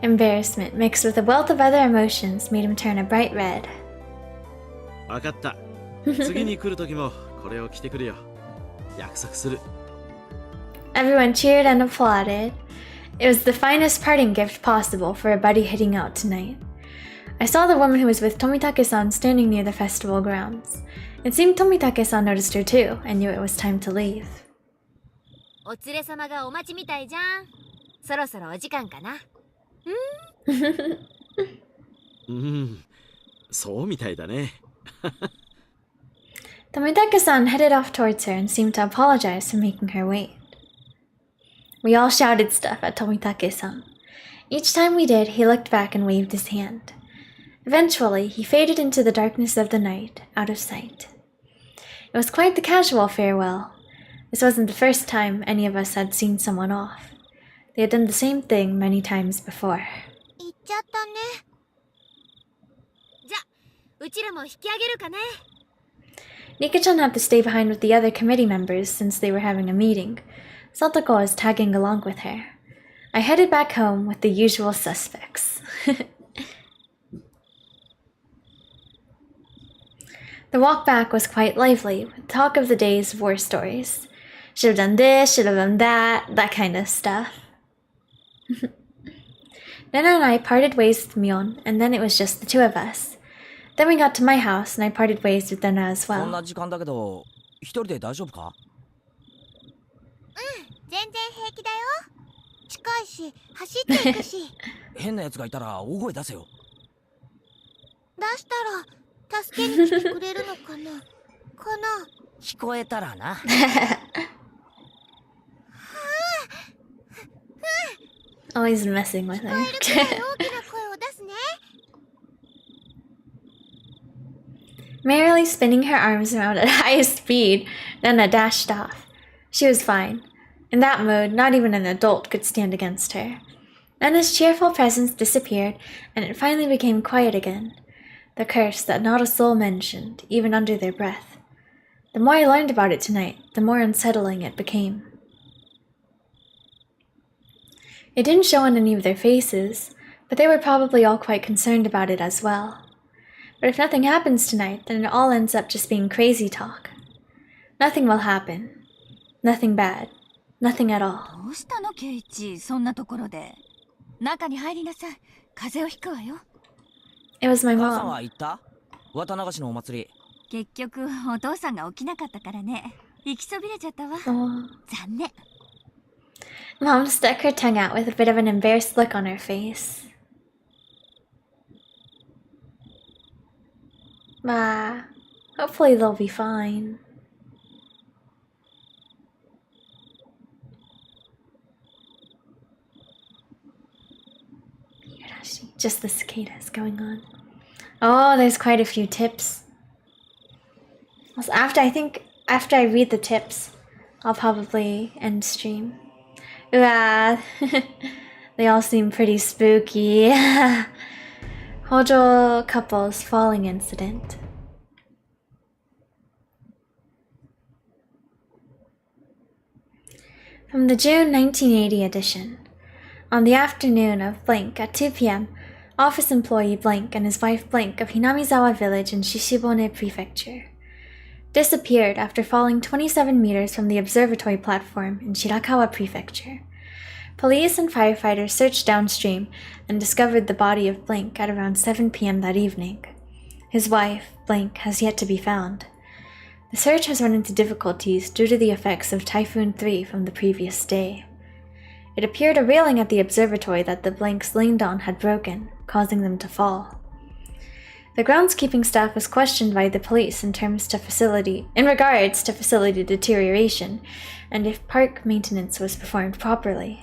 Embarrassment mixed with a wealth of other emotions made him turn a bright red. わかった。次に来る時もこれを着てくるよ。約束する。 Everyone cheered and applauded. It was the finest parting gift possible for a buddy hitting out tonight. I saw the woman who was with Tomitake-san standing near the festival grounds. It seemed Tomitake-san noticed her too and knew it was time to leave. お連れ様がお待ちみたいじゃん。そろそろお時間かな。そうみたいだね。Tomitake-san headed off towards her and seemed to apologize for making her wait. We all shouted stuff at Tomitake-san. Each time we did, he looked back and waved his hand. Eventually, he faded into the darkness of the night, out of sight. It was quite the casual farewell. This wasn't the first time any of us had seen someone off. They had done the same thing many times before. 行っちゃったね。じゃ、うちらも引き上げるかね。 Nika-chan had to stay behind with the other committee members since they were having a meeting. Satoko was tagging along with her. I headed back home with the usual suspects. The walk back was quite lively, with talk of the day's war stories. Should have done this, should have done that, that kind of stuff. Nana and I parted ways with Mion, and then it was just the two of us. Then we got to my house, and I parted ways with Nana as こん well. な時間だけど一人で大丈夫か？全然平気だよ。近いし、走っていくし。変な奴がいたら大声出せよ。出したら助けに来てくれるのかな聞こえたらな。Always messing with 聞こえるくらい her. 大きな声を出すね。 Merrily spinning her arms around at high speed, Nana dashed off. She was fine. In that mode, not even an adult could stand against her. Nana's cheerful presence disappeared, and it finally became quiet again. The curse that not a soul mentioned, even under their breath. The more I learned about it tonight, the more unsettling it became. It didn't show on any of their faces, but they were probably all quite concerned about it as well. But if nothing happens tonight, then it all ends up just being crazy talk. Nothing will happen. Nothing bad. Nothing at all. どうしたのケイチ、そんなところで。中に入りなさい。風邪をひくわよ。It was my 母さんは mom. 行った？綿流しのお祭り。結局お父さんが起きなかったからね。行きそびれちゃったわ。 Oh. 残念。 Mom stuck her tongue out with a bit of an embarrassed look on her face. Hopefully they'll be fine. Higurashi. Just the cicadas going on. Oh, there's quite a few tips. Also, after I read the tips, I'll probably end stream. They all seem pretty spooky. Hojo couple's falling incident. From the June 1980 edition. On the afternoon of blank at 2 p.m., office employee blank and his wife blank of Hinamizawa village in Shishibone Prefecture disappeared after falling 27 meters from the observatory platform in Shirakawa Prefecture. Police and firefighters searched downstream and discovered the body of blank at around 7 p.m. that evening. His wife, blank, has yet to be found. The search has run into difficulties due to the effects of Typhoon 3 from the previous day. It appeared a railing at the observatory that the blanks leaned on had broken, causing them to fall. The groundskeeping staff was questioned by the police in regards to facility deterioration and if park maintenance was performed properly.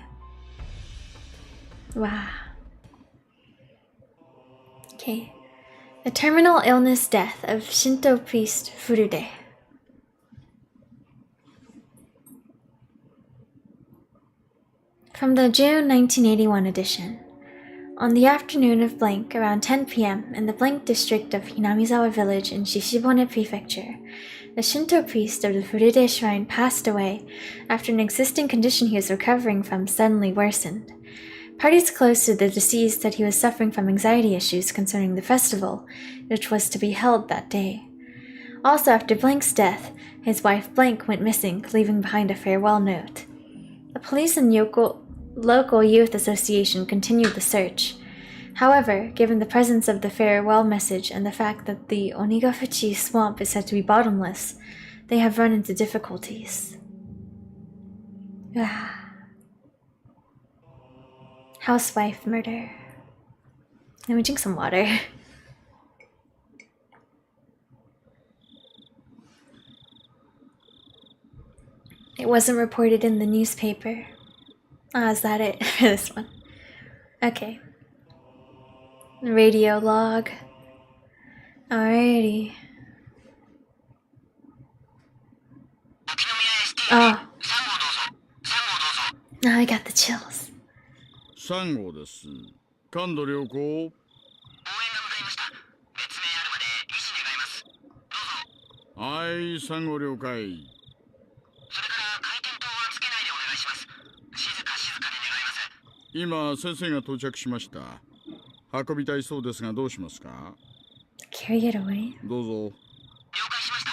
Wow. Okay. The terminal illness death of Shinto priest Furude. From the June 1981 edition. On the afternoon of blank, around 10 p.m. in the blank district of Hinamizawa village in Shishibone Prefecture, the Shinto priest of the Furude shrine passed away after an existing condition he was recovering from suddenly worsened. Parties close to the deceased said he was suffering from anxiety issues concerning the festival, which was to be held that day. Also, after Blank's death, his wife Blank went missing, leaving behind a farewell note. The police and local youth association continued the search. However, given the presence of the farewell message and the fact that the Onigafuchi swamp is said to be bottomless, they have run into difficulties. Housewife murder. Let me drink some water. It wasn't reported in the newspaper. Is that it for this one? Okay. Radio log. Alrighty. Oh. Now I got the chills. 3号です。感度良好。応援が向かいました。別名あるまで医師願います。どうぞ。はい、3号了解。それから回転灯はつけないでお願いします。静かで願います。今先生が到着しました。運びたいそうですがどうしますか？ Carry it away. どうぞ。了解しました。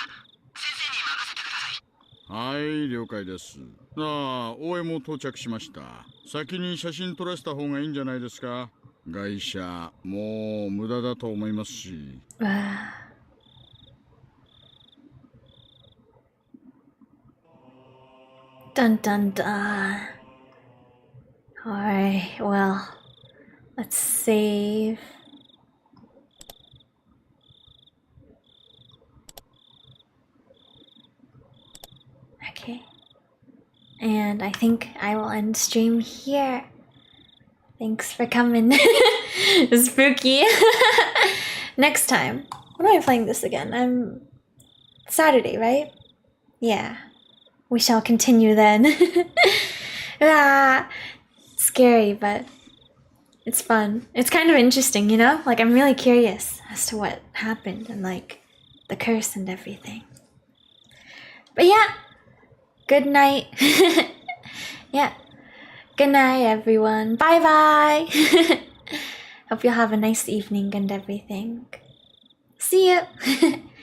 先生に任せてください。はい、了解です。応援も到着しました。先に写真撮らせた方がいいんじゃないですか？外車もう無駄だと思いますし。Dun dun dun. Alright, well, let's save. Okay. And I think I will end stream here. Thanks for coming. Spooky. Next time. When am I playing this again? Saturday, right? Yeah. We shall continue then. Scary, but it's fun. It's kind of interesting, you know? Like, I'm really curious as to what happened and, like, the curse and everything. But yeah, good night. Yeah. Good night, everyone. Bye-bye. Hope you'll have a nice evening and everything. See you.